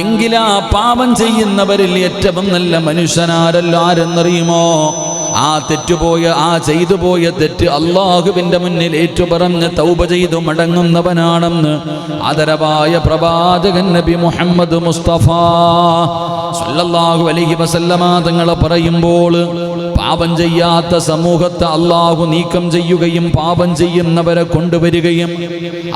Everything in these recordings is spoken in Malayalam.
എങ്കിലാ പാപം ചെയ്യുന്നവരിൽ ഏറ്റവും നല്ല മനുഷ്യനാരല്ലോ ആരെന്നറിയുമോ? ആ തെറ്റുപോയ ആ ചെയ്തു പോയ തെറ്റ് അള്ളാഹുവിൻ്റെ മുന്നിൽ ഏറ്റുപറഞ്ഞ് തൗബ ചെയ്തു മടങ്ങുന്നവനാണെന്ന് ആദരവായ പ്രവാചകൻ നബി മുഹമ്മദ് മുസ്തഫ സല്ലല്ലാഹു അലൈഹി വസല്ലമ തങ്ങൾ പറയുമ്പോൾ പാപം ചെയ്യാത്ത സമൂഹത്തെ അള്ളാഹു നീക്കം ചെയ്യുകയും പാപം ചെയ്യുന്നവരെ കൊണ്ടുവരികയും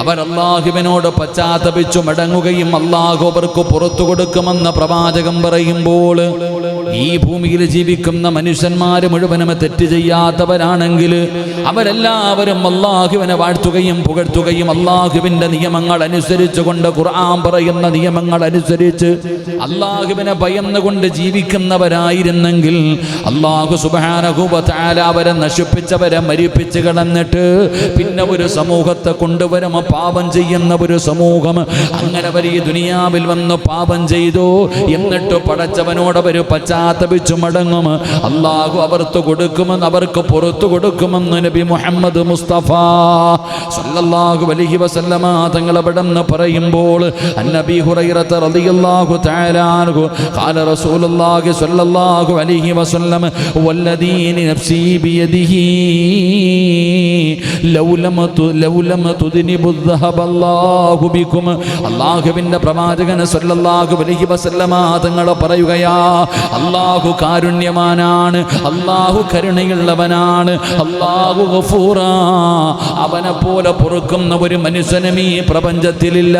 അവർ അള്ളാഹുവിനോട് പശ്ചാത്തപിച്ചു മടങ്ങുകയും അള്ളാഹു അവർക്ക് പുറത്തു കൊടുക്കുമെന്ന് പ്രവാചകൻ പറയുമ്പോൾ ഈ ഭൂമിയിൽ ജീവിക്കുന്ന മനുഷ്യന്മാർ മുഴുവനും തെറ്റ് ചെയ്യാത്തവരാണെങ്കിൽ അവരെല്ലാവരും അള്ളാഹുവിനെ വാഴ്ത്തുകയും പുകഴ്ത്തുകയും അള്ളാഹുവിൻ്റെ നിയമങ്ങൾ അനുസരിച്ചുകൊണ്ട് ഖുർആൻ പറയുന്ന നിയമങ്ങൾ അനുസരിച്ച് അള്ളാഹുവിനെ ഭയന്നുകൊണ്ട് ജീവിക്കുന്നവരായിരുന്നെങ്കിൽ അള്ളാഹു സുബ്ഹാനഹു വ തആല അവരെ നശിപ്പിച്ചവരെ മരിപ്പിച്ച് കളഞ്ഞിട്ട് പിന്നെ ഒരു സമൂഹത്തെ കൊണ്ടുവരും പാപം ചെയ്യുന്ന ഒരു സമൂഹം. അങ്ങനെ അവർ ഈ ദുനിയാവിൽ വന്ന് പാപം ചെയ്തു എന്നിട്ട് പടച്ചവനോട് അവർ പശ്ചാത്തപിച്ചു മടങ്ങും. അള്ളാഹു അവർക്ക് കൊടുക്കുമെന്ന് അവർക്ക് പുറത്തു കൊടുക്കുമെന്ന് നബി മുഹമ്മദ് മുസ്തഫ സല്ലല്ലാഹു അലൈഹി വസല്ലമ തങ്ങൾ അവിടെന്ന് പറയുമ്പോൾ അന്നബി ഹുറൈറത റളിയല്ലാഹു തആല അൻഹു ഖാല റസൂലുള്ളാഹി സ്വല്ലല്ലാഹു അലൈഹി വസല്ലം വല്ലദീ നഫ്സി ബിയദിഹി ലൗലം തുദ്നിബു الذهب അല്ലാഹു ബികും. അല്ലാഹുവിൻ്റെ പ്രവാചകൻ സ്വല്ലല്ലാഹു അലൈഹി വസല്ലമ തങ്ങൾ പറയുകയാ, അല്ലാഹു കാരുണ്യവാനാണ്, അല്ലാഹു കരുണയുള്ളവനാണ്, അല്ലാഹു ഗഫൂറാ. അവനെ പോലെ പൊറുക്കുന്ന ഒരു മനുഷ്യനും ഈ പ്രപഞ്ചത്തിലില്ല.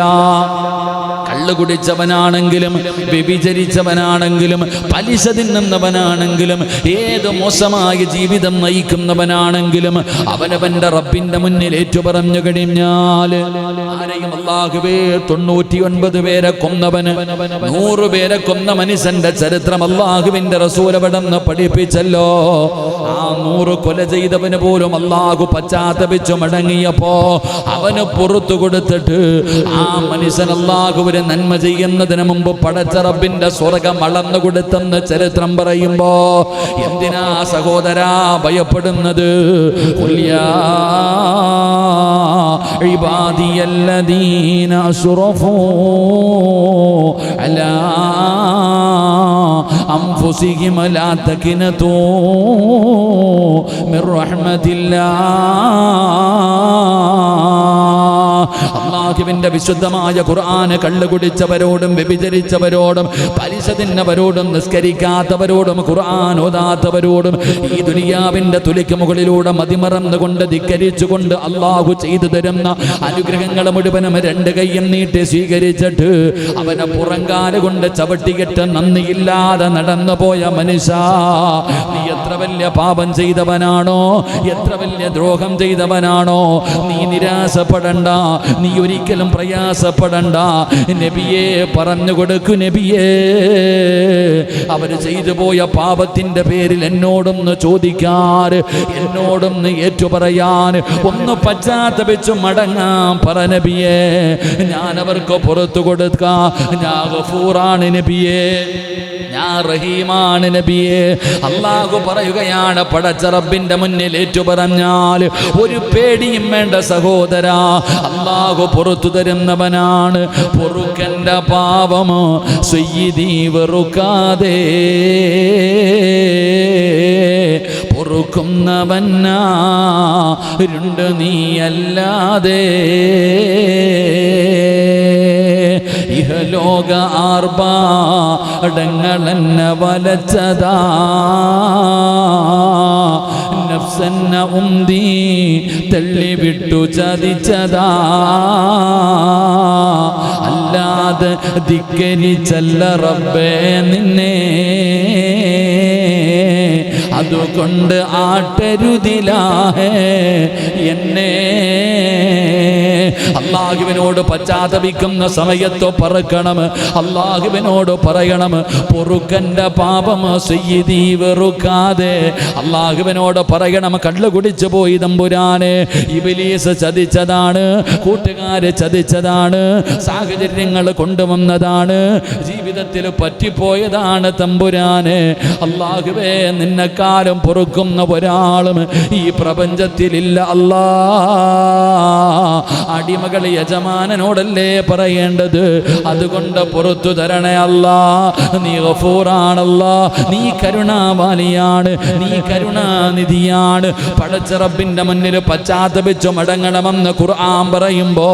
കള്ളു കുടിച്ചവനാണെങ്കിലും വ്യഭിചരിച്ചവനാണെങ്കിലും പലിശ തിന്നുന്നവനാണെങ്കിലും ഏത് മോശമായ ജീവിതം നയിക്കുന്നവനാണെങ്കിലും അവനവന്റെ റബ്ബിന്റെ മുന്നിൽ ഏറ്റുപറഞ്ഞു കഴിഞ്ഞാൽ ആരെയും അല്ലാഹുവേ 99 പേരെ കൊന്നവന് 100 പേരെ കൊന്ന മനുഷ്യന്റെ ചരിത്രം അല്ലാഹുവിന്റെ റസൂൽ അവിടെന്ന് പഠിപ്പിച്ചല്ലോ. ആ 100 കൊല ചെയ്തവന് പോലും അല്ലാഹു പശ്ചാത്തപിച്ചു മടങ്ങിയപ്പോ അവന് പുറത്തു കൊടുത്തിട്ട് ആ മനുഷ്യൻ അല്ലാഹുവിന് നന്മ ചെയ്യുന്നതിന് മുമ്പ് പടച്ച റബ്ബിന്റെ സ്വർഗം അളന്നു കൊടുത്തെന്ന് ചരിത്രം പറയുമ്പോ എന്തിനാ സഹോദരാ ഭയപ്പെടുന്നത്? ഖുൽയാ ഇബാദിയല്ലദീന അസ്റഫൂ അലാ അൻഫുസിഹിം ലാ തഖ്നതൂ മിർ റഹ്മത്തില്ലാഹ്. അല്ലാഹുവിന്റെ വിശുദ്ധമായ ഖുർആൻ കള്ളു കുടിച്ചവരോടും വ്യഭിചരിച്ചവരോടും പലിശ തിന്നവരോടും നിസ്കരിക്കാത്തവരോടും ഖുർആൻ ഓതാത്തവരോടും ഈ ദുനിയാവിന്റെ തുലിക്ക് മുകളിലൂടെ മതിമറന്നുകൊണ്ട് ധിക്കരിച്ചുകൊണ്ട് അല്ലാഹു ചെയ്തു തരുന്ന അനുഗ്രഹങ്ങൾ മുഴുവനും 2 കൈയും നീട്ടി സ്വീകരിച്ചിട്ട് അവനെ പുറങ്കാല കൊണ്ട് ചവിട്ടിയിട്ട് നന്ദിയില്ലാതെ നടന്നു പോയ മനുഷ്യ, നീ എത്ര വലിയ പാപം ചെയ്തവനാണോ, എത്ര വലിയ ദ്രോഹം ചെയ്തവനാണോ, നീ നിരാശപ്പെടണ്ട, നീ ഒരിക്കലും പ്രയാസപ്പെടണ്ട. നബിയെ പറഞ്ഞു കൊടുക്കൂ, നബിയേ അവർ ചെയ്തു പോയ പാപത്തിന്റെ പേരിൽ എന്നോടൊന്ന് ചോദിക്കാൻ, എന്നോടൊന്ന് ഏറ്റുപറയാൻ, ഒന്ന് പശ്ചാത്തപിച്ചു മടങ്ങാൻ പറ നബിയേ. ഞാൻ അവർക്ക് പുറത്തു കൊടുക്കാം. ഞാൻ ഗഫൂറാണ് നബിയേ, ഞാൻ റഹീമാണ് നബിയേ. അല്ലാഹു പറയുകയാണ്, പടച്ച റബ്ബിന്റെ മുന്നിൽ ഏറ്റുപറഞ്ഞാൽ ഒരു പേടിയും വേണ്ട സഹോദരാ, അല്ലാഹു പുറത്തു തരുന്നവനാണ്. പൊറുക്കന്റെ പാപമോ സയ്യിദി വെറുക്കാതെ പൊറുക്കുന്നവനാരുണ്ട് നീയല്ലാതെ. ഇഹലോക ആർഭാടങ്ങളെന്നെ വലച്ചതാ, നഫ്സെന്ന ഉന്തി തള്ളിവിട്ടു ചതിച്ചതാ, അല്ലാതെ ധിക്കരിച്ചല്ല റബ്ബേ നിന്നെ, അതുകൊണ്ട് ആട്ടരുതിലാഹേ എന്നെ. അല്ലാഹുവിനോട് പശ്ചാത്തപിക്കുന്ന സമയത്ത് പറക്കണം, അല്ലാഹുവിനോട് പറയണം പൊറുക്കന്റെ പാപം സയ്യിദി വെറുക്കാതെ. അല്ലാഹുവിനോട് പറയണം, കള്ളു കുടിച്ചു പോയി തമ്പുരാനെ, ഇബ്ലീസ് ചതിച്ചതാണ്, കൂട്ടുകാര് ചതിച്ചതാണ്, സാഹചര്യങ്ങൾ കൊണ്ടുവന്നതാണ്, ജീവിതത്തിൽ പറ്റിപ്പോയതാണ് തമ്പുരാനെ. അല്ലാഹുവേ നിന്നെ കരഞ്ഞാലും പൊറുക്കുന്ന ഒരാളും ഈ പ്രപഞ്ചത്തിലില്ല. അല്ലാ, അടിമകൾ യജമാനനോടല്ലേ പറയേണ്ടത്? അതുകൊണ്ട് പുറത്തു തരണേ അല്ലാ. നീ ഗഫൂറാണല്ലാ, നീ കരുണാവാലിയാണ്, നീ കരുണാനിധിയാണ്. പടച്ച റബ്ബിന്റെ മുന്നിൽ പശ്ചാത്തപിച്ചു മടങ്ങണമെന്ന് ഖുർആൻ പറയുമ്പോ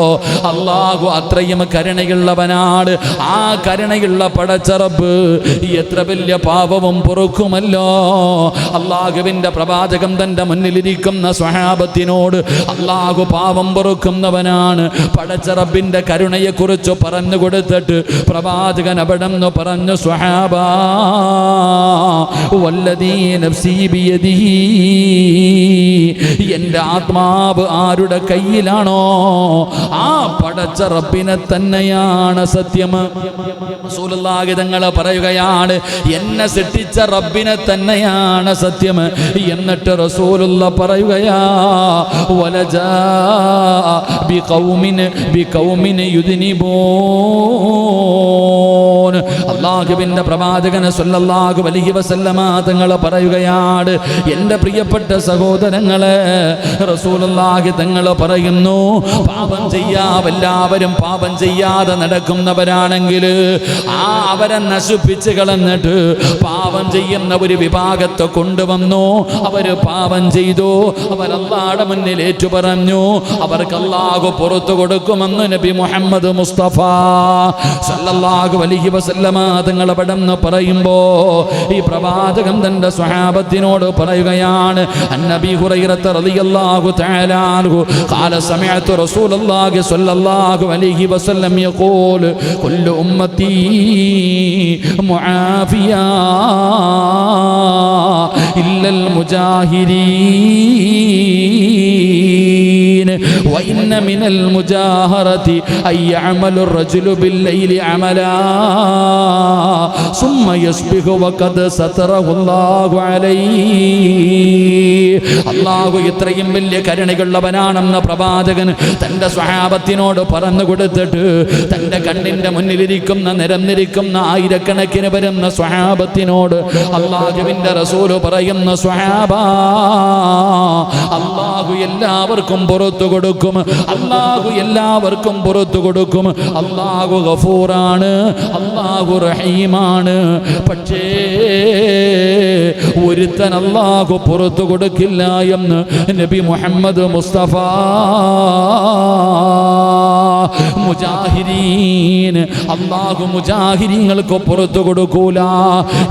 അല്ലാഹു അത്രയും കരുണയുള്ളവനാണ്. ആ കരുണയുള്ള പടച്ച റബ്ബ് എത്ര വലിയ പാപവും പൊറുക്കുമല്ലോ. അല്ലാഹുവിന്റെ പ്രവാചകൻ തന്റെ മുന്നിലിരിക്കുന്ന സ്വഹാബത്തിനോട് അല്ലാഹു പാപം പൊറുക്കുന്നവനാണ്, പടച്ച റബ്ബിന്റെ കരുണയെ കുറിച്ച് പറഞ്ഞു കൊടുത്തിട്ട് പ്രവാചകൻ അവിടെന്ന് പറഞ്ഞു, സ്വഹാബാ വല്ലദീ നഫ്സീ ബിയദിഹി, എന്റെ ആത്മാവ് ആരുടെ കയ്യിലാണോ ആ പടച്ച റബ്ബിനെ തന്നെയാണ് സത്യം. റസൂലുള്ളാഹി തങ്ങൾ പറയുകയാണ്, എന്നെ സൃഷ്ടിച്ച റബ്ബിനെ തന്നെയാണ് സത്യം. എന്നിട്ട് റസൂലുള്ള പറയുകയാ, വലജാ ബിഖൗമിൻ യുദ്നിബൂൻ. അല്ലാഹുവിന്റെ പ്രവാചകൻ സല്ലല്ലാഹു അലൈഹി വസല്ലമ തങ്ങൾ പറയുകയാണ്, എൻ്റെ പ്രിയപ്പെട്ട സഹോദരങ്ങളെ, റസൂലുള്ളാഹി തങ്ങൾ പറയുന്നു, പാപം എല്ലാവരും പാപം ചെയ്യാതെ നടക്കുന്നവരാണെങ്കിൽ അവരെ നശിപ്പിച്ച് കളഞ്ഞിട്ട് പാപം ചെയ്യുന്ന ഒരു വിഭാഗത്തെ കൊണ്ടുവന്നു. അവര് പാപം ചെയ്തു, അവരല്ലാഹുവിന്റെ മുന്നിൽ ഏറ്റു പറഞ്ഞു, അവർക്ക് അല്ലാഹു പുറത്തു കൊടുക്കുമെന്ന് നബി മുഹമ്മദ് മുസ്തഫ സല്ലല്ലാഹു അലൈഹി വസല്ലമ തങ്ങൾ അവിടെന്ന് പറയുമ്പോ ഈ പ്രവാചകൻ തന്റെ സ്വഹാബത്തിനോട് പറയുകയാണ്, അന്നബി ഹുറൈറ റളിയല്ലാഹു തആല അൻഹു ഖാല സമിഅതു റസൂലുള്ളാഹി സ്വല്ലല്ലാഹു അലൈഹി വസല്ലം യഖൂൽ കുല്ലു ഉമ്മത്തി മുആഫിയാ ഇല്ലൽ മുജാഹിരീൻ വഇന്ന മിനൽ മുജാഹറതി അയ്യഅമലു റജുലു ബില്ലൈലി അമലാ സുമ്മ യസ്ബിഹു വഖദ് സതറഹുല്ലാഹു അലൈഹി. അല്ലാഹു ഇത്രയും വലിയ കരുണയുള്ളവനാണെന്ന പ്രവാചകൻ തന്റെ സ്വഹാബത്തിനോട് പറഞ്ഞു കൊടുത്തിട്ട് തന്റെ കണ്ണിന്റെ മുന്നിലിരിക്കുന്ന നിരന്നിരിക്കുന്ന ആയിരക്കണക്കിന് വരുന്ന സ്വഹാബത്തിനോട് അല്ലാഹുവിന്റെ റസൂല് പറയുന്ന, സ്വഹാബാ, അല്ലാഹു എല്ലാവർക്കും പുറത്തു കൊടുക്കും, അല്ലാഹു എല്ലാവർക്കും പുറത്തു കൊടുക്കും. അല്ലാഹു ഗഫൂറാണ്, അല്ലാഹു റഹീമാണ്. പക്ഷേ ഒരുത്തൻ അല്ലാഹു പുറത്തു കൊടുക്കില്ല എന്ന് നബി മുഹമ്മദ് മുസ്തഫ. മുജാഹിരീൻ, അല്ലാഹു മുജാഹിരീങ്ങൾക്ക് പുറത്തു കൊടുക്കൂല.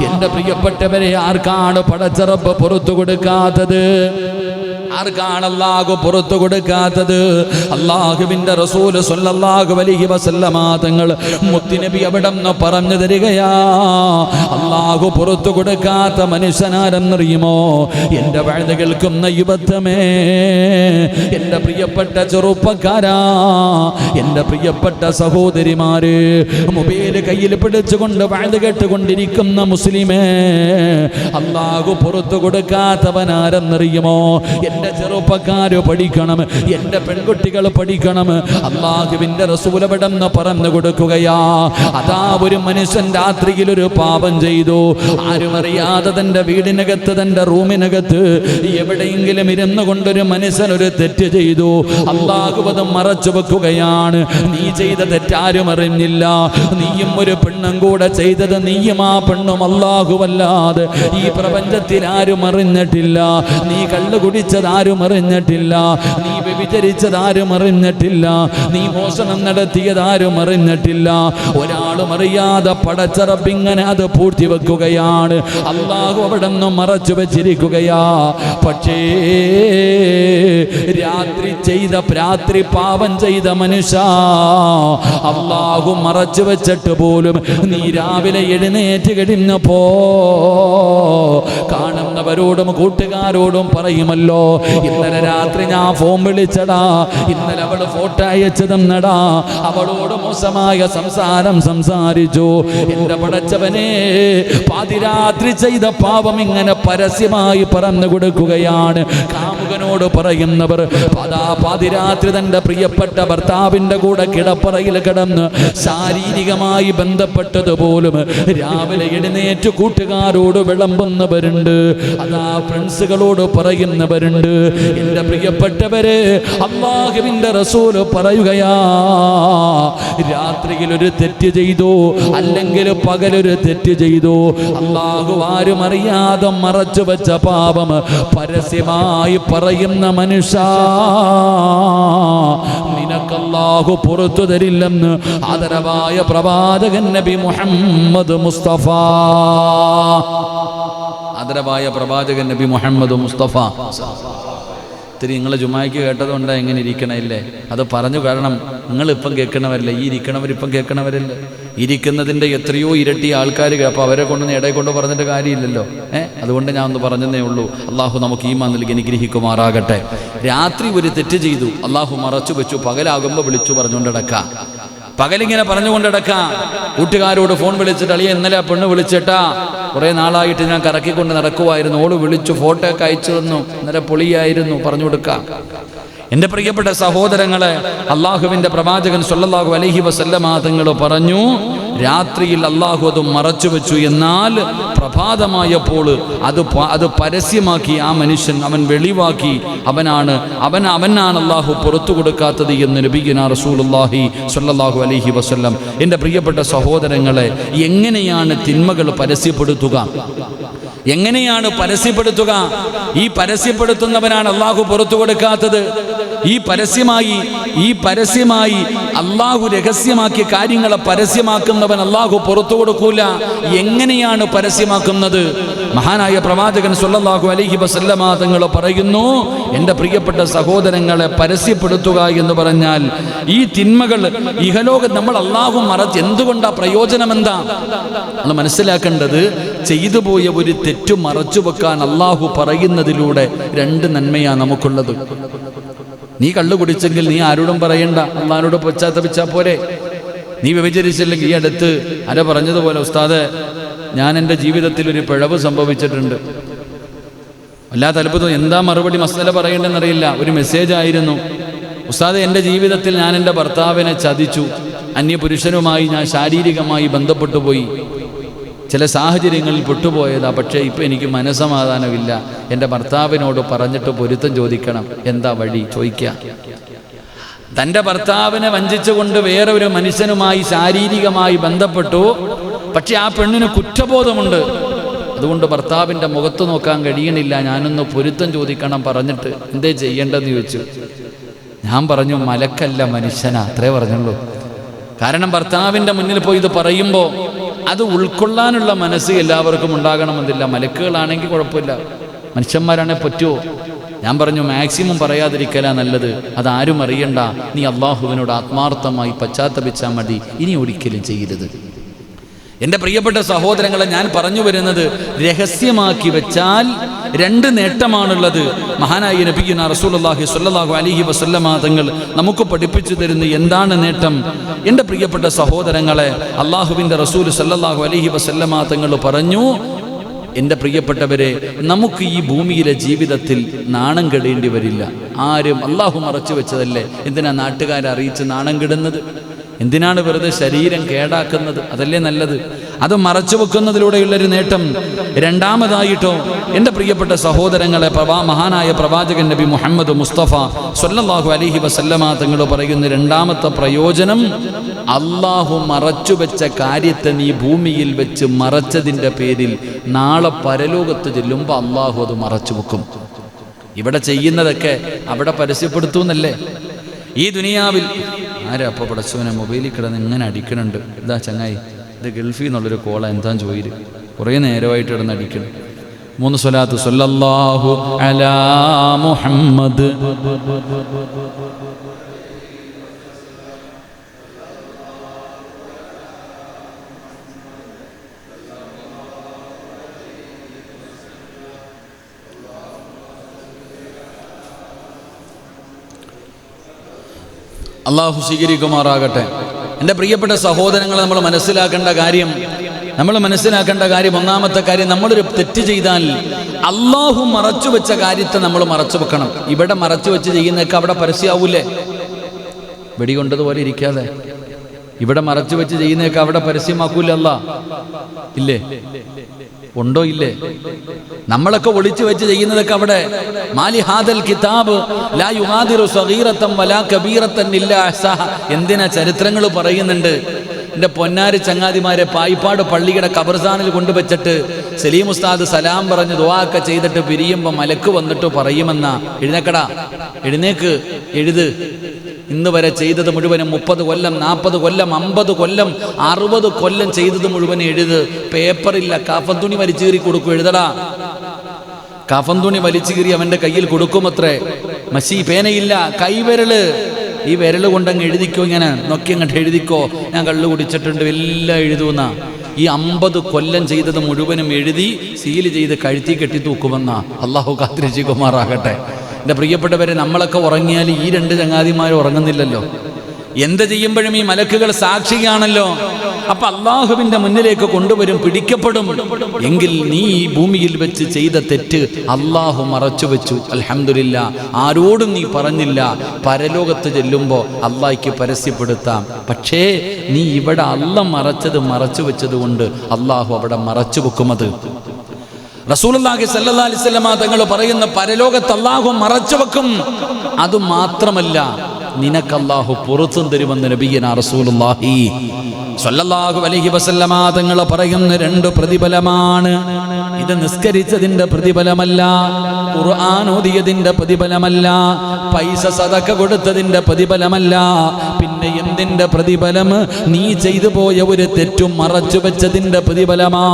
എൻ്റെ പ്രിയപ്പെട്ടവരെ, ആർക്കാണ് പടച്ച റബ്ബ് പുറത്തു കൊടുക്കാത്തത്? ആർക്കാണ് അല്ലാഹു പുറത്തു കൊടുക്കാത്തത്? അല്ലാഹുവിന്റെ റസൂൽ സ്വല്ലല്ലാഹു അലൈഹി വസല്ലമ തങ്ങൾ മുത്തുനബി അവിടെന്ന് പറഞ്ഞു തരികയാ, അല്ലാഹു പുറത്തു കൊടുക്കാത്ത മനുഷ്യനാരെന്നറിയുമോ? എൻ്റെ വഴുത കേൾക്കുന്ന യുവത്വമേ, എൻ്റെ പ്രിയപ്പെട്ട ചെറുപ്പക്കാരാ, എൻ്റെ പ്രിയപ്പെട്ട സഹോദരിമാര്, മൊബൈൽ കയ്യിൽ പിടിച്ചുകൊണ്ട് വഴുത കേട്ടുകൊണ്ടിരിക്കുന്ന മുസ്ലിമേ, അല്ലാഹു പുറത്തു കൊടുക്കാത്തവനാരെന്നറിയുമോ? എൻ്റെ ചെറുപ്പക്കാര് പഠിക്കണം, എൻ്റെ പെൺകുട്ടികൾ പഠിക്കണം. അല്ലാഹുവിന്റെ റസൂൽ അവിടെന്ന് പറഞ്ഞു കൊടുക്കുകയാ, അതാ ഒരു മനുഷ്യൻ രാത്രിയിൽ ഒരു പാപം ചെയ്തു, ആരും അറിയാതെ തൻ്റെ വീടിനകത്ത്, തൻ്റെ റൂമിനകത്ത് എവിടെയെങ്കിലും ഇരുന്നു കൊണ്ടൊരു മനുഷ്യൻ ഒരു തെറ്റ് ചെയ്തു. അല്ലാഹു അത് മറച്ചു വെക്കുകയാണ്. നീ ചെയ്ത തെറ്റാരും അറിഞ്ഞില്ല, നീയും ഒരു പെണ്ണും കൂടെ ചെയ്തത് നീയും ആ പെണ്ണും അല്ലാഹുവല്ലാതെ ഈ പ്രപഞ്ചത്തിൽ ആരും അറിഞ്ഞിട്ടില്ല. നീ കള്ളു കുടിച്ചത് ആരും അറിഞ്ഞിട്ടില്ല, നീ വ്യഭിചരിച്ചത് ആരും അറിഞ്ഞിട്ടില്ല, നീ മോഷണം നടത്തിയത് ആരും അറിഞ്ഞിട്ടില്ല. ഒരാളും അറിയാതെ പടച്ച റബ്ബ് ഇങ്ങനെ അത് പൂഴ്ത്തി വെക്കുകയാണ്. അല്ലാഹു അവിടെ നിന്നും മറച്ചു വെച്ചിരിക്കുകയാ. പക്ഷേ രാത്രി പാപം ചെയ്ത മനുഷ്യ, അല്ലാഹു മറച്ചു വെച്ചിട്ട് പോലും നീ രാവിലെ എഴുന്നേറ്റ് കഴിഞ്ഞപ്പോ കാണുന്നവരോടും കൂട്ടുകാരോടും പറയുമല്ലോ, ഇന്നലെ രാത്രി ഞാൻ ഫോൺ വിളിച്ചടാ, ഇന്നലെ അവള് ഫോട്ടോ അയച്ചു തന്നടാ, അവളോട് മോശമായ സംസാരം സംസാരിച്ചു. എന്റെ പടച്ചവനെ, പാതിരാത്രി ചെയ്ത പാപം ഇങ്ങനെ പരസ്യമായി പറഞ്ഞു കൊടുക്കുകയാണ്. കാമുകനോട് പറയുന്നവർ പാതിരാത്രി തന്റെ പ്രിയപ്പെട്ട ഭർത്താവിന്റെ കൂടെ കിടപ്പറയിൽ കിടന്ന് ശാരീരികമായി ബന്ധപ്പെട്ട് ബന്ധപ്പെട്ടതുപോലും രാവിലെ എഴുന്നേറ്റ് കൂട്ടുകാരോട് വിളമ്പുന്നവരുണ്ട്, അതാ ഫ്രണ്ട്സുകളോട് പറയുന്നവരുണ്ട്. എൻ്റെ പ്രിയപ്പെട്ടവരെ, അല്ലാഹുവിൻ്റെ റസൂൽ പറയുകയാ, രാത്രിയിൽ ഒരു തെറ്റ് ചെയ്തു അല്ലെങ്കിൽ പകലൊരു തെറ്റ് ചെയ്തു, അല്ലാഹു ആരും അറിയാതെ മറച്ചു വെച്ച പാപം പരസ്യമായി പറയുന്ന മനുഷ്യ, നിനക്കല്ലാഹു പുറത്തു തരില്ലെന്ന് ആദരവായ പ്രവാചകൻ നബി മുഹമ്മദ് മുസ്തഫ. ആദരവായ പ്രവാചകൻ നബി മുഹമ്മദ് മുസ്തഫ. ഇത്തിരി നിങ്ങൾ ജുമായ്ക്ക് കേട്ടതുകൊണ്ടാ എങ്ങനെ ഇരിക്കണമില്ലേ? അത് പറഞ്ഞു. കാരണം നിങ്ങളിപ്പം കേൾക്കണവരല്ലേ, ഈ ഇരിക്കണവരിപ്പം കേൾക്കണവരല്ലേ. ഇരിക്കുന്നതിൻ്റെ എത്രയോ ഇരട്ടി ആൾക്കാർ, അപ്പോൾ അവരെ കൊണ്ടൊന്ന് ഇടയിൽ കൊണ്ട് പറഞ്ഞിട്ട് കാര്യമില്ലല്ലോ. അതുകൊണ്ട് ഞാൻ ഒന്ന് പറഞ്ഞതേ ഉള്ളൂ. അള്ളാഹു നമുക്ക് ഈമാൻ നൽകി അനുഗ്രഹിക്കുമാറാകട്ടെ. രാത്രി ഒരു തെറ്റ് ചെയ്തു, അള്ളാഹു മറച്ചു വെച്ചു. പകലാകുമ്പോൾ വിളിച്ചു പറഞ്ഞുകൊണ്ടിടക്കാം. പകലിങ്ങനെ പറഞ്ഞുകൊണ്ടിടക്കാം. കൂട്ടുകാരോട് ഫോൺ വിളിച്ചിട്ട്, അളിയെ ഇന്നലെ ആ പെണ്ണ് വിളിച്ചിട്ടാ, കുറേ നാളായിട്ട് ഞാൻ കറക്കിക്കൊണ്ട് നടക്കുമായിരുന്നു, ഓള് വിളിച്ചു, ഫോട്ടോ ഒക്കെ അയച്ചു തന്നു, ഇന്നലെ പൊളിയായിരുന്നു, പറഞ്ഞു കൊടുക്കാം. എൻ്റെ പ്രിയപ്പെട്ട സഹോദരങ്ങളെ, അള്ളാഹുവിൻ്റെ പ്രവാചകൻ സ്വല്ലല്ലാഹു അലൈഹി വസല്ലമ തങ്ങൾ പറഞ്ഞു, രാത്രിയിൽ അള്ളാഹു അത് മറച്ചു വെച്ചു, എന്നാൽ പ്രഭാതമായപ്പോൾ അത് പരസ്യമാക്കി ആ മനുഷ്യൻ, അവൻ വെളിവാക്കി, അവനാണ് അള്ളാഹു പുറത്തു കൊടുക്കാത്തത് എന്ന് നബിയുനാ റസൂലുള്ളാഹി സ്വല്ലല്ലാഹു അലൈഹി വസല്ലം. എൻ്റെ പ്രിയപ്പെട്ട സഹോദരങ്ങളെ, എങ്ങനെയാണ് തിന്മകൾ പരസ്യപ്പെടുത്തുക? എങ്ങനെയാണ് പരസ്യപ്പെടുത്തുക? ഈ പരസ്യപ്പെടുത്തുന്നവനാണ് അള്ളാഹു പുറത്തു കൊടുക്കാത്തത്. ഈ പരസ്യമായി അള്ളാഹു രഹസ്യമാക്കിയ കാര്യങ്ങളെ പരസ്യമാക്കുന്നവൻ അള്ളാഹു പുറത്തു കൊടുക്കൂല. എങ്ങനെയാണ് പരസ്യമാക്കുന്നത്? മഹാനായ പ്രവാചകൻ സ്വല്ലല്ലാഹു അലൈഹി വസല്ലമ തങ്ങൾ പറയുന്നു, എൻ്റെ പ്രിയപ്പെട്ട സഹോദരങ്ങളെ, പരസ്യപ്പെടുത്തുക എന്ന് പറഞ്ഞാൽ ഈ തിന്മകൾ ഇഹലോകം നമ്മൾ അള്ളാഹു മറച്ച്, എന്തുകൊണ്ടാ പ്രയോജനം എന്താ? നമ്മൾ മനസ്സിലാക്കേണ്ടത്, ചെയ്തു പോയ ഒരു തെറ്റു മറച്ചു വെക്കാൻ അള്ളാഹു പറയുന്നതിലൂടെ രണ്ട് നന്മയാണ് നമുക്കുള്ളത്. നീ കള്ളു കുടിച്ചെങ്കിൽ നീ ആരോടും പറയണ്ട, അള്ളാഹിനോട് പശ്ചാത്തപിച്ചാൽ പോരെ. നീ വ്യഭിചരിച്ചില്ലെങ്കിൽ, ഈ അടുത്ത് ആരോ പറഞ്ഞതുപോലെ, ഉസ്താദ് ഞാൻ എൻ്റെ ജീവിതത്തിൽ ഒരു പിഴവ് സംഭവിച്ചിട്ടുണ്ട്, വല്ലാത്ത അത്ഭുതം, എന്താ മറുപടി മസല പറയേണ്ടെന്നറിയില്ല. ഒരു മെസ്സേജ് ആയിരുന്നു, ഉസ്താദ് എൻ്റെ ജീവിതത്തിൽ ഞാൻ എൻ്റെ ഭർത്താവിനെ ചതിച്ചു, അന്യപുരുഷനുമായി ഞാൻ ശാരീരികമായി ബന്ധപ്പെട്ടു പോയി, ചില സാഹചര്യങ്ങളിൽ പെട്ടുപോയതാ, പക്ഷേ ഇപ്പം എനിക്ക് മനസ്സമാധാനമില്ല, എൻ്റെ ഭർത്താവിനോട് പറഞ്ഞിട്ട് പൊരുത്തം ചോദിക്കണം, എന്താ വഴി ചോദിക്കുക. തൻ്റെ ഭർത്താവിനെ വഞ്ചിച്ചുകൊണ്ട് വേറെ ഒരു മനുഷ്യനുമായി ശാരീരികമായി ബന്ധപ്പെട്ടു, പക്ഷെ ആ പെണ്ണിന് കുറ്റബോധമുണ്ട്, അതുകൊണ്ട് ഭർത്താവിൻ്റെ മുഖത്ത് നോക്കാൻ കഴിയണില്ല, ഞാനൊന്ന് പൊരുത്തം ചോദിക്കണം പറഞ്ഞിട്ട് എന്തേ ചെയ്യേണ്ടതെന്ന് ചോദിച്ചു. ഞാൻ പറഞ്ഞു, മലക്കല്ല മനുഷ്യനാ, അത്രേ പറഞ്ഞുള്ളൂ. കാരണം ഭർത്താവിൻ്റെ മുന്നിൽ പോയി ഇത് പറയുമ്പോൾ അത് ഉൾക്കൊള്ളാനുള്ള മനസ്സ് എല്ലാവർക്കും ഉണ്ടാകണമെന്നില്ല. മലക്കുകളാണെങ്കിൽ കുഴപ്പമില്ല, മനുഷ്യന്മാരാണെങ്കിൽ പറ്റുമോ? ഞാൻ പറഞ്ഞു, മാക്സിമം പറയാതിരിക്കലാ നല്ലത്, അതാരും അറിയണ്ട, നീ അള്ളാഹുവിനോട് ആത്മാർത്ഥമായി പശ്ചാത്തപിച്ചാൽ മതി, ഇനി ഒരിക്കലും ചെയ്യരുത്. എൻ്റെ പ്രിയപ്പെട്ട സഹോദരങ്ങളെ, ഞാൻ പറഞ്ഞു വരുന്നത്, രഹസ്യമാക്കി വെച്ചാൽ രണ്ട് നേട്ടമാണുള്ളത്. മഹാനായ നബിയുനാ റസൂലുള്ളാഹി സ്വല്ലല്ലാഹു അലൈഹി വസല്ലമ തങ്ങൾ നമുക്ക് പഠിപ്പിച്ചു തരുന്ന എന്താണ് നേട്ടം? എൻ്റെ പ്രിയപ്പെട്ട സഹോദരങ്ങളെ, അള്ളാഹുവിൻ്റെ റസൂൽ സ്വല്ലല്ലാഹു അലൈഹി വസല്ലമ തങ്ങൾ പറഞ്ഞു, എൻ്റെ പ്രിയപ്പെട്ടവരെ, നമുക്ക് ഈ ഭൂമിയിലെ ജീവിതത്തിൽ നാണം കെടേണ്ടി വരില്ല. ആരും അള്ളാഹു മറച്ചു വെച്ചതല്ലേ, എന്തിനാ നാട്ടുകാരെ അറിയിച്ച് നാണം കെടുന്നത്? എന്തിനാണ് വെറുതെ ശരീരം കേടാക്കുന്നത്? അതല്ലേ നല്ലത്. അത് മറച്ചു വെക്കുന്നതിലൂടെയുള്ളൊരു നേട്ടം. രണ്ടാമതായിട്ടോ, എൻ്റെ പ്രിയപ്പെട്ട സഹോദരങ്ങളെ, മഹാനായ പ്രവാചകൻ നബി മുഹമ്മദ് മുസ്തഫ സ്വല്ലല്ലാഹു അലൈഹി വസല്ലമ തങ്ങൾ പറയുന്ന രണ്ടാമത്തെ പ്രയോജനം, അള്ളാഹു മറച്ചു വെച്ച കാര്യത്തെ നീ ഭൂമിയിൽ വെച്ച് മറച്ചതിൻ്റെ പേരിൽ നാളെ പരലോകത്ത് ചെല്ലുമ്പോൾ അള്ളാഹു അത് മറച്ചു വെക്കും. ഇവിടെ ചെയ്യുന്നതൊക്കെ അവിടെ പരസ്യപ്പെടുത്തുന്നല്ലേ. ഈ ദുനിയാവിൽ ആരാ അപ്പോൾ പടച്ചവനെ മൊബൈലിൽ കിടന്ന് ഇങ്ങനെ അടിക്കണുണ്ട്, ഇതാ ചങ്ങായി, ഇത് ഗൾഫിൽ നിന്നുള്ളൊരു കോള, എന്താ ചോദിര്, കുറേ നേരമായിട്ട് കിടന്ന് അടിക്കണം. 3 സ്വലാത്ത് സ്വല്ലല്ലാഹു അലാ മുഹമ്മദ്. അള്ളാഹു സ്വീകരിക്കുമാറാകട്ടെ. എൻ്റെ പ്രിയപ്പെട്ട സഹോദരങ്ങളെ, നമ്മൾ മനസ്സിലാക്കേണ്ട കാര്യം ഒന്നാമത്തെ കാര്യം, നമ്മളൊരു തെറ്റ് ചെയ്താൽ അള്ളാഹു മറച്ചു വെച്ച കാര്യത്തെ നമ്മൾ മറച്ചു വെക്കണം. ഇവിടെ മറച്ചു വെച്ച് ചെയ്യുന്നതൊക്കെ അവിടെ പരസ്യമാവൂലേ? വെടികൊണ്ടതുപോലെ ഇരിക്കാതെ ഇവിടെ മറച്ചു വെച്ച് ചെയ്യുന്നതൊക്കെ അവിടെ പരസ്യമാക്കൂല അല്ലാ? ഇല്ലേ? ഉണ്ടോ? ഇല്ലേ? നമ്മളൊക്കെ ഒളിച്ചു വെച്ച് ചെയ്യുന്നതൊക്കെ അവിടെ. മാലി ഹാദൽ കിതാബ് ലാ യുഗാദിറു സഗീറത്തൻ വലാ കബീറത്തൻ ഇല്ലാ അഹ്സാഹ. എന്തിനാ ചരിത്രങ്ങൾ പറയുന്നുണ്ട്. എൻ്റെ പൊന്നാരി ചങ്ങാതിമാരെ പായിപ്പാട് പള്ളിയുടെ ഖബർസ്ഥാനിൽ കൊണ്ടുവച്ചിട്ട് സലീം ഉസ്താദ് സലാം പറഞ്ഞ് ദുആ ഒക്കെ ചെയ്തിട്ട് പിരിയുമ്പോൾ മലക്ക് വന്നിട്ട് പറയുമെന്നാ, എഴുന്നേക്കടാ, എഴുന്നേക്ക്, എഴുത്. ഇന്ന് വരെ ചെയ്തത് മുഴുവനും 30 കൊല്ലം, 40 കൊല്ലം, 50 കൊല്ലം, 60 കൊല്ലം ചെയ്തത് മുഴുവൻ എഴുത്. പേപ്പറില്ല, കാഫൻ തുണി വലിച്ചു കീറി കൊടുക്കും. എഴുതടാ. കാഫൻ തുണി വലിച്ചു കീറി അവൻ്റെ കയ്യിൽ കൊടുക്കുമത്രേ. മഷി, പേനയില്ല, കൈവിരല്. ഈ വിരൽ കൊണ്ടങ്ങ് എഴുതിക്കോ, ഇങ്ങനെ നോക്കി അങ്ങോട്ട് എഴുതിക്കോ. ഞാൻ കള്ളു കുടിച്ചിട്ടുണ്ട്, എല്ലാം എഴുതുന്ന. ഈ 50 കൊല്ലം ചെയ്തത് മുഴുവനും എഴുതി സീല് ചെയ്ത് കഴുത്തി കെട്ടി തൂക്കുമെന്നാ. അള്ളാഹു കാത്തിരക്ഷിക്കുമാറാകട്ടെ. എൻ്റെ പ്രിയപ്പെട്ടവരെ, നമ്മളൊക്കെ ഉറങ്ങിയാൽ ഈ 2 ചങ്ങാതിമാരും ഉറങ്ങുന്നില്ലല്ലോ. എന്ത് ചെയ്യുമ്പോഴും ഈ മലക്കുകൾ സാക്ഷിയാണല്ലോ. അപ്പൊ അള്ളാഹുവിന്റെ മുന്നിലേക്ക് കൊണ്ടുവരും, പിടിക്കപ്പെടും. എങ്കിൽ നീ ഈ ഭൂമിയിൽ വെച്ച് ചെയ്ത തെറ്റ് അള്ളാഹു മറച്ചു വെച്ചു. അൽഹംദുലില്ലാ, ആരോടും നീ പറഞ്ഞില്ല. പരലോകത്ത് ചെല്ലുമ്പോൾ അള്ളാഹ്ക്ക് പരസ്യപ്പെടുത്താം. പക്ഷേ നീ ഇവിടെ മറച്ചു വെച്ചത് കൊണ്ട് അള്ളാഹു അവിടെ മറച്ചു വെക്കുമത്. റസൂലുള്ളാഹി സ്വല്ലല്ലാഹി അലൈഹി വസല്ലമ തങ്ങൾ പറയുന്ന പരലോകത്ത് അല്ലാഹു മറച്ചു വെക്കും. അത് മാത്രമല്ല, നിനക്ക് അല്ലാഹു പുറത്തും തരുമെന്ന് നബിയനാ റസൂലുള്ളാഹി സ്വല്ലല്ലാഹു അലൈഹി വസല്ലമ തങ്ങൾ പറയുന്ന 2 പ്രതിഫലമാണ്. ഇത് നിസ്കരിച്ചതിന്റെ പ്രതിഫലമല്ല, ഖുർആൻ ഓതിയതിന്റെ പ്രതിഫലമല്ല, പൈസ സദഖ കൊടുത്തതിന്റെ പ്രതിഫലമല്ല. പിന്നെ എന്തിന്റെ പ്രതിഫലം? നീ ചെയ്തു പോയ ഒരു തെറ്റും മറച്ചു വെച്ചതിന്റെ പ്രതിഫലമാ.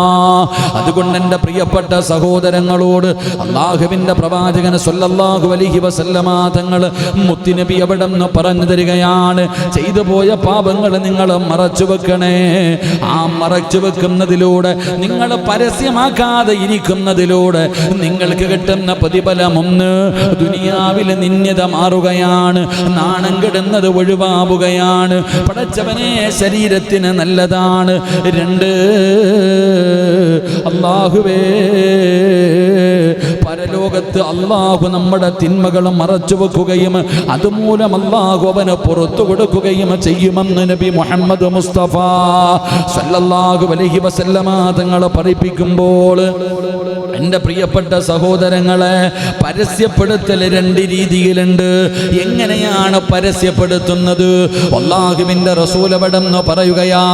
അതുകൊണ്ട് എൻ്റെ പ്രിയപ്പെട്ട സഹോദരങ്ങളോട് അല്ലാഹുവിന്റെ പ്രവാചകൻ സ്വല്ലല്ലാഹു അലൈഹി വസല്ലമ തങ്ങൾ മുത്തുനബി അവിടെ നിന്ന് പറഞ്ഞു തരികയാണ്, ചെയ്തു പോയ പാപങ്ങൾ നിങ്ങൾ മറച്ചു വെക്കണേ. ആ മറച്ചു വെക്കുന്നതിലൂടെ, നിങ്ങൾ പരസ്യമാക്കാതെ ഇരിക്കുന്നതിലൂടെ നിങ്ങൾക്ക് കിട്ടുന്ന പ്രതിഫലം 1, ദുനിയാവിൽ നിന്യത മാറുകയാണ്, നാണം കെടുന്നത് ഒഴിവാവുകയാണ്, പടച്ചവനെ ശരീരത്തിന് നല്ലതാണ്. 2, അല്ലാഹുവേ, പരലോകത്ത് അല്ലാഹു നമ്മുടെ തിന്മകൾ മറച്ചു വെക്കുകയും അതുമൂലം അല്ലാഹു അവന് പുറത്തു കൊടുക്കുകയും ചെയ്യുമെന്ന് നബി മുഹമ്മദ് മുസ്തഫ സല്ലല്ലാഹു അലൈഹി വസല്ലമ തങ്ങൾ പഠിപ്പിക്കുമ്പോൾ, എൻ്റെ പ്രിയപ്പെട്ട സഹോദരങ്ങളെ, പരസ്യപ്പെടുത്തൽ 2 രീതിയിലുണ്ട്. എങ്ങനെയാണ് പരസ്യപ്പെടുത്തുന്നത്? അല്ലാഹുവിന്റെ റസൂൽ അവിടെന്ന് പറയുകയാ,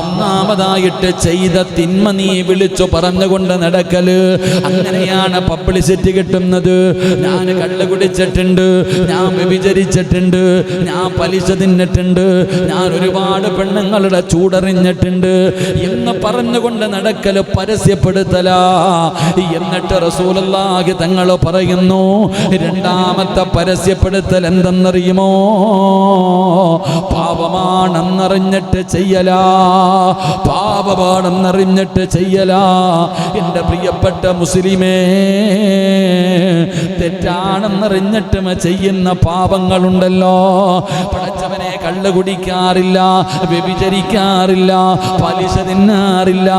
ഒന്നാമതായിട്ട് ചെയ്ത തിന്മ നീ വിളിച്ചു പറഞ്ഞുകൊണ്ട് നടക്കല്. അങ്ങനെയാണ് പബ്ലിസിറ്റി കിട്ടുന്നത്. ഞാൻ കള്ള് കുടിച്ചിട്ടുണ്ട്, ഞാൻ വ്യഭിചരിച്ചിട്ടുണ്ട്, ഞാൻ പലിശ തിന്നിട്ടുണ്ട്, ഞാൻ ഒരുപാട് പെണ്ണുങ്ങളുടെ ചൂടറിഞ്ഞിട്ടുണ്ട് എന്ന് പറഞ്ഞുകൊണ്ട് നടക്കല് പരസ്യപ്പെടുത്തലാ. എന്നിട്ട് റസൂലുള്ളാഹി തങ്ങൾ പറയുന്നു, 2ാമത്തെ പരസ്യപ്പെടുത്തൽ എന്തെന്നറിയുമോ? പാപമാണെന്നറിഞ്ഞിട്ട് ചെയ്യലാ. പാപമാണെന്നറിഞ്ഞിട്ട് ചെയ്യലാ. എൻ്റെ പ്രിയപ്പെട്ട മുസ്ലിമേ, തെറ്റാണെന്നറിഞ്ഞിട്ടും ചെയ്യുന്ന പാപങ്ങളുണ്ടല്ലോ. പടച്ചവനെ, കള്ള് കുടിക്കാറില്ല, വ്യഭിചരിക്കാറില്ല, പലിശ തിന്നാറില്ല,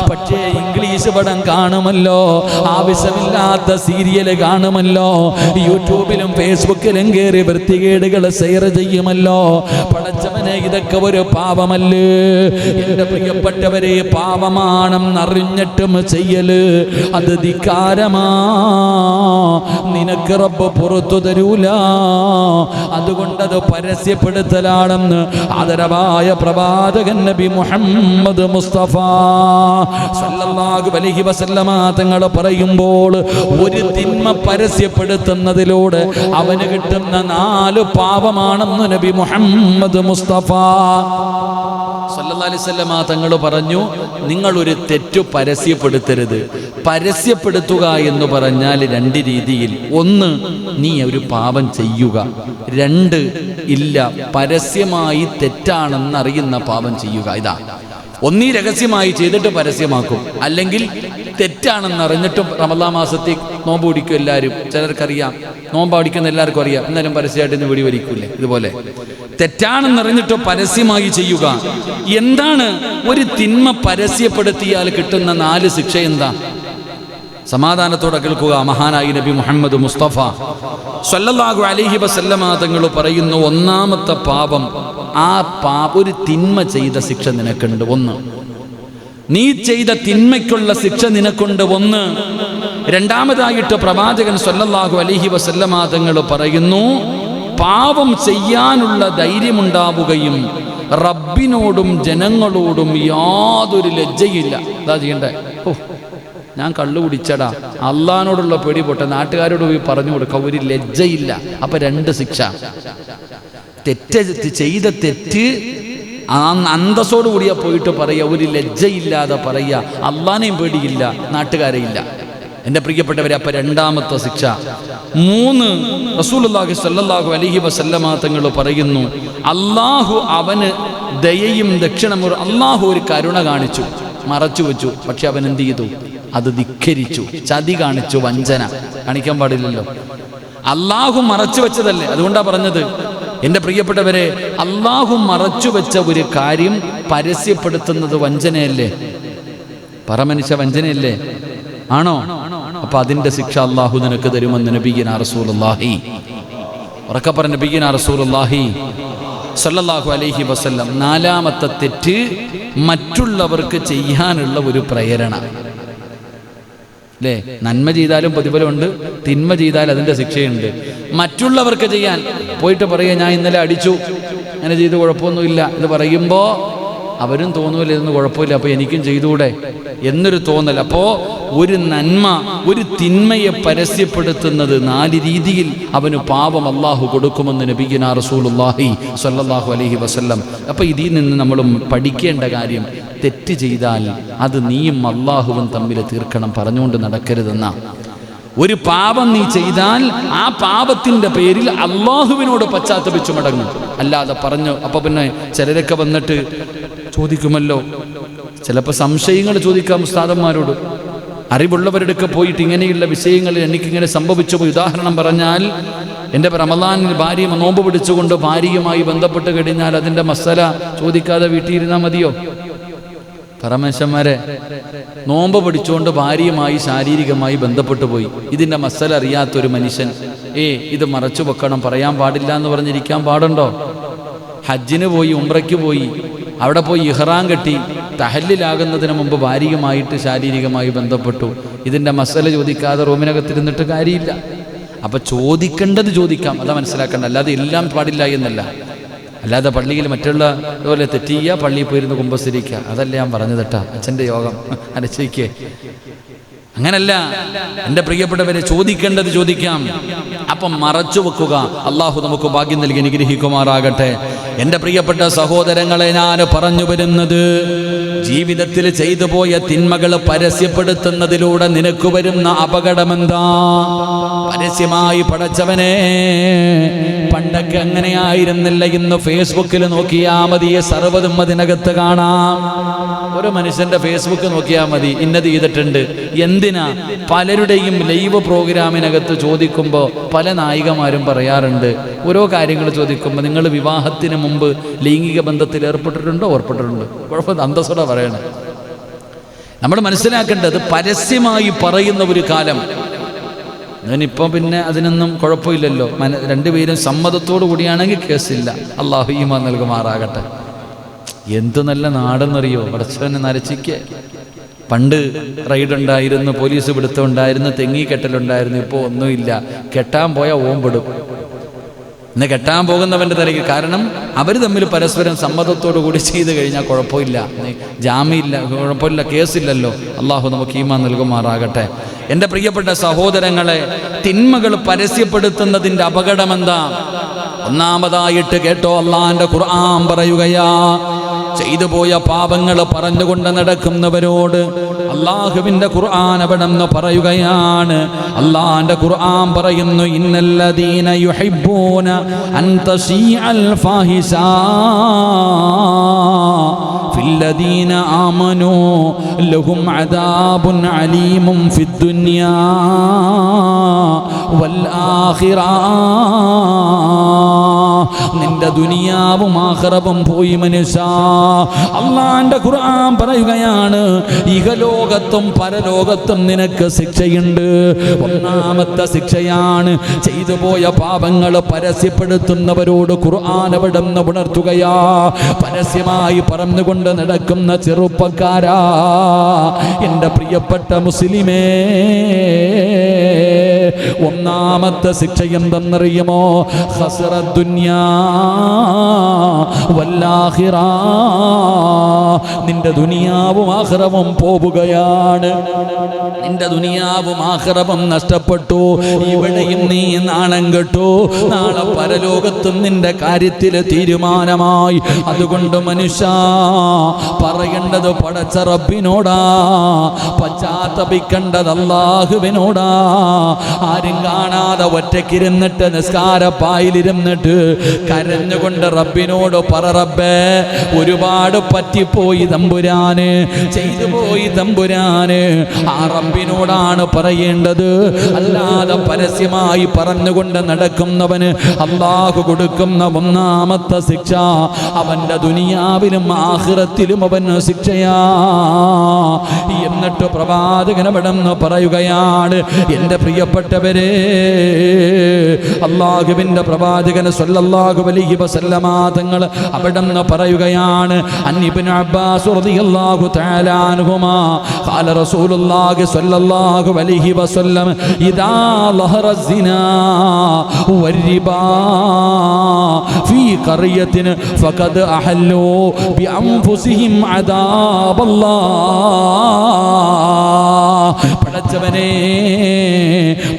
പക്ഷേ ഇംഗ്ലീഷ് പടം കാണുമല്ലോ, ആവശ്യമില്ലാത്ത സീരിയല് കാണുമല്ലോ, യൂട്യൂബിലും ഫേസ്ബുക്കിലും കയറി വൃത്തികേടുകൾ ഷെയർ ചെയ്യുമല്ലോ. പടച്ചവനെ, ഇതൊക്കെ ഒരു പാപമല്ലേ? എൻ്റെ പ്രിയപ്പെട്ടവരെ, പാപമാണെന്നറിഞ്ഞിട്ടും ചെയ്യല് അത് ധിക്കാരമാ. നിനക്ക് റബ്ബ് പുറത്തു തരൂല. അതുകൊണ്ടത് പരസ്യപ്പെടുത്തലാണെന്ന് ആദരവായ പ്രവാചകൻ നബി മുഹമ്മദ് മുസ്തഫ സല്ലല്ലാഹു അലൈഹി വസല്ലമ തങ്ങൾ പറയുമ്പോൾ, ഒരു തിന്മ പരസ്യപ്പെടുത്തുന്നതിലൂടെ അവന് കിട്ടുന്ന 4 പാപമാണെന്ന് നബി മുഹമ്മദ് മുസ്തഫ സല്ലല്ലാഹു അലൈഹി വസല്ലമ തങ്ങൾ പറഞ്ഞു, നിങ്ങൾ ഒരു തെറ്റു പരസ്യപ്പെടുത്തരുത്. പരസ്യപ്പെടുത്തുക എന്ന് പറഞ്ഞാൽ 2 രീതിയിൽ. 1, നീ ഒരു പാപം ചെയ്യുക. 2, ഇല്ല, പരസ്യമായി തെറ്റാണെന്നറിയുന്ന പാപം ചെയ്യുക. ഇതാ, ഒന്നീ രഹസ്യമായി ചെയ്തിട്ട് പരസ്യമാക്കും, അല്ലെങ്കിൽ തെറ്റാണെന്നറിഞ്ഞിട്ടും റമദാൻ മാസത്തിൽ നോമ്പ് പിടിക്കും എല്ലാവരും. ചിലർക്കറിയാം, നോമ്പ് പിടിക്കുന്ന എല്ലാവർക്കും അറിയാം, എന്നാലും പരസ്യമായിട്ട് ഇന്ന് വെടിവരിക്കൂലേ. ഇതുപോലെ തെറ്റാണെന്നറിഞ്ഞിട്ട് പരസ്യമായി ചെയ്യുക. എന്താണ് ഒരു തിന്മ പരസ്യപ്പെടുത്തിയാൽ കിട്ടുന്ന 4 ശിക്ഷ? എന്താ? സമാധാനത്തോടെ കേൾക്കുക. മഹാനായി നബി മുഹമ്മദ് മുസ്തഫ സല്ലല്ലാഹു അലൈഹി വസല്ലമ തങ്ങൾ പറയുന്നു, 1ാമത്തെ പാപം ഒരു തിന്മ ചെയ്ത ശിക്ഷ നിനക്കുണ്ട്, ഒന്ന്. നീ ചെയ്ത തിന്മയ്ക്കുള്ള ശിക്ഷ നിനക്കുണ്ട്, ഒന്ന്. രണ്ടാമതായിട്ട് പ്രവാചകൻ സ്വല്ലല്ലാഹു അലൈഹി വസല്ലമ തങ്ങൾ പറയുന്നു, പാപം ചെയ്യാനുള്ള ധൈര്യമുണ്ടാവുകയും റബ്ബിനോടും ജനങ്ങളോടും യാതൊരു ലജ്ജയില്ല. അതാ ചെയ്യണ്ടേ? ഞാൻ കള്ളു കുടിച്ചടാ, അള്ളാഹിനോടുള്ള പേടി പോട്ടെ, നാട്ടുകാരോട് പോയി പറഞ്ഞു കൊടുക്കുക, ഒരു ലജ്ജയില്ല. അപ്പൊ രണ്ട് ശിക്ഷ. ചെയ്ത തെറ്റ് അന്തസ്സോടു കൂടിയാ പോയിട്ട് പറയുക, ഒരു ലജ്ജയില്ലാതെ പറയുക, അള്ളാനെയും പേടിയില്ല, നാട്ടുകാരെ ഇല്ല. എൻ്റെ പ്രിയപ്പെട്ടവരെ, അപ്പൊ രണ്ടാമത്തെ ശിക്ഷ. 3, റസൂലുള്ളാഹി സ്വല്ലല്ലാഹു അലൈഹി വസല്ലമ തങ്ങൾ പറയുന്നു, അള്ളാഹു അവന് ദയയും ദക്ഷിണമുറി, അള്ളാഹു ഒരു കരുണ കാണിച്ചു, മറച്ചു വെച്ചു. പക്ഷെ അവൻ എന്ത് ചെയ്തു? അത് ധിക്കരിച്ചു, ചതി കാണിച്ചു, വഞ്ചന കാണിക്കാൻ പാടില്ലല്ലോ. അള്ളാഹു മറച്ചു വെച്ചതല്ലേ, അതുകൊണ്ടാ പറഞ്ഞത്. എൻ്റെ പ്രിയപ്പെട്ടവരെ, അള്ളാഹു മറച്ചു വെച്ച ഒരു കാര്യം പരസ്യപ്പെടുത്തുന്നത് വഞ്ചനയല്ലേ? പരമനുഷ്യ വഞ്ചനയല്ലേ? ആണോ? അപ്പൊ അതിന്റെ ശിക്ഷ അള്ളാഹു നിനക്ക് തരുമെന്ന് നബിയുനാ റസൂലുള്ളാഹി, ഉറക്കെ പറഞ്ഞ നബിയുനാ റസൂലുള്ളാഹി സല്ലല്ലാഹു അലൈഹി വസല്ലം. 4ാമത്തെ തെറ്റ്, മറ്റുള്ളവർക്ക് ചെയ്യാനുള്ള ഒരു പ്രേരണ. അല്ലേ? നന്മ ചെയ്താലും പ്രതിഫലമുണ്ട്, തിന്മ ചെയ്താൽ അതിൻ്റെ ശിക്ഷയുണ്ട്. മറ്റുള്ളവർക്ക് ചെയ്യാൻ പോയിട്ട് പറയുക, ഞാൻ ഇന്നലെ അടിച്ചു, അങ്ങനെ ചെയ്ത് കുഴപ്പമൊന്നുമില്ല എന്ന് പറയുമ്പോൾ അവരും തോന്നൂല ഇതൊന്നും കുഴപ്പമില്ല, അപ്പോൾ എനിക്കും ചെയ്തുകൂടെ എന്നൊരു തോന്നൽ. അപ്പോൾ ഒരു നന്മ, ഒരു തിന്മയെ പരസ്യപ്പെടുത്തുന്നത് 4 രീതിയിൽ അവന് പാപം അള്ളാഹു കൊടുക്കുമെന്ന് നബിയുനാ റസൂലുള്ളാഹി സ്വല്ലല്ലാഹു അലൈഹി വസല്ലം. അപ്പോൾ ഇതിൽ നിന്ന് നമ്മൾ പഠിക്കേണ്ട കാര്യം, തെറ്റ് ചെയ്താൽ അത് നീയും അള്ളാഹുവും തമ്മിൽ തീർക്കണം, പറഞ്ഞുകൊണ്ട് നടക്കരുതെന്ന. ഒരു പാപം നീ ചെയ്താൽ ആ പാപത്തിൻ്റെ പേരിൽ അള്ളാഹുവിനോട് പശ്ചാത്തപിച്ചു മടങ്ങും, അല്ലാതെ പറഞ്ഞു. അപ്പോൾ പിന്നെ ചിലരൊക്കെ വന്നിട്ട് ചോദിക്കുമല്ലോ, ചിലപ്പോൾ സംശയങ്ങൾ ചോദിക്കാം ഉസ്താദന്മാരോട്, അറിവുള്ളവരുടെയൊക്കെ പോയിട്ട് ഇങ്ങനെയുള്ള വിഷയങ്ങൾ എനിക്കിങ്ങനെ സംഭവിച്ചു പോയി. ഉദാഹരണം പറഞ്ഞാൽ, എൻ്റെ റമളാനിൽ ഭാര്യ നോമ്പ് പിടിച്ചുകൊണ്ട് ഭാര്യയുമായി ബന്ധപ്പെട്ട് കഴിഞ്ഞാൽ അതിൻ്റെ മസല ചോദിക്കാതെ വീട്ടിലിരുന്നാൽ മതിയോ? പരമേശ്വരന്മാരെ, നോമ്പ് പിടിച്ചുകൊണ്ട് ഭാര്യയുമായി ശാരീരികമായി ബന്ധപ്പെട്ടു പോയി, ഇതിൻ്റെ മസല അറിയാത്തൊരു മനുഷ്യൻ ഇത് മറച്ചു വെക്കണം, പറയാൻ പാടില്ല എന്ന് പറഞ്ഞിരിക്കാൻ പാടുണ്ടോ? ഹജ്ജിന് പോയി, ഉംറയ്ക്ക് പോയി, അവിടെ പോയി ഇഹ്റാം കെട്ടി തഹല്ലിലാകുന്നതിന് മുമ്പ് ഭാര്യയുമായിട്ട് ശാരീരികമായി ബന്ധപ്പെട്ടു, ഇതിൻ്റെ മസല ചോദിക്കാതെ റൂമിനകത്തിരുന്നിട്ട് കാര്യമില്ല. അപ്പം ചോദിക്കേണ്ടത് ചോദിക്കാം, അതാ മനസ്സിലാക്കേണ്ട, അല്ലാതെ എല്ലാം പാടില്ല എന്നല്ല. അല്ലാതെ പള്ളിയിൽ മറ്റുള്ള ഇതുപോലെ തെറ്റ് ചെയ്യുക, പള്ളിയിൽ പോയിരുന്ന് കുമ്പസരിക്കുക, അതല്ല ഞാൻ പറഞ്ഞത് കേട്ടാ, അച്ഛൻ്റെ യോഗം അനുസരിക്കേ. അങ്ങനല്ല എൻ്റെ പ്രിയപ്പെട്ടവരെ, ചോദിക്കേണ്ടത് ചോദിക്കാം. അപ്പം മറച്ചു വെക്കുക. അള്ളാഹു നമുക്ക് ഭാഗ്യം നൽകി അനുഗ്രഹിക്കുമാറാകട്ടെ. എൻ്റെ പ്രിയപ്പെട്ട സഹോദരങ്ങളെ, ഞാൻ പറഞ്ഞു വരുന്നത്, ജീവിതത്തിൽ ചെയ്തു പോയ തിന്മകൾ പരസ്യപ്പെടുത്തുന്നതിലൂടെ നിനക്ക് വരുന്ന അപകടമെന്താ? പരസ്യമായി പടച്ചവനെ, പണ്ടൊക്കെ അങ്ങനെയായിരുന്നില്ല. ഇന്ന് ഫേസ്ബുക്കിൽ നോക്കിയാൽ മതി, സർവ്വതും അതിനകത്ത് കാണാം. ഒരു മനുഷ്യന്റെ ഫേസ്ബുക്ക് നോക്കിയാൽ മതി, ഇന്നത് ചെയ്തിട്ടുണ്ട്. എന്തിനാ? പലരുടെയും ലൈവ് പ്രോഗ്രാമിനകത്ത് ചോദിക്കുമ്പോൾ പല നായികമാരും പറയാറുണ്ട്, ഓരോ കാര്യങ്ങൾ ചോദിക്കുമ്പോൾ, നിങ്ങൾ വിവാഹത്തിന് മുമ്പ് ലൈംഗിക ബന്ധത്തിൽ ഏർപ്പെട്ടിട്ടുണ്ടോ? ഏർപ്പെട്ടിട്ടുണ്ട്. കുഴപ്പമില്ല, അന്തസ്സോടെ പറയണം. നമ്മൾ മനസ്സിലാക്കേണ്ടത്, പരസ്യമായി പറയുന്ന ഒരു കാലം. അതിനിപ്പം പിന്നെ അതിനൊന്നും കുഴപ്പമില്ലല്ലോ, രണ്ടുപേരും സമ്മതത്തോടു കൂടിയാണെങ്കിൽ കേസില്ല. അള്ളാഹു ഈമാൻ നൽകുമാറാകട്ടെ. എന്ത് നല്ല നാടെന്നറിയോ, പടച്ചവനെ നരച്ചിക്ക്. പണ്ട് റൈഡുണ്ടായിരുന്നു, പോലീസ് പിടുത്തമുണ്ടായിരുന്നു, തെങ്ങിക്കെട്ടലുണ്ടായിരുന്നു. ഇപ്പോൾ ഒന്നുമില്ല. കെട്ടാൻ പോയാൽ ഓമ്പെടും. ഇന്ന് കെട്ടാൻ പോകുന്നവൻ്റെ തിരക്ക്. കാരണം അവർ തമ്മിൽ പരസ്പരം സമ്മതത്തോടു കൂടി ചെയ്ത് കഴിഞ്ഞാൽ കുഴപ്പമില്ല, ജാമ്യമില്ല, കുഴപ്പമില്ല, കേസില്ലല്ലോ. അള്ളാഹു നമുക്ക് ഈമാൻ നൽകുമാറാകട്ടെ. എൻ്റെ പ്രിയപ്പെട്ട സഹോദരങ്ങളെ, തിന്മകൾ പരസ്യപ്പെടുത്തുന്നതിൻ്റെ അപകടമെന്താ? ഒന്നാമതായിട്ട് കേട്ടോ, അള്ളാന്റെ ഖുർആൻ പറയുകയാ, ചെയ്തു പോയ പാപങ്ങൾ പറഞ്ഞുകൊണ്ട് നടക്കുന്നവരോട് അള്ളാഹുവിന്റെ ഖുർആൻ അവിടെന്ന് പറയുകയാണ്. അള്ളാന്റെ ഖുർആൻ പറയുന്നു, ഇന്നല്ലദീന യുഹിബ്ബൂന അൻ തശീഅൽ ഫാഹിശാ ഫില്ലദീന ആമനൂ ലഹും അദാബുൻ അലീമുൻ ഫിദ്ദുനിയാ വൽ ആഖിറ. നിന്റെ ദുനിയാവും ആഖിറവും പോയി മനുഷ്യ. അല്ലാഹുവിന്റെ ഖുർആൻ പറയുകയാണ്, ഇഹലോകത്തും പരലോകത്തും നിനക്ക് ശിക്ഷയുണ്ട്. ഒന്നാമത്തെ ശിക്ഷയാണ് ചെയ്തു പോയ പാപങ്ങൾ പരസ്യപ്പെടുത്തുന്നവരോട് ഖുർആൻ അവിടുന്ന് ഉണർത്തുകയാ. പരസ്യമായി പറഞ്ഞുകൊണ്ട് നടക്കുന്ന ചെറുപ്പക്കാരാ, എൻ്റെ പ്രിയപ്പെട്ട മുസ്ലിമേ, ഒന്നാമത്തെ ശിക്ഷ എന്തെന്നറിയുമോ? ഖസ്റ ദുനിയാ വല്ലാഖിറ. നിന്റെ ദുനിയാവും ആഖിറവും പോവുകയാണ്. നിന്റെ ദുനിയാവും ആഖിറവും നഷ്ടപ്പെട്ടു. ഇവിടെയും നീ നാണം കെട്ടു. നാളെ പരലോകത്തും നിന്റെ കാര്യത്തിൽ തീരുമാനമായി. അതുകൊണ്ട് മനുഷ്യ, പറയേണ്ടത് പടച്ച റബ്ബിനോടാ, പശ്ചാത്തപിക്കേണ്ടത് അല്ലാഹുവിനോടാ. ആരും കാണാതെ ഒറ്റയ്ക്കിരുന്നിട്ട് നിസ്കാരപ്പായിലിരുന്നിട്ട് കരഞ്ഞുകൊണ്ട് റബ്ബിനോട് പറ, റബ്ബേ ഒരുപാട് പറ്റിപ്പോയി തമ്പുരാന്, ചെയ്തു പോയി തമ്പുരാന്. ആ റബ്ബിനോടാണ് പറയേണ്ടത്. അല്ലാതെ പരസ്യമായി പറഞ്ഞുകൊണ്ട് നടക്കുന്നവന് അല്ലാഹു കൊടുക്കുന്ന ഒന്നാമത്തെ ശിക്ഷ, അവന്റെ ദുനിയാവിലും ആഖിറത്തിലും അവന് ശിക്ഷയാ. എന്നിട്ട് പ്രവാചകൻ അവിടുന്ന് പറയുകയാണ്, എൻ്റെ പ്രിയപ്പെട്ടവരെ, അല്ലാഹുവിൻ്റെ പ്രവാചകൻ സ്വല്ലല്ലാഹു അലൈഹി വസല്ലമ തങ്ങൾ അവിടുന്ന് പറയുകയാണ്, അൻ ഇബ്നു അബ്ബാസ് റളിയല്ലാഹു തആല അൻഹുമാ ഖാല റസൂലുള്ളാഹി സ്വല്ലല്ലാഹു അലൈഹി വസല്ലം, ഇദാ ലഹറ الزنا والربا في قرية فقد أحلوا بأنفسهم عذاب الله. പടച്ചവനെ,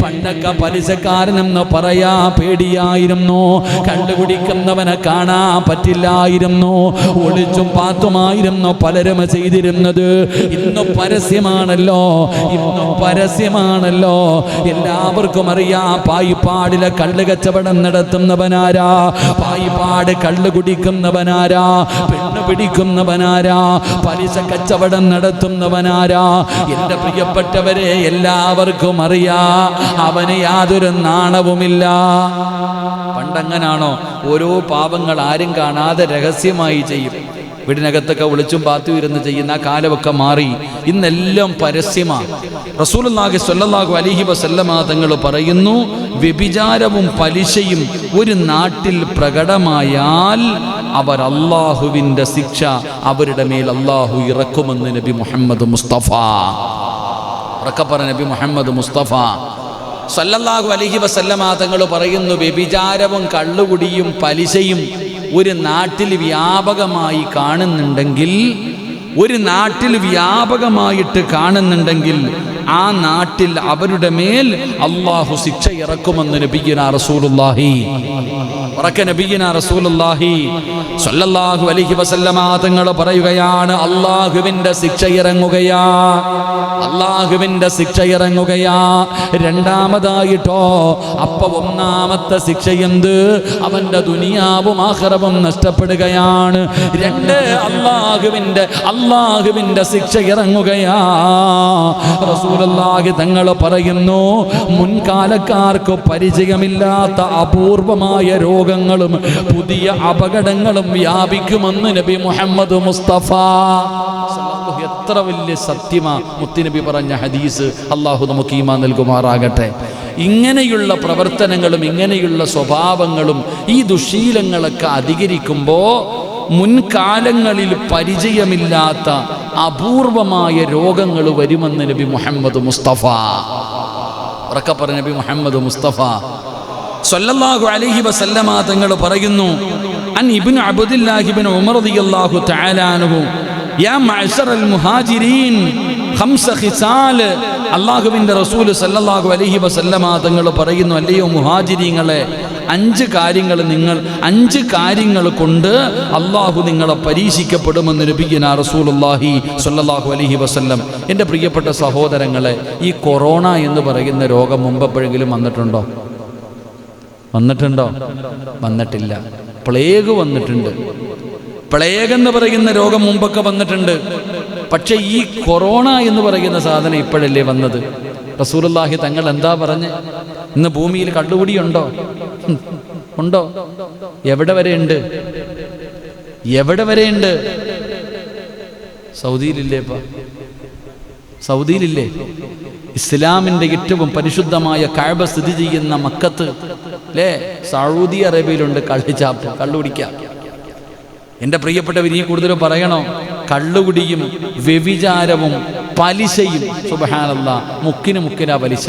പണ്ടൊക്കെ പലിശക്കാരനെന്ന് പറയാ പേടിയായിരുന്നു. കണ്ടുപിടിക്കുന്നവനെ കാണാൻ പറ്റില്ലായിരുന്നു. ഒളിച്ചും പാത്തുമായിരുന്നു പലരും ചെയ്തിരുന്നത്. ഇന്ന് പരസ്യമാണല്ലോ, ഇന്ന് പരസ്യമാണല്ലോ. എല്ലാവർക്കും അറിയാം പായിപ്പാടിലെ കള്ള് കച്ചവടം നടത്തുന്നവനാരാ, പായിപ്പാട് കള്ള് കുടിക്കുന്നവനാരാ, പെണ്ണ് പിടിക്കുന്നവനാരാ, പലിശ കച്ചവടം നടത്തുന്നവനാരാ. എൻ്റെ പ്രിയപ്പെട്ടവരെ, എല്ലാവർക്കും അറിയാ, അവന് യാതൊരു നാണവുമില്ല. പണ്ടങ്ങനാണോ? ഓരോ പാപങ്ങൾ ആരും കാണാതെ രഹസ്യമായി ചെയ്യും. വീടിനകത്തൊക്കെ ഒളിച്ചും പാത്തും ഇരുന്ന് ചെയ്യുന്ന കാലമൊക്കെ മാറി. ഇന്നെല്ലാം പരസ്യമാണ്. റസൂലുള്ളാഹി സ്വല്ലല്ലാഹു അലൈഹി വസല്ലമ തങ്ങൾ പറയുന്നു, വ്യഭിചാരവും പലിശയും ഒരു നാട്ടിൽ പ്രകടമായാൽ അവർ അല്ലാഹുവിൻ്റെ ശിക്ഷ അവരുടെ മേൽ അല്ലാഹു ഇറക്കുമെന്ന് നബി മുഹമ്മദ് മുസ്തഫ. ഉറക്കപ്പറ നബി മുഹമ്മദ് മുസ്തഫ സല്ലല്ലാഹു അലൈഹി വസല്ലമ തങ്ങൾ പറയുന്നു, വ്യഭിചാരവും കള്ളുകുടിയും പലിശയും ഒരു നാട്ടിൽ വ്യാപകമായി കാണുന്നുണ്ടെങ്കിൽ, ഒരു നാട്ടിൽ വ്യാപകമായിട്ട് കാണുന്നുണ്ടെങ്കിൽ ആ നാട്ടിൽ അവരുടെ മേൽ അല്ലാഹു ശിക്ഷ ഇറക്കുമെന്ന് നബിയുനാ റസൂലുള്ളാഹി. ഉറക്ക നബിയുനാ റസൂലുള്ളാഹി സ്വല്ലല്ലാഹു അലൈഹി വസല്ലമ തങ്ങൾ പറയുകയാണ്, അല്ലാഹുവിൻ്റെ ശിക്ഷ ഇറങ്ങുകയാ, അല്ലാഹുവിൻ്റെ ശിക്ഷ ഇറങ്ങുകയാ. രണ്ടാമതായിട്ടോ, അപ്പൊ ഒന്നാമത്തെ ശിക്ഷ എന്ത്? അവന്റെ ദുനിയാവും ആഖിറവും നഷ്ടപ്പെടുകയാണ്. രണ്ട്, അല്ലാഹുവിൻ്റെ ശിക്ഷ ഇറങ്ങുകയാ. റസൂലുള്ളാഹി തങ്ങൾ പറയുന്നു, മുൻകാലക്കാർക്ക് പരിചയമില്ലാത്ത അപൂർവമായ രോഗങ്ങളും പുതിയ അപകടങ്ങളും വ്യാപിക്കുമെന്ന് നബി മുഹമ്മദ് മുസ്തഫ. എത്ര വലിയ സത്യമാ മുത്തുനബി പറഞ്ഞ ഹദീസ്. അള്ളാഹു നമുക്ക് ഈമാൻ നൽകുമാറാകട്ടെ. ഇങ്ങനെയുള്ള പ്രവർത്തനങ്ങളും ഇങ്ങനെയുള്ള സ്വഭാവങ്ങളും ഈ ദുശീലങ്ങളൊക്കെ അധികരിക്കുമ്പോൾ മുൻകാലങ്ങളിൽ പരിചയമില്ലാത്ത അപൂർവമായ രോഗങ്ങൾ വരുമെന്ന് നബി മുഹമ്മദ് മുസ്തഫ. ഉറക്കെ പറഞ്ഞ നബി മുഹമ്മദ് മുസ്തഫ സല്ലല്ലാഹു അലൈഹി വസല്ലമ തങ്ങൾ പറയുന്നു, അൻ ഇബ്നു അബ്ദില്ലാഹി ഇബ്നു ഉമർ റളിയല്ലാഹു തആല അൻഹു, യാ മഅ്ശറൽ മുഹാജിരീൻ ഖംസ ഖിസാൽ. അല്ലാഹുവിൻ്റെ റസൂൽ സല്ലല്ലാഹു അലൈഹി വസല്ലമ തങ്ങൾ പറയുന്നു, അല്ലയോ മുഹാജിരീങ്ങളെ, 5 കാര്യങ്ങൾ കൊണ്ട് അള്ളാഹു നിങ്ങളെ പരീക്ഷിക്കപ്പെടുമെന്ന് നബിയുനാ റസൂലുള്ളാഹി സ്വല്ലല്ലാഹു അലൈഹി വസല്ലം. എൻ്റെ പ്രിയപ്പെട്ട സഹോദരങ്ങളെ, ഈ കൊറോണ എന്ന് പറയുന്ന രോഗം മുമ്പെപ്പോഴെങ്കിലും വന്നിട്ടുണ്ടോ? വന്നിട്ടില്ല. പ്ലേഗ് വന്നിട്ടുണ്ട്. പ്ലേഗ് എന്ന് പറയുന്ന രോഗം മുമ്പൊക്കെ വന്നിട്ടുണ്ട്. പക്ഷെ ഈ കൊറോണ എന്ന് പറയുന്ന സാധനം ഇപ്പോഴല്ലേ വന്നത്? റസൂലുള്ളാഹി തങ്ങൾ എന്താ പറഞ്ഞ്? ഇന്ന് ഭൂമിയിൽ കള്ളുകുടിയുണ്ടോ? ഉണ്ടോ? എവിടെ വരെയുണ്ട്? എവിടെ വരെയുണ്ട്? സൗദിയിലില്ലേ? സൗദിയിലില്ലേ? ഇസ്ലാമിൻ്റെ ഏറ്റവും പരിശുദ്ധമായ കഅബ സ്ഥിതി ചെയ്യുന്ന മക്കത്ത് അല്ലേ? സൗദി അറേബ്യയിലുണ്ട് കള്ളിച്ചാപ്പ്, കള്ളുകുടിക്കാം. എൻ്റെ പ്രിയപ്പെട്ടവർ, ഇനി കൂടുതൽ പറയണോ? കള്ളുകുടിയും വ്യഭിചാരവും പലിശയും, സുബ്ഹാനല്ലാഹ്, മുക്കിന് പലിശ.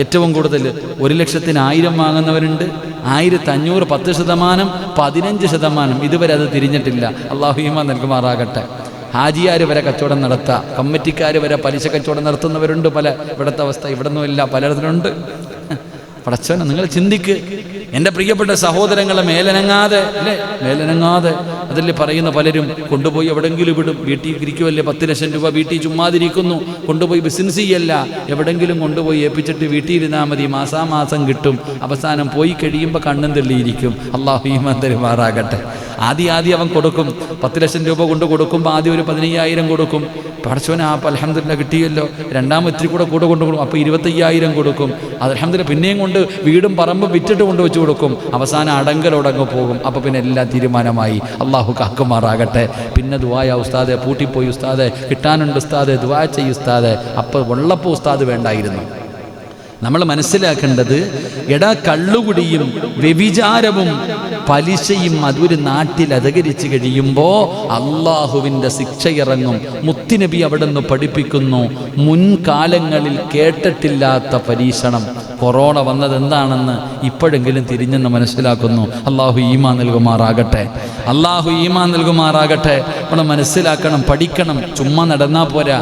ഏറ്റവും കൂടുതൽ 1,00,000 വാങ്ങുന്നവരുണ്ട്, 1,500 10%, 15%. ഇതുവരെ അത് തിരിഞ്ഞിട്ടില്ല. അല്ലാഹു ഈമാൻ നൽകുമാറാകട്ടെ. ഹാജിയാർ വരെ കച്ചവടം നടത്താം, കമ്മിറ്റിക്കാർ വരെ പലിശ കച്ചവടം നടത്തുന്നവരുണ്ട്. ഇവിടുത്തെ അവസ്ഥ ഇവിടുന്നുമില്ല, പലയിടത്തുണ്ട്. പടച്ചോനെ, നിങ്ങൾ ചിന്തിക്ക്. എൻ്റെ പ്രിയപ്പെട്ട സഹോദരങ്ങളെ, മേലനങ്ങാതെ അതിൽ പറയുന്ന പലരും കൊണ്ടുപോയി എവിടെങ്കിലും വിടും. വീട്ടിൽ ഇരിക്കുമല്ലേ, 10 ലക്ഷം രൂപ വീട്ടിൽ ചുമ്മാതിരിക്കുന്നു, കൊണ്ടുപോയി ബിസിനസ് ചെയ്യല്ല, എവിടെങ്കിലും കൊണ്ടുപോയി ഏൽപ്പിച്ചിട്ട് വീട്ടിലിരുന്നാൽ മതി, മാസാമാസം കിട്ടും. അവസാനം പോയി കഴിയുമ്പോൾ കണ്ണും തെള്ളിയിരിക്കും. അല്ലാഹു ഈമാൻ തരുമാറാകട്ടെ. ആദ്യം അവൻ കൊടുക്കും, 10 ലക്ഷം രൂപ കൊണ്ട് കൊടുക്കുമ്പോൾ ആദ്യം ഒരു 15,000 കൊടുക്കും. പടച്ചോനെ, അൽഹംദുലില്ലാഹ് കിട്ടിയല്ലോ. രണ്ടാമത് ഇത്തിരി കൂടെ കൊണ്ട് കൊടുക്കും, അപ്പോൾ 25,000 കൊടുക്കും. അൽഹംദുലില്ലാഹ് പിന്നെയും കൊണ്ട് വീടും പറമ്പും വിറ്റിട്ട് കൊണ്ട് വെച്ച് കൊടുക്കും. അവസാനം അടങ്കലോടങ്ങ് പോകും. അപ്പോൾ പിന്നെ എല്ലാം തീരുമാനമായി. അള്ളാഹു കാക്കുമാറാകട്ടെ. പിന്നെ ദുആയ ഉസ്താദെ, പൂട്ടിപ്പോയി ഉസ്താദെ, കിട്ടാനുണ്ട് ഉസ്താദെ, ദുആ ചെയ്യ് ഉസ്താദെ. അപ്പോൾ ഉള്ളപ്പോൾ ഉസ്താദ് വേണ്ടായിരുന്നു. നമ്മൾ മനസ്സിലാക്കേണ്ടത്, കള്ളുകുടിയും വ്യഭിചാരവും പലിശയും അതൊരു നാട്ടിൽ അധകരിച്ച് കഴിയുമ്പോൾ അള്ളാഹുവിൻ്റെ ശിക്ഷയിറങ്ങും. മുത്തുനബി അവിടെ നിന്ന് പഠിപ്പിക്കുന്നു, മുൻകാലങ്ങളിൽ കേട്ടിട്ടില്ലാത്ത പരീക്ഷണം. കൊറോണ വന്നത് എന്താണെന്ന് ഇപ്പോഴെങ്കിലും തിരിഞ്ഞെന്ന് മനസ്സിലാക്കുന്നു. അള്ളാഹു ഈമാൻ നൽകുമാറാകട്ടെ. നമ്മൾ മനസ്സിലാക്കണം, പഠിക്കണം. ചുമ്മാ നടന്നാൽ പോരാ,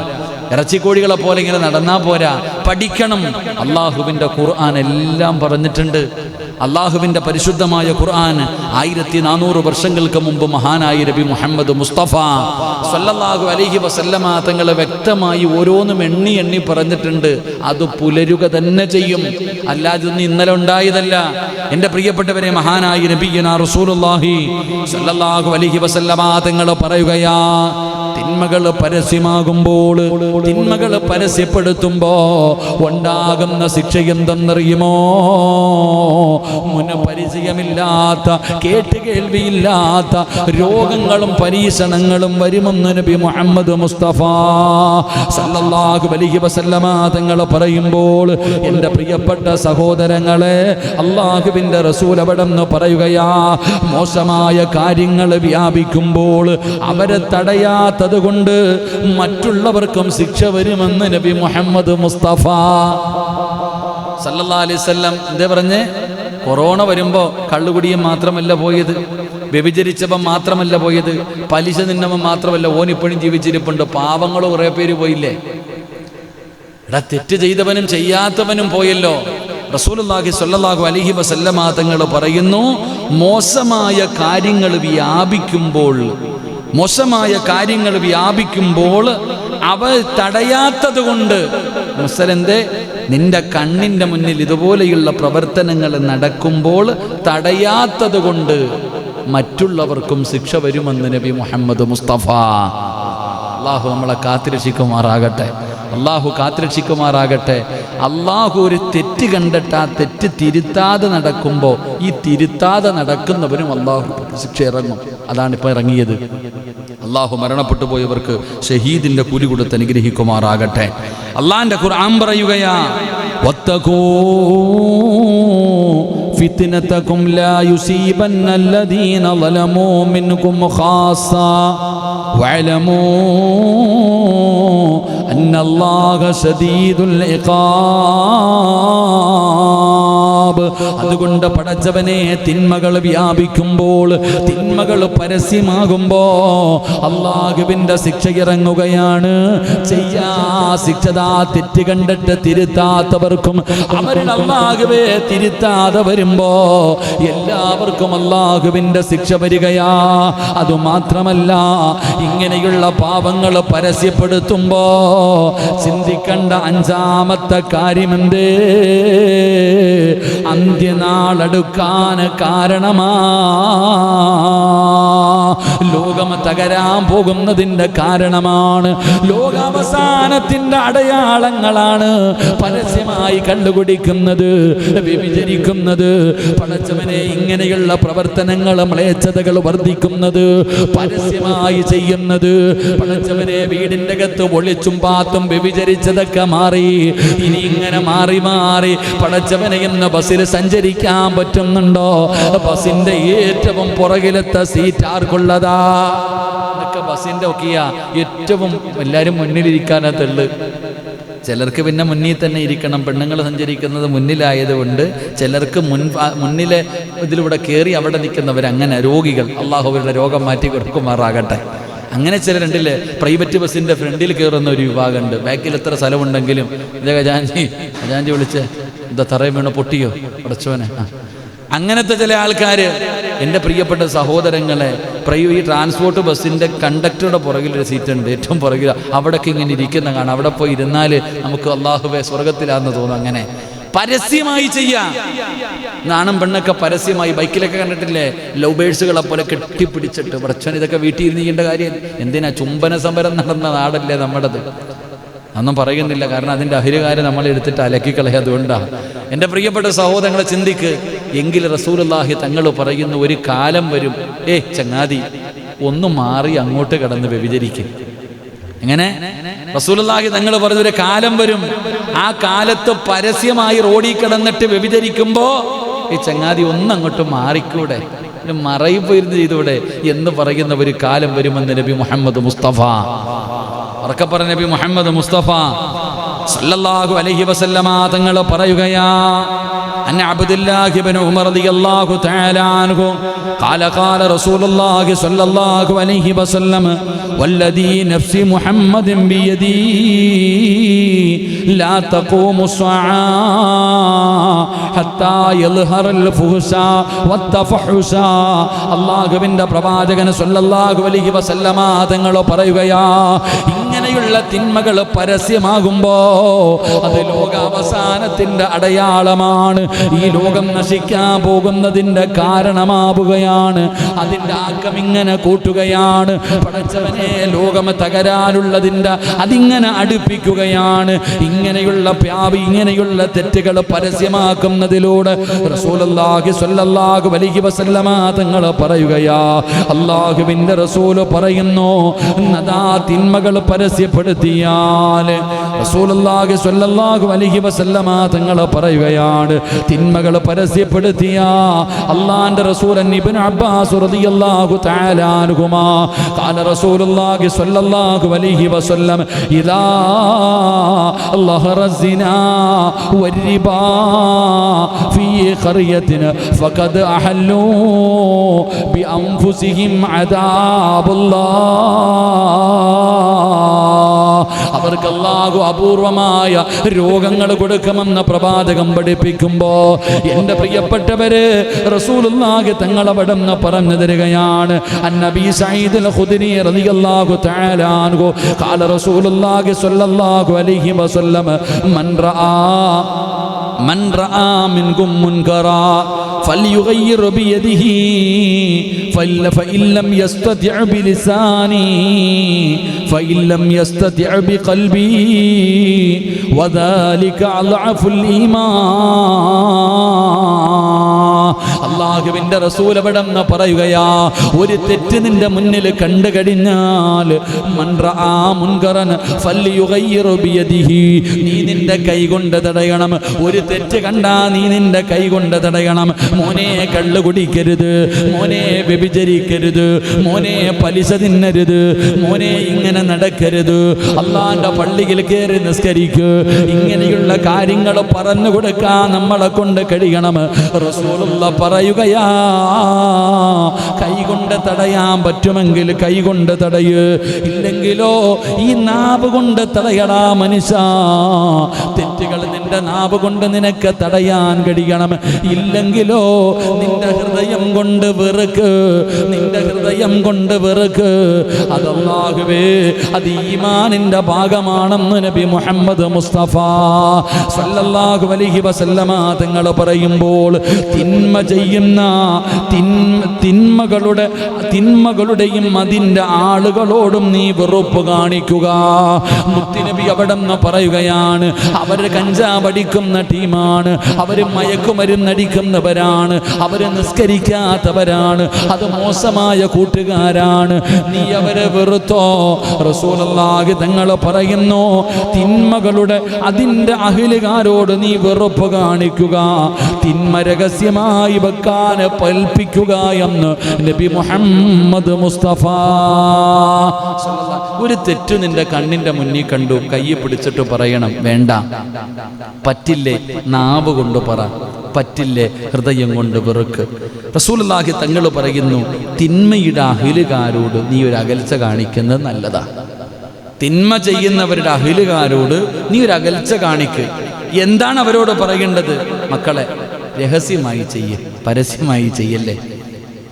ഇറച്ചിക്കോഴികളെ പോലെ ഇങ്ങനെ നടന്നാൽ പോരാ, പഠിക്കണം. അള്ളാഹുവിൻ്റെ ഖുർആൻ എല്ലാം പറഞ്ഞിട്ടുണ്ട്. അള്ളാഹുവിൻ്റെ പരിശുദ്ധമായ ഖുർആൻ 1400 വർഷങ്ങൾക്ക് മുമ്പ് മഹാനായ നബി മുഹമ്മദ് മുസ്തഫ സല്ലല്ലാഹു അലൈഹി വസല്ലമ തങ്ങൾ വ്യക്തമായി ഓരോന്നും എണ്ണി പറഞ്ഞിട്ടുണ്ട്. അത് പുലരുക തന്നെ ചെയ്യും, അല്ലാതെ ഒന്നും ഇന്നലെ ഉണ്ടായതല്ല. എൻ്റെ പ്രിയപ്പെട്ടവരെ, മഹാനായ നബിയുനാ റസൂലുള്ളാഹി സല്ലല്ലാഹു അലൈഹി വസല്ലമ തങ്ങൾ പറയുകയാ, തിന്മകൾ പരസ്യമാകുമ്പോൾ, തിന്മകൾ പരസ്യപ്പെടുത്തുമ്പോ ഉണ്ടാകുന്ന ശിക്ഷ എന്തെന്നറിയുമോ? മുൻപരിചയമില്ലാത്ത, കേട്ടുകേൾവിയില്ലാത്ത രോഗങ്ങളും പരീക്ഷണങ്ങളും വരുമെന്ന് നബി മുഹമ്മദ് മുസ്തഫ സല്ലല്ലാഹു അലൈഹി വസല്ലമ തങ്ങൾ പറയുമ്പോൾ, എൻ്റെ പ്രിയപ്പെട്ട സഹോദരങ്ങളെ, അള്ളാഹുവിൻ്റെ റസൂൽ അവിടെന്ന് പറയുകയാ, മോശമായ കാര്യങ്ങൾ വ്യാപിക്കുമ്പോൾ അവരെ തടയാത്തത് കൊണ്ട് മറ്റുള്ളവർക്കും ശിക്ഷ വരുമെന്ന് നബി മുഹമ്മദ് മുസ്തഫ സല്ലല്ലാഹു അലൈഹി വസല്ലം എന്താ പറഞ്ഞേ? കൊറോണ വരുമ്പോൾ കള്ളുകുടിയും മാത്രമല്ല പോയത്, വ്യഭിചരിച്ചവൻ മാത്രമല്ല പോയത്, പലിശ നിന്നവൻ മാത്രമല്ല, ഓനിപ്പോഴും ജീവിച്ചിരിപ്പുണ്ട്. പാവങ്ങൾ കുറേ പേര് പോയില്ലേ? തെറ്റ് ചെയ്തവനും ചെയ്യാത്തവനും പോയല്ലോ. റസൂലുള്ളാഹി സ്വല്ലല്ലാഹു അലൈഹി വസല്ലമ തങ്ങൾ പറയുന്നു, മോശമായ കാര്യങ്ങൾ വ്യാപിക്കുമ്പോൾ അവ തടയാത്തത് കൊണ്ട്, മുസലന്തേ, നിന്റെ കണ്ണിൻ്റെ മുന്നിൽ ഇതുപോലെയുള്ള പ്രവർത്തനങ്ങൾ നടക്കുമ്പോൾ തടയാത്തത് കൊണ്ട് മറ്റുള്ളവർക്കും ശിക്ഷ വരുമെന്ന് നബി മുഹമ്മദ് മുസ്തഫ. അള്ളാഹു നമ്മളെ കാത്തിരക്ഷിക്കുമാറാകട്ടെ. അള്ളാഹു ഒരു തെറ്റ് കണ്ടിട്ട് ആ തെറ്റ് തിരുത്താതെ നടക്കുമ്പോൾ ഈ തിരുത്താതെ നടക്കുന്നവരും അള്ളാഹു ശിക്ഷ ഇറങ്ങും. അതാണിപ്പോൾ ഇറങ്ങിയത്. അള്ളാഹു മരണപ്പെട്ടു പോയവർക്ക് ഷഹീദിന്റെ കൂലി കൊടുത്ത് അനുഗ്രഹിക്കുമാറാകട്ടെ. അള്ളാഹിന്റെ ഖുർആൻ പറയുകയാ, വത്തഖൂ ഫിത്നതകും ലാ യുസീബന്നല്ലദീന ളലമൂ മിൻകും ഖാസ്സ വഅലമൂ അന്നല്ലാഹ ശദീദുൽ ഇഖാബ്. അതുകൊണ്ട് പടച്ചവനെ, തിന്മകൾ വ്യാപിക്കുമ്പോൾ, തിന്മകൾ പരസ്യമാകുമ്പോ അള്ളാഹുവിന്റെ ശിക്ഷ ഇറങ്ങുകയാണ്. ശിക്ഷതാ തെറ്റ് കണ്ടിട്ട് തിരുത്താത്തവർക്കും അവരുടെ അള്ളാഹുവെ തിരുത്താതെ വരുമ്പോ എല്ലാവർക്കും അള്ളാഹുവിന്റെ ശിക്ഷ വരികയാ. അതുമാത്രമല്ല, ഇങ്ങനെയുള്ള പാപങ്ങൾ പരസ്യപ്പെടുത്തുമ്പോ ചിന്തിക്കേണ്ട 5-ാമത്തെ കാര്യമെന്തേ? അന്ത്യനാളടുക്കാൻ കാരണമാ. ലോകം തകരാൻ പോകുന്നതിൻ്റെ കാരണമാണ്. ലോകാവസാനത്തിൻ്റെ അടയാളങ്ങളാണ് പരസ്യമായി കള്ളുകുടിക്കുന്നത്, വ്യഭിചരിക്കുന്നത്, പടച്ചവനെ ഇങ്ങനെയുള്ള പ്രവർത്തനങ്ങൾ, മ്ലേച്ഛതകൾ വർദ്ധിക്കുന്നത്, പരസ്യമായി ചെയ്യുന്നത്. പടച്ചവനെ വീടിൻ്റെ അകത്ത് ഒളിച്ചും പാത്തും വ്യഭിചരിച്ചതൊക്കെ മാറി. ഇനി ഇങ്ങനെ മാറി മാറി പടച്ചവനെ ഇന്ന് ബസ്സിൽ സഞ്ചരിക്കാൻ പറ്റുന്നുണ്ടോ? ബസ്സിന്റെ ഏറ്റവും പുറകിലത്തെ സീറ്റ് ആർക്കുള്ളതാ? എന്നൊക്കെ ബസ്സിന്റെ ഒക്കെയാ ഏറ്റവും എല്ലാവരും മുന്നിലിരിക്കാനത്തുള്ളു. ചിലർക്ക് പിന്നെ മുന്നിൽ തന്നെ ഇരിക്കണം. പെണ്ണുങ്ങൾ സഞ്ചരിക്കുന്നത് മുന്നിലായതുകൊണ്ട് ചിലർക്ക് മുന്നിലെ ഇതിലൂടെ കയറി അവിടെ നിൽക്കുന്നവരങ്ങനെ രോഗികൾ, അള്ളാഹു അവരുടെ രോഗം മാറ്റി കൊടുക്കുമാറാകട്ടെ. അങ്ങനെ ചിലരുണ്ടില്ലേ പ്രൈവറ്റ് ബസ്സിൻ്റെ ഫ്രണ്ടിൽ കയറുന്ന ഒരു വിഭാഗമുണ്ട്. ബാക്കിൽ എത്ര സ്ഥലമുണ്ടെങ്കിലും ഇതേ ഖജാൻജി വിളിച്ച് എന്താ തറയും വീണ പൊട്ടിയോ പടച്ചോനെ. അങ്ങനത്തെ ചില ആൾക്കാർ. എൻ്റെ പ്രിയപ്പെട്ട സഹോദരങ്ങളെ, ഈ ട്രാൻസ്പോർട്ട് ബസ്സിൻ്റെ കണ്ടക്ടറുടെ പുറകിലൊരു സീറ്റുണ്ട്, ഏറ്റവും പുറകിൽ. അവിടേക്ക് ഇങ്ങനെ ഇരിക്കുന്ന കാണാം. അവിടെ പോയി ഇരുന്നാൽ നമുക്ക് അള്ളാഹുവേ സ്വർഗത്തിലാന്ന് തോന്നും. അങ്ങനെ പരസ്യമായി ചെയ്യാം. നാണം പെണ്ണൊക്കെ പരസ്യമായി ബൈക്കിലൊക്കെ കണ്ടിട്ടില്ലേ, ലവ് ബേഴ്സുകളെ പോലെ കെട്ടിപ്പിടിച്ചിട്ട്. പ്രശ്നം ഇതൊക്കെ വീട്ടിൽ ഇരുന്നിക്കേണ്ട കാര്യം എന്തിനാ? ചുംബന സമരം നടന്ന നാടല്ലേ നമ്മുടേത്. അതൊന്നും പറയുന്നില്ല, കാരണം അതിൻ്റെ അഹിരകാരം നമ്മളെടുത്തിട്ട് അലക്കിക്കളയ. അതുകൊണ്ടാണ് എൻ്റെ പ്രിയപ്പെട്ട സഹോദരങ്ങളെ ചിന്തിക്ക്. എങ്കിൽ റസൂലുള്ളാഹി തങ്ങൾ പറയുന്ന ഒരു കാലം വരും, ചങ്ങാതി ഒന്ന് മാറി അങ്ങോട്ട് കടന്ന് വ്യഭിചരിക്കും. എങ്ങനെ? റസൂലുള്ളാഹി തങ്ങൾ പറഞ്ഞൊരു കാലം വരും, ആ കാലത്ത് പരസ്യമായി റോഡിൽ കിടന്നിട്ട് വ്യഭിചരിക്കുമ്പോ ഈ ചങ്ങാതി ഒന്നങ്ങോട്ട് മാറിക്കൂടെ, മറയിൽ പോയിരുന്ന് ചെയ്തൂടെ എന്ന് പറയുന്ന ഒരു കാലം വരുമെന്ന് നബി മുഹമ്മദ് മുസ്തഫ, ഉറക്കെ പറഞ്ഞ നബി മുഹമ്മദ് മുസ്തഫ സല്ലല്ലാഹു അലൈഹി വസല്ലമ തങ്ങൾ പറയുകയാ. أن عبد الله بن عمر رضي الله تعالى عنه قال قال رسول الله صلى الله عليه وسلم والذي نفس محمد بيدي لا تقوم الساعة حتى يظهر الفحشاء والتفحشاء. അല്ലാഹുവിന്റെ പ്രവാചകൻ സല്ലല്ലാഹു അലൈഹി വസല്ലമ തങ്ങൾ പറയുകയാ, ഇങ്ങനെയുള്ള തിന്മകൾ പരസ്യമാകുമ്പോ അത് ലോകാവസാനത്തിന്റെ അടയാളമാണ്. ഈ ലോകം നശിക്കാൻ പോകുന്നതിന്റെ കാരണമാവുകയാണ്. അതിൻ്റെ ആക്കം ഇങ്ങനെ കൂട്ടുകയാണ്. പടച്ചവനെ, ലോകം തകരാനുള്ളതിൻ്റെ അതിങ്ങനെ അടുപ്പിക്കുകയാണ്. ഇങ്ങനെയുള്ള ഇങ്ങനെയുള്ള തെറ്റുകൾ പരസ്യമാക്കുന്നതിലൂടെ റസൂലുള്ളാഹി സ്വല്ലല്ലാഹു അലൈഹി വസല്ലമ തങ്ങൾ പറയുകയാ, അല്ലാഹുവിൻ്റെ റസൂൽ പറയുന്നു, നദാ തിന്മകൾ പരസ്യപ്പെടുത്തിയാൽ റസൂലുള്ളാഹി സ്വല്ലല്ലാഹു അലൈഹി വസല്ലമ തങ്ങൾ പറയുകയാണ്, തിന്മകൾ പരസ്യപ്പെടുത്തിയ അല്ലാഹുവിന്റെ റസൂൽ ഇബ്നു അബ്ബാസ് റളിയല്ലാഹു തആല അൻഹുമാ ഖാല റസൂലുള്ളാഹി സ്വല്ലല്ലാഹു അലൈഹി വസല്ലം ഇദാ ലഹറ സിനാ വരിബാ ഫീ ഖറിയത്തിൻ ഫഖദ് അഹല്ലൂ ബിഅൻഫുസിഹിം അദാബുല്ലാഹ്. അവർക്ക് അല്ലാഹു അപൂർവമായ രോഗങ്ങൾ കൊടുക്കുമെന്ന് പ്രവാചകം പഠിപ്പിക്കുമ്പോ എൻ്റെ പ്രിയപ്പെട്ടവര് റസൂലുള്ളാഹി തങ്ങൾ അവിടുന്ന് പറഞ്ഞു തരികയാണ്. അന്നബി സഈദ് അൽ ഖുദ്രി റളിയല്ലാഹു തആല അൻഹു ഖാല റസൂലുള്ളാഹി സ്വല്ലല്ലാഹു അലൈഹി വസല്ലം മൻ റആ മിൻകും മുൻകറാ فليغير بيده فإن لم يستطع بلسانه فإن لم يستطع بقلبه وذلك أضعف الإيمان. അല്ലാഹുവിന്റെ റസൂൽ അവിടെന്ന് പറയുകയാ, ഒരു തെറ്റ് നിന്റെ മുന്നിൽ കണ്ടു കഴിഞ്ഞാൽ മൻ റആ മുൻകറൻ ഫല്യുഗയ്യിർ ബിയദിഹി, നീ നിന്റെ കൈ കൊണ്ട് തടയണം. ഒരു തെറ്റ് കണ്ടാ നീ നിന്റെ കൈ കൊണ്ട് തടയണം. മോനെ കള്ളു കുടിക്കരുത്, മോനെ വ്യഭിചരിക്കരുത്, മോനെ പലിശ തിന്നരുത്, മോനെ ഇങ്ങനെ നടക്കരുത്, അള്ളാന്റെ പള്ളിയിൽ കയറി നിസ്കരിക്ക്, ഇങ്ങനെയുള്ള കാര്യങ്ങൾ പറഞ്ഞു കൊടുക്കാൻ നമ്മളെ കൊണ്ട് കഴിയണം. റസൂലുള്ള പറയുകയാ, കൈകൊണ്ട് തടയാൻ പറ്റുമെങ്കിൽ കൈകൊണ്ട് തടയ്, ഇല്ലെങ്കിലോ ഈ നാവ് കൊണ്ട് തടയടാ മനുഷ്യ. തെറ്റുകൾ നാവ് കൊണ്ട് നിനക്ക് തടയാൻ കഴിയണം. ഇല്ലെങ്കിലോ നിന്റെ ഹൃദയം കൊണ്ട് വെറുക്ക്, നിന്റെ ഹൃദയം കൊണ്ട് വെറുക്ക്. അത് അല്ലാഹുവേ, അത് ഈമാനിന്റെ ഭാഗമാണെന്ന് നബി മുഹമ്മദ് മുസ്തഫ സല്ലല്ലാഹു അലൈഹി വസല്ലമ തങ്ങൾ പറയുമ്പോൾ തിന്മ ചെയ്യുന്ന തിന്മകളുടെയും അതിൻ്റെ ആളുകളോടും നീ വെറുപ്പ് കാണിക്കുക. മുത്തുനബി അവിടെ നിന്ന് പറയുകയാണ്, അവർ കഞ്ചാവടിക്കുന്ന ടീമാണ്, അവർ മയക്കുമരുന്നടിക്കുന്നവരാണ്, അവർ നിസ്കരിക്കാത്തവരാണ്, അത് മോശമായ കൂട്ടുകാരാണ്, നീ അവരെ വെറുത്തോ. റസൂലുള്ളാഹി തങ്ങൾ പറയുന്നു, തിന്മകളുടെ അതിൻ്റെ അഹ്ലുകാരോട് നീ വെറുപ്പ് കാണിക്കുക, തിന്മ രഹസ്യമായി വെക്കാൻ കൽപ്പിക്കുക എന്ന് നബി മുഹമ്മദ് മുസ്തഫ. ഒരു തെറ്റ് നിന്റെ കണ്ണിന്റെ മുന്നിൽ കണ്ടു, കൈ പിടിച്ചിട്ട് പറയണം, വേണ്ട, പറ്റില്ലേ, നാവ് കൊണ്ട് പറ, പറ്റില്ലേ, ഹൃദയം കൊണ്ട് വെറുക്ക്. റസൂലുള്ളാഹി തങ്ങൾ പറയുന്നു, തിന്മയുടെ അഹ്ലുകാരോട് നീ ഒരു അകൽച്ച കാണിക്കുന്നത് നല്ലതാ. തിന്മ ചെയ്യുന്നവരുടെ അഹ്ലുകാരോട് നീ ഒരു അകൽച്ച കാണിക്ക്. എന്താണ് അവരോട് പറയേണ്ടത്? മക്കളെ, രഹസ്യമായി ചെയ്യ്, പരസ്യമായി ചെയ്യല്ലേ.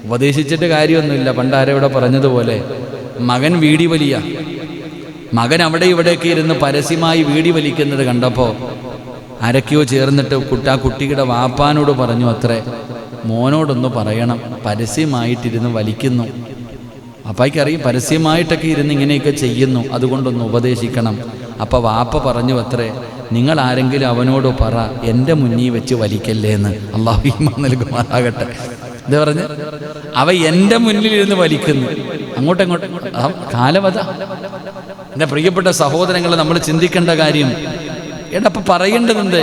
ഉപദേശിച്ചിട്ട് കാര്യമൊന്നുമില്ല. പണ്ടാരവിടെ പറഞ്ഞതുപോലെ, മകൻ വീടി വലിയ, മകൻ അവിടെ ഇവിടെയൊക്കെ ഇരുന്ന് പരസ്യമായി വീടി വലിക്കുന്നത് കണ്ടപ്പോൾ ആരൊക്കെയോ ചേർന്നിട്ട് കുട്ടിയുടെ വാപ്പാനോട് പറഞ്ഞു അത്രേ, മോനോടൊന്ന് പറയണം, പരസ്യമായിട്ടിരുന്ന് വലിക്കുന്നു. അപ്പായ്ക്കറിയും പരസ്യമായിട്ടൊക്കെ ഇരുന്ന് ഇങ്ങനെയൊക്കെ ചെയ്യുന്നു, അതുകൊണ്ടൊന്ന് ഉപദേശിക്കണം. അപ്പം വാപ്പ പറഞ്ഞു അത്രേ, നിങ്ങൾ ആരെങ്കിലും അവനോട് പറ, എൻ്റെ മുന്നിൽ വെച്ച് വലിക്കല്ലേ എന്ന്. അല്ലാഹു ഈമാൻ നൽകുമാറാകട്ടെ. എന്താ പറഞ്ഞ്? അവ എൻ്റെ മുന്നിലിരുന്ന് വലിക്കുന്നു, അങ്ങോട്ടങ്ങോട്ടും കാലവധ. എൻ്റെ പ്രിയപ്പെട്ട സഹോദരങ്ങളെ, നമ്മൾ ചിന്തിക്കേണ്ട കാര്യം, എടപ്പം പറയേണ്ടതുണ്ട്.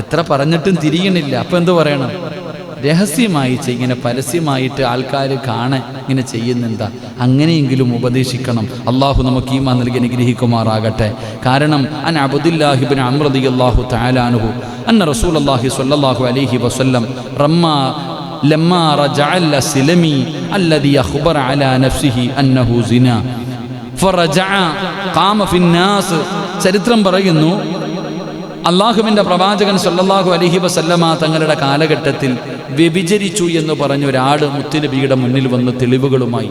എത്ര പറഞ്ഞിട്ടും തിരിയണില്ല. അപ്പം എന്തു പറയണം? രഹസ്യമായി ഇങ്ങനെ പരസ്യമായിട്ട് ആൾക്കാർ കാണാൻ ഇങ്ങനെ ചെയ്യുന്നെന്താ? അങ്ങനെയെങ്കിലും ഉപദേശിക്കണം. അള്ളാഹു നമുക്ക് ഈമാൻ നൽകി അനുഗ്രഹിക്കുമാറാകട്ടെ. കാരണം അൻ അബ്ദുല്ലാഹി ഇബ്നു അംർ റളിയല്ലാഹു തആല അൻഹു അന്ന റസൂലുള്ളാഹി സ്വല്ലല്ലാഹു അലൈഹി വസല്ലം ലമ്മാ റജഅ അസ്ലമി അല്ലദി അഖ്ബറ അലാ നഫ്സിഹി അന്നഹു സിനാ ഫറജഅ ഖാമ ഫിന്നാസ്. ചരിത്രം പറയുന്നു, അള്ളാഹുവിൻ്റെ പ്രവാചകൻ സല്ലല്ലാഹു അലൈഹി വസല്ലമ തങ്ങളുടെ കാലഘട്ടത്തിൽ വ്യഭിചരിച്ചു എന്ന് പറഞ്ഞ ഒരാൾ മുത്തുനബിയുടെ മുന്നിൽ വന്ന് തെളിവുകളുമായി.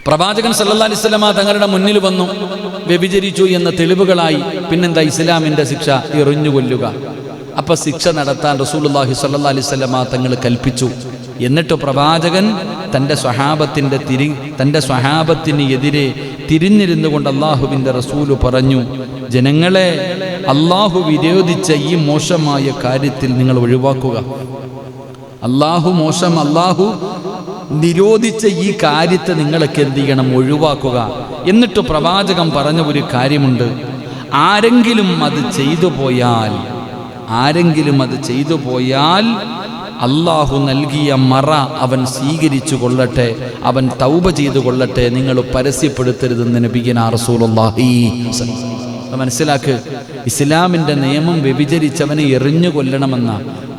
പ്രവാചകൻ സല്ലല്ലാഹു അലൈഹി വസല്ലമ തങ്ങളുടെ മുന്നിൽ വന്നു, വ്യഭിചരിച്ചു എന്ന തെളിവുകളായി. പിന്നെന്താ? ഇസ്ലാമിൻ്റെ ശിക്ഷ, എറിഞ്ഞു കൊല്ലുക. അപ്പം ശിക്ഷ നടത്താൻ റസൂലുള്ളാഹി സ്വല്ലല്ലാഹു അലൈഹി വസല്ലമ തങ്ങൾ കൽപ്പിച്ചു. എന്നിട്ട് പ്രവാചകൻ തൻ്റെ സ്വഹാബത്തിന് എതിരെ തിരിഞ്ഞിരുന്നു കൊണ്ട് അള്ളാഹുവിൻ്റെ റസൂല് പറഞ്ഞു, ജനങ്ങളെ, അള്ളാഹു വിരോധിച്ച ഈ മോശമായ കാര്യത്തിൽ നിങ്ങൾ ഒഴിവാക്കുക. അള്ളാഹു നിരോധിച്ച ഈ കാര്യത്തെ നിങ്ങളൊക്കെ എന്ത് ചെയ്യണം? ഒഴിവാക്കുക. എന്നിട്ട് പ്രവാചകൻ പറഞ്ഞ ഒരു കാര്യമുണ്ട്, ആരെങ്കിലും അത് ചെയ്തു പോയാൽ അള്ളാഹു നൽകിയ മറ അവൻ സ്വീകരിച്ചു കൊള്ളട്ടെ, അവൻ തൗബ ചെയ്തു കൊള്ളട്ടെ, നിങ്ങൾ പരസ്യപ്പെടുത്തരുതെന്ന് നബിയുനാ റസൂലുള്ളാഹി. മനസ്സിലാക്ക്, ഇസ്ലാമിൻ്റെ നിയമം വ്യഭിചരിച്ചവനെ എറിഞ്ഞു കൊല്ലണമെന്ന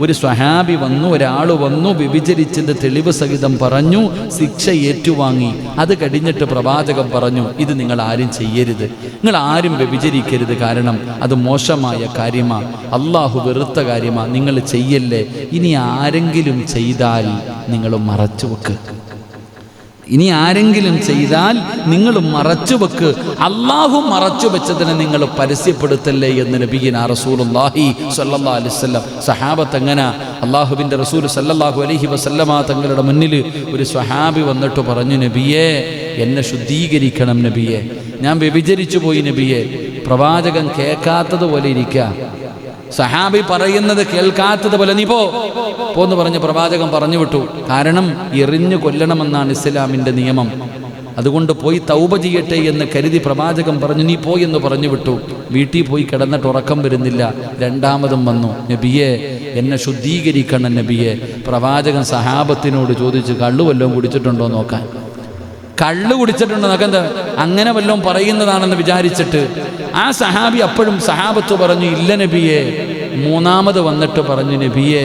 ഒരു സ്വഹാബി വന്നു, ഒരാൾ വന്നു, വ്യഭിചരിച്ചത് തെളിവ് സഹിതം പറഞ്ഞു, ശിക്ഷ ഏറ്റുവാങ്ങി. അത് കഴിഞ്ഞിട്ട് പ്രവാചകൻ പറഞ്ഞു, ഇത് നിങ്ങൾ ആരും ചെയ്യരുത്, നിങ്ങൾ ആരും വ്യഭിചരിക്കരുത്, കാരണം അത് മോശമായ കാര്യമാണ്, അള്ളാഹു വെറുത്ത കാര്യമാണ്, നിങ്ങൾ ചെയ്യല്ലേ. ഇനി ആരെങ്കിലും ചെയ്താൽ നിങ്ങൾ മറച്ചു വെക്ക്, ഇനി ആരെങ്കിലും ചെയ്താൽ നിങ്ങൾ മറച്ചു വെക്ക്, അള്ളാഹു മറച്ചു വെച്ചതിനെ നിങ്ങൾ പരസ്യപ്പെടുത്തല്ലേ എന്ന് നബിയുനാ റസൂലുള്ളാഹി സ്വല്ലല്ലാഹു അലൈഹി വസല്ലം. സഹാബത്ത് എങ്ങനെ? അള്ളാഹുവിൻ്റെ റസൂൽ സല്ലല്ലാഹു അലൈഹി വസല്ലമ തങ്ങളുടെ മുന്നിൽ ഒരു സ്വഹാബി വന്നിട്ട് പറഞ്ഞു, നബിയെ, എന്നെ ശുദ്ധീകരിക്കണം നബിയെ, ഞാൻ വ്യഭിചരിച്ചു പോയി നബിയെ. പ്രവാചകൻ കേൾക്കാത്തതുപോലെ ഇരിക്കുക, സഹാബി പറയുന്നത് കേൾക്കാത്തതുപോലെ, നീ പോന്ന് പറഞ്ഞ് പ്രവാചകൻ പറഞ്ഞു വിട്ടു. കാരണം എറിഞ്ഞു കൊല്ലണമെന്നാണ് ഇസ്ലാമിൻ്റെ നിയമം. അതുകൊണ്ട് പോയി തൗബ ചെയ്യട്ടെ എന്ന് കരുതി പ്രവാചകൻ പറഞ്ഞു, നീ എന്ന് പറഞ്ഞു വിട്ടു. വീട്ടിൽ പോയി കിടന്നിട്ട് ഉറക്കം വരുന്നില്ല. രണ്ടാമതും വന്നു, നബിയെ, എന്നെ ശുദ്ധീകരിക്കണം നബിയെ. പ്രവാചകൻ സഹാബത്തിനോട് ചോദിച്ചു, കള്ളു വല്ലതും കുടിച്ചിട്ടുണ്ടോ നോക്കാൻ. കള്ളു കുടിച്ചിട്ടുണ്ടോ നോക്കാൻ? അങ്ങനെ വല്ലതും പറയുന്നതാണെന്ന് വിചാരിച്ചിട്ട് ആ സഹാബി അപ്പോഴും സഹാബത്ത് പറഞ്ഞു, ഇല്ല നബിയെ. മൂന്നാമത് വന്നിട്ട് പറഞ്ഞു, നബിയെ,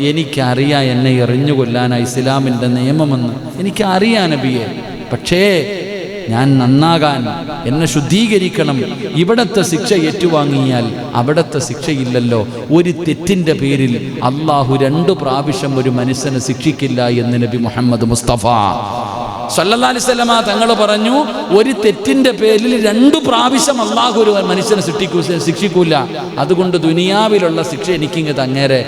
എനിക്കറിയാം എന്നെ എറിഞ്ഞു കൊല്ലാനാ ഇസ്ലാമിൻ്റെ നിയമമെന്ന്, എനിക്കറിയാം നബിയെ. പക്ഷേ ഞാൻ നന്നാകാൻ, എന്നെ ശുദ്ധീകരിക്കണം. ഇവിടത്തെ ശിക്ഷ ഏറ്റുവാങ്ങിയാൽ അവിടത്തെ ശിക്ഷയില്ലല്ലോ. ഒരു തെറ്റിൻ്റെ പേരിൽ അള്ളാഹു 2 പ്രാവശ്യം ഒരു മനുഷ്യനെ ശിക്ഷിക്കില്ല എന്ന് നബി മുഹമ്മദ് മുസ്തഫ സല്ലല്ലാഹു അലൈഹി വസല്ലമ തങ്ങൾ പറഞ്ഞു, ഒരു തെറ്റിൻ്റെ പേരിൽ 2 പ്രാവശ്യം അള്ളാഹു ഒരു മനുഷ്യനെ ശിക്ഷിക്കൂല. അതുകൊണ്ട് ദുനിയാവിലുള്ള ശിക്ഷ എനിക്കിങ്ങ് തങ്ങേരെ,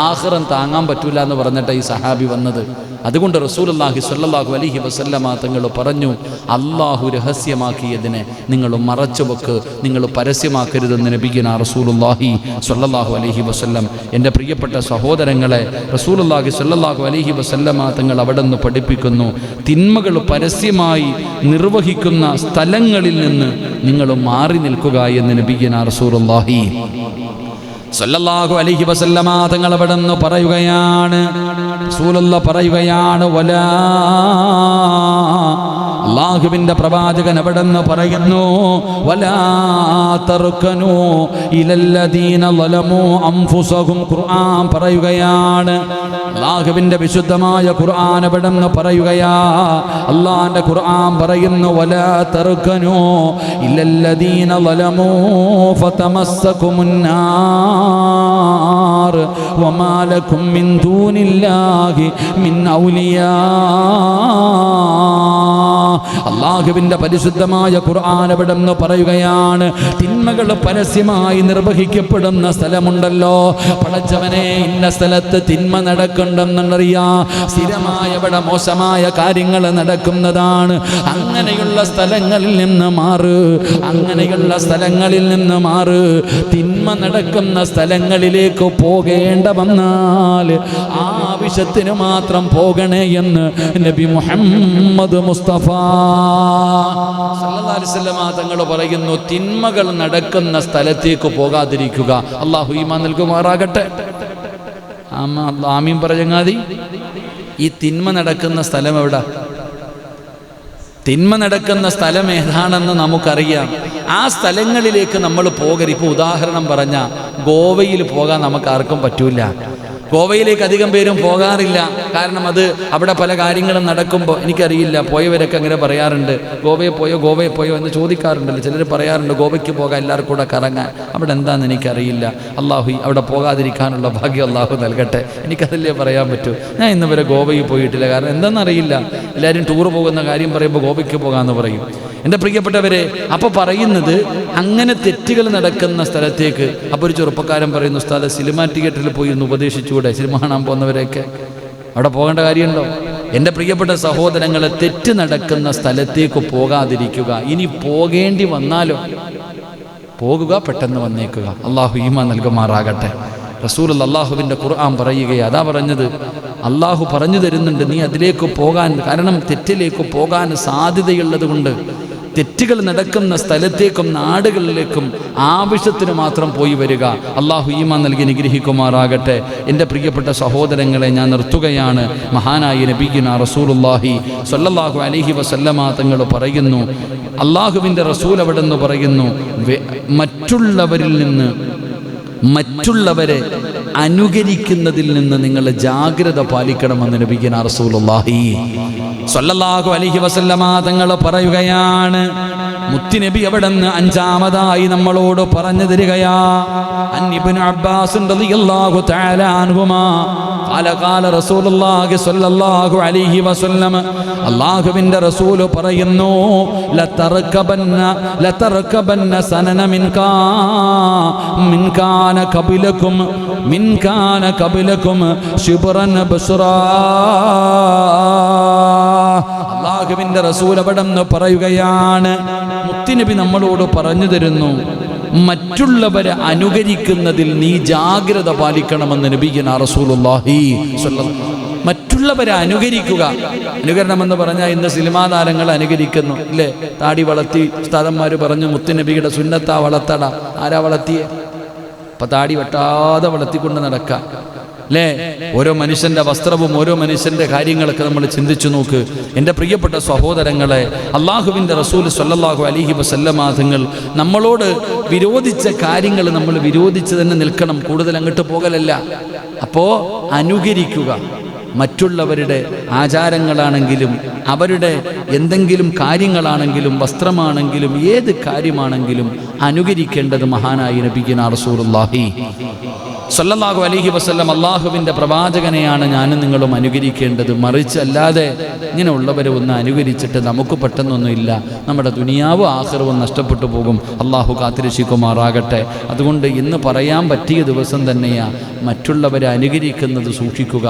ആഖിറം താങ്ങാൻ പറ്റൂല എന്ന് പറഞ്ഞിട്ട് ഈ സഹാബി വന്നത്. അതുകൊണ്ട് റസൂലുള്ളാഹി സ്വല്ലല്ലാഹു അലൈഹി വസല്ലമ തങ്ങൾ പറഞ്ഞു, അള്ളാഹു രഹസ്യമാക്കിയതിനെ നിങ്ങൾ മറച്ചു വെക്ക്, നിങ്ങൾ പരസ്യമാക്കരുതെന്ന് നബിയുനാ റസൂലുള്ളാഹി സ്വല്ലല്ലാഹു അലൈഹി വസല്ലം. എൻ്റെ പ്രിയപ്പെട്ട സഹോദരങ്ങളെ, റസൂലുള്ളാഹി സ്വല്ലല്ലാഹു അലൈഹി വസല്ലമ തങ്ങൾ അവിടെ നിന്ന് പഠിപ്പിക്കുന്നു, തിന്മകൾ പരസ്യമായി നിർവഹിക്കുന്ന സ്ഥലങ്ങളിൽ നിന്ന് നിങ്ങൾ മാറി നിൽക്കുക എന്ന് നബിയുനാ റസൂലുള്ളാഹി സല്ലല്ലാഹു അലൈഹി വസല്ലമ തങ്ങൾ അവിടെ നിന്ന് പറയുകയാണ്, റസൂലുള്ളാഹി പറയുകയാണ്, വലാ, അല്ലാഹുവിൻ്റെ പ്രവാചകൻ അവിടെ നിന്ന് പറയുന്നു, വലാ തർകനു ഇലല്ലദീന ളലമു അൻഫുസഹും. ഖുർആൻ പറയുകയാണ്, അല്ലാഹുവിൻ്റെ വിശുദ്ധമായ ഖുർആൻ അവിടെ നിന്ന് പറയുകയാ, അല്ലാഹുവിൻ്റെ ഖുർആൻ പറയുന്നു, വലാ തർകനു ഇലല്ലദീന ളലമു ഫതമസ്സകുമുന്നാർ വമാ ലക്കും മിൻ ദൂനില്ലാഹി മിൻ ഔലിയാ. അല്ലാഹുവിൻ്റെ പരിശുദ്ധമായ ഖുർആൻ അവിടെ നിന്ന് പറയുകയാണ്, തിന്മകൾ പരസ്യമായി നിർവഹിക്കപ്പെടുന്ന സ്ഥലമുണ്ടല്ലോ, പടച്ചവനെ ഇന്ന സ്ഥലത്ത് തിന്മ നടക്കുന്നുണ്ടെന്നറിയാ, സ്ഥിരമായ അവിടെ മോശമായ കാര്യങ്ങൾ നടക്കുന്നതാണ്. അങ്ങനെയുള്ള സ്ഥലങ്ങളിൽ നിന്ന് മാറ്, അങ്ങനെയുള്ള സ്ഥലങ്ങളിൽ നിന്ന് മാറ്. തിന്മ നടക്കുന്ന സ്ഥലങ്ങളിലേക്ക് പോകേണ്ട വന്നാൽ ആവശ്യത്തിന് മാത്രം പോകണേ എന്ന് നബി മുഹമ്മദ് മുസ്തഫ സല്ലല്ലാഹു അലൈഹി വസല്ലം തങ്ങൾ പറയുന്നു, തിന്മകൾ നടക്കുന്ന സ്ഥലത്തേക്ക് പോകാതിരിക്കുക. അല്ലാഹു ഈമാൻ നൽകുമാറാകട്ടെ. ആമീൻ പറഞ്ഞാതി. ഈ തിന്മ നടക്കുന്ന സ്ഥലം എവിടെ? തിന്മ നടക്കുന്ന സ്ഥലം ഏതാണെന്ന് നമുക്കറിയാം. ആ സ്ഥലങ്ങളിലേക്ക് നമ്മൾ പോകരുത്. ഇപ്പോൾ ഉദാഹരണം പറഞ്ഞാൽ ഗോവയിൽ പോകാൻ നമുക്ക് ആർക്കും പറ്റൂല. ഗോവയിലേക്ക് അധികം പേരും പോകാറില്ല. കാരണം അത് അവിടെ പല കാര്യങ്ങളും നടക്കുമ്പോൾ, എനിക്കറിയില്ല, പോയവരൊക്കെ അങ്ങനെ പറയാറുണ്ട്, ഗോവയിൽ പോയോ എന്ന് ചോദിക്കാറുണ്ടല്ലോ. ചിലർ പറയാറുണ്ട് ഗോവയ്ക്ക് പോകാൻ എല്ലാവർക്കും കൂടെ കറങ്ങാൻ. അവിടെ എന്താണെന്ന് എനിക്കറിയില്ല. അള്ളാഹു അവിടെ പോകാതിരിക്കാനുള്ള ഭാഗ്യം അള്ളാഹു നൽകട്ടെ. എനിക്കതല്ലേ പറയാൻ പറ്റൂ. ഞാൻ ഇന്ന് വരെ ഗോവയിൽ പോയിട്ടില്ല. കാരണം എന്താണെന്നറിയില്ല. എല്ലാവരും ടൂർ പോകുന്ന കാര്യം പറയുമ്പോൾ ഗോവയ്ക്ക് പോകാമെന്ന് പറയും. എൻ്റെ പ്രിയപ്പെട്ടവരെ, അപ്പോൾ പറയുന്നത് അങ്ങനെ തെറ്റുകൾ നടക്കുന്ന സ്ഥലത്തേക്ക്. അപ്പോൾ ഒരു ചെറുപ്പക്കാരൻ പറയുന്നു, ഉസ്താദ് സിനിമാ തിയേറ്ററിൽ പോയി ഒന്ന് ഉപദേശിച്ചുകൂടെ, സിനിമ കാണാൻ പോകുന്നവരെയൊക്കെ? അവിടെ പോകേണ്ട കാര്യമുണ്ടോ? എൻ്റെ പ്രിയപ്പെട്ട സഹോദരങ്ങളെ, തെറ്റ് നടക്കുന്ന സ്ഥലത്തേക്ക് പോകാതിരിക്കുക. ഇനി പോകേണ്ടി വന്നാലോ പോകുക, പെട്ടെന്ന് വന്നേക്കുക. അള്ളാഹു ഈമാൻ നൽകുമാറാകട്ടെ. റസൂൽ അള്ളാഹുവിൻ്റെ ഖുർആൻ പറയുകയാണ്, അതാ പറഞ്ഞത്, അള്ളാഹു പറഞ്ഞു തരുന്നുണ്ട് നീ അതിലേക്ക് പോകാൻ. കാരണം തെറ്റിലേക്ക് പോകാൻ സാധ്യതയുള്ളത് കൊണ്ട് തെറ്റുകൾ നടക്കുന്ന സ്ഥലത്തേക്കും നാടുകളിലേക്കും ആവശ്യത്തിന് മാത്രം പോയി വരിക. അള്ളാഹു ഈമാൻ നൽകി അനുഗ്രഹിക്കുമാറാകട്ടെ. എൻ്റെ പ്രിയപ്പെട്ട സഹോദരങ്ങളെ, ഞാൻ നിർത്തുകയാണ്. മഹാനായ നബിയുനാ റസൂലുള്ളാഹി സ്വല്ലല്ലാഹു അലൈഹി വസല്ലമ തങ്ങൾ പറയുന്നു, അള്ളാഹുവിൻ്റെ റസൂൽ അവിടെ നിന്ന് പറയുന്നു, മറ്റുള്ളവരിൽ നിന്ന്, മറ്റുള്ളവരെ അനുകരിക്കുന്നതിൽ നിന്ന് നിങ്ങൾ ജാഗ്രത പാലിക്കണമെന്ന് നബിയുനാ റസൂലുള്ളാഹി സ്വല്ലല്ലാഹു അലൈഹി വസല്ലമ തങ്ങൾ പറയുകയാണ്. മുത്തുനബി അവിടെ നിന്ന് 5-ാമതായി നമ്മളോട് പറഞ്ഞു തരികയാ. അൻ ഇബ്നു അബ്ബാസ് റളിയല്ലാഹു തആല അൻഹുമാ ഖാല ഖാല റസൂലുള്ളാഹി സ്വല്ലല്ലാഹു അലൈഹി വസല്ലം, അല്ലാഹുവിൻ്റെ റസൂൽ പറയുന്നു, ലതർകബന്ന സനന മിൻ കാന ഖബലകും ശിബ്റൻ ബസ്റാ. അല്ലാഹുവിൻ്റെ റസൂൽ അവിടെ നിന്ന് പറയുകയാണ്, മുത്തുനബി നമ്മളോട് പറഞ്ഞു തരുന്നു, മറ്റുള്ളവരെ അനുകരിക്കുന്നതിൽ നീ ജാഗ്രത പാലിക്കണമെന്ന് നബിയുനാ റസൂലുള്ളാഹി സ്വല്ലല്ലാഹു. മറ്റുള്ളവരെ അനുകരിക്കുക. അനുകരണമെന്ന് പറഞ്ഞാൽ ഇന്ന് സിനിമാ താരങ്ങൾ അനുകരിക്കുന്നു ഇല്ലേ? താടി വളർത്തി ഉസ്താദന്മാർ പറഞ്ഞു മുത്തുനബിയുടെ സുന്നത്താ വളർത്തട. ആരാ വളർത്തിയേ? അപ്പം താടി വെട്ടാതെ വളർത്തിക്കൊണ്ട് നടക്കുക അല്ലേ? ഓരോ മനുഷ്യൻ്റെ വസ്ത്രവും ഓരോ മനുഷ്യൻ്റെ കാര്യങ്ങളൊക്കെ നമ്മൾ ചിന്തിച്ചു നോക്ക്. എൻ്റെ പ്രിയപ്പെട്ട സഹോദരങ്ങളെ, അള്ളാഹുവിൻ്റെ റസൂൽ സ്വല്ലല്ലാഹു അലൈഹി വസല്ലമ തങ്ങൾ നമ്മളോട് വിരോധിച്ച കാര്യങ്ങൾ നമ്മൾ വിരോധിച്ച് തന്നെ നിൽക്കണം, കൂടുതൽ അങ്ങോട്ട് പോകലല്ല. അപ്പോൾ അനുകരിക്കുക. മറ്റുള്ളവരുടെ ആചാരങ്ങളാണെങ്കിലും അവരുടെ എന്തെങ്കിലും കാര്യങ്ങളാണെങ്കിലും വസ്ത്രമാണെങ്കിലും ഏത് കാര്യമാണെങ്കിലും അനുകരിക്കേണ്ടത് മഹാനായ നബിയുനാ റസൂലുള്ളാഹി സ്വല്ലല്ലാഹു അലൈഹി വസല്ലം അള്ളാഹുവിൻ്റെ പ്രവാചകനെയാണ് ഞാനും നിങ്ങളും അനുകരിക്കേണ്ടത്. മറിച്ച് അല്ലാതെ ഇങ്ങനെയുള്ളവരെ ഒന്ന് അനുകരിച്ചിട്ട് നമുക്ക് പെട്ടെന്നൊന്നുമില്ല, നമ്മുടെ ദുനിയാവും ആഖിറവും നഷ്ടപ്പെട്ടു പോകും. അള്ളാഹു കാത്തിരക്ഷിക്കുമാറാകട്ടെ. അതുകൊണ്ട് ഇന്ന് പറയാൻ പറ്റിയ ദിവസം തന്നെയാണ് മറ്റുള്ളവരെ അനുകരിക്കുന്നത് സൂക്ഷിക്കുക,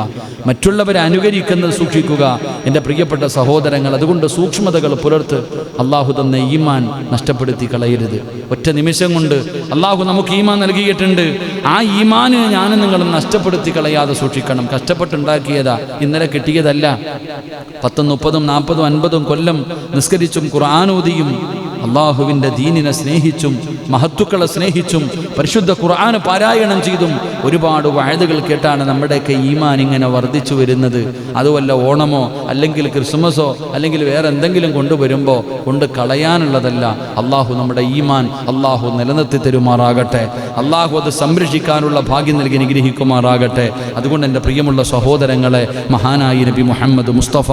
മറ്റുള്ളവരെ അനുകരിക്കുന്നത് സൂക്ഷിക്കുക എൻ്റെ പ്രിയപ്പെട്ട സഹോദരങ്ങൾ. അതുകൊണ്ട് സൂക്ഷ്മതകൾ പുലർത്ത്. അള്ളാഹു തന്ന ഈമാൻ നഷ്ടപ്പെടുത്തി കളയരുത്. ഒറ്റ നിമിഷം കൊണ്ട് അള്ളാഹു നമുക്ക് ഈമാൻ നൽകിയിട്ടുണ്ട്. ആ ഈമാൻ ഞാനും നിങ്ങളും നഷ്ടപ്പെടുത്തി കളയാതെ സൂക്ഷിക്കണം. കഷ്ടപ്പെട്ടുണ്ടാക്കിയതാ, ഇന്നലെ കിട്ടിയതല്ല. 10, 30, 40, 50 കൊല്ലം നിസ്കരിച്ചും ഖുർആനോദിയും അള്ളാഹുവിൻ്റെ ദീനിനെ സ്നേഹിച്ചും മഹത്തുക്കളെ സ്നേഹിച്ചും പരിശുദ്ധ ഖുർആൻ പാരായണം ചെയ്തും ഒരുപാട് വഅദുകൾ കേട്ടാണ് നമ്മുടെയൊക്കെ ഈമാൻ ഇങ്ങനെ വർദ്ധിച്ചു വരുന്നത്. അതുമല്ല ഓണമോ അല്ലെങ്കിൽ ക്രിസ്മസോ അല്ലെങ്കിൽ വേറെ എന്തെങ്കിലും കൊണ്ടുവരുമ്പോൾ കൊണ്ട് കളയാനുള്ളതല്ല. അള്ളാഹു നമ്മുടെ ഈമാൻ അള്ളാഹു നിലനിർത്തി തരുമാറാകട്ടെ. അള്ളാഹു അത് സംരക്ഷിക്കാനുള്ള ഭാഗ്യം നൽകി അനുഗ്രഹിക്കുമാറാകട്ടെ. അതുകൊണ്ട് എൻ്റെ പ്രിയമുള്ള സഹോദരങ്ങളെ, മഹാനായി നബി മുഹമ്മദ് മുസ്തഫ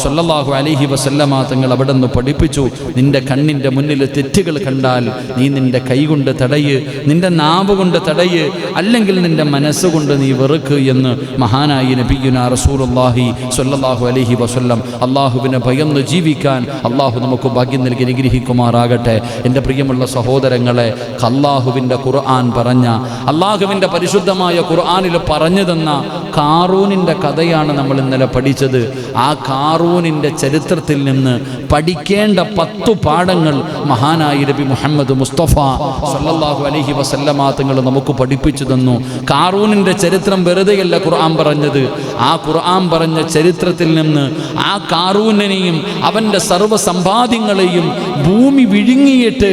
സ്വല്ലല്ലാഹു അലൈഹി വസല്ലമ തങ്ങൾ അവിടെ നിന്ന് പഠിപ്പിച്ചു, നിന്റെ കണ്ണിൻ്റെ മുന്നിൽ തെറ്റുകൾ കണ്ടാൽ നീ നിന്റെ കൈ കൊണ്ട് തടയ്, നിന്റെ നാവ് കൊണ്ട് തടയ്, അല്ലെങ്കിൽ നിന്റെ മനസ്സുകൊണ്ട് നീ വെറുക്ക് എന്ന് മഹാനായി നബിയുനാ റസൂലുള്ളാഹി സ്വല്ലല്ലാഹു അലൈഹി വസല്ലം. അള്ളാഹുവിനെ ഭയന്ന് ജീവിക്കാൻ അള്ളാഹു നമുക്ക് ഭാഗ്യം നൽകി അനുഗ്രഹിക്കുമാറാകട്ടെ. എൻ്റെ പ്രിയമുള്ള സഹോദരങ്ങളെ, അള്ളാഹുവിൻ്റെ ഖുർആൻ പറഞ്ഞ, അള്ളാഹുവിൻ്റെ പരിശുദ്ധമായ ഖുർആനിൽ പറഞ്ഞു തന്ന കാറൂനിൻ്റെ കഥയാണ് നമ്മൾ ഇന്നലെ പഠിച്ചത്. ആ കാറൂനിൻ്റെ ചരിത്രത്തിൽ നിന്ന് പഠിക്കേണ്ട 10 പാഠങ്ങൾ മഹാനായ നബി മുഹമ്മദ് മുസ്തഫ സ്വല്ലല്ലാഹു അലൈഹി വസല്ലമ തങ്ങൾ നമുക്ക് പഠിപ്പിച്ചു തന്നു. കാറൂനിൻ്റെ ചരിത്രം വെറുതെയല്ല ഖുർആൻ പറഞ്ഞത്. ആ ഖുർആൻ പറഞ്ഞ ചരിത്രത്തിൽ നിന്ന് ആ കാറൂനെയും അവൻ്റെ സർവ്വ സമ്പാദ്യങ്ങളെയും ഭൂമി വിഴുങ്ങിയിട്ട്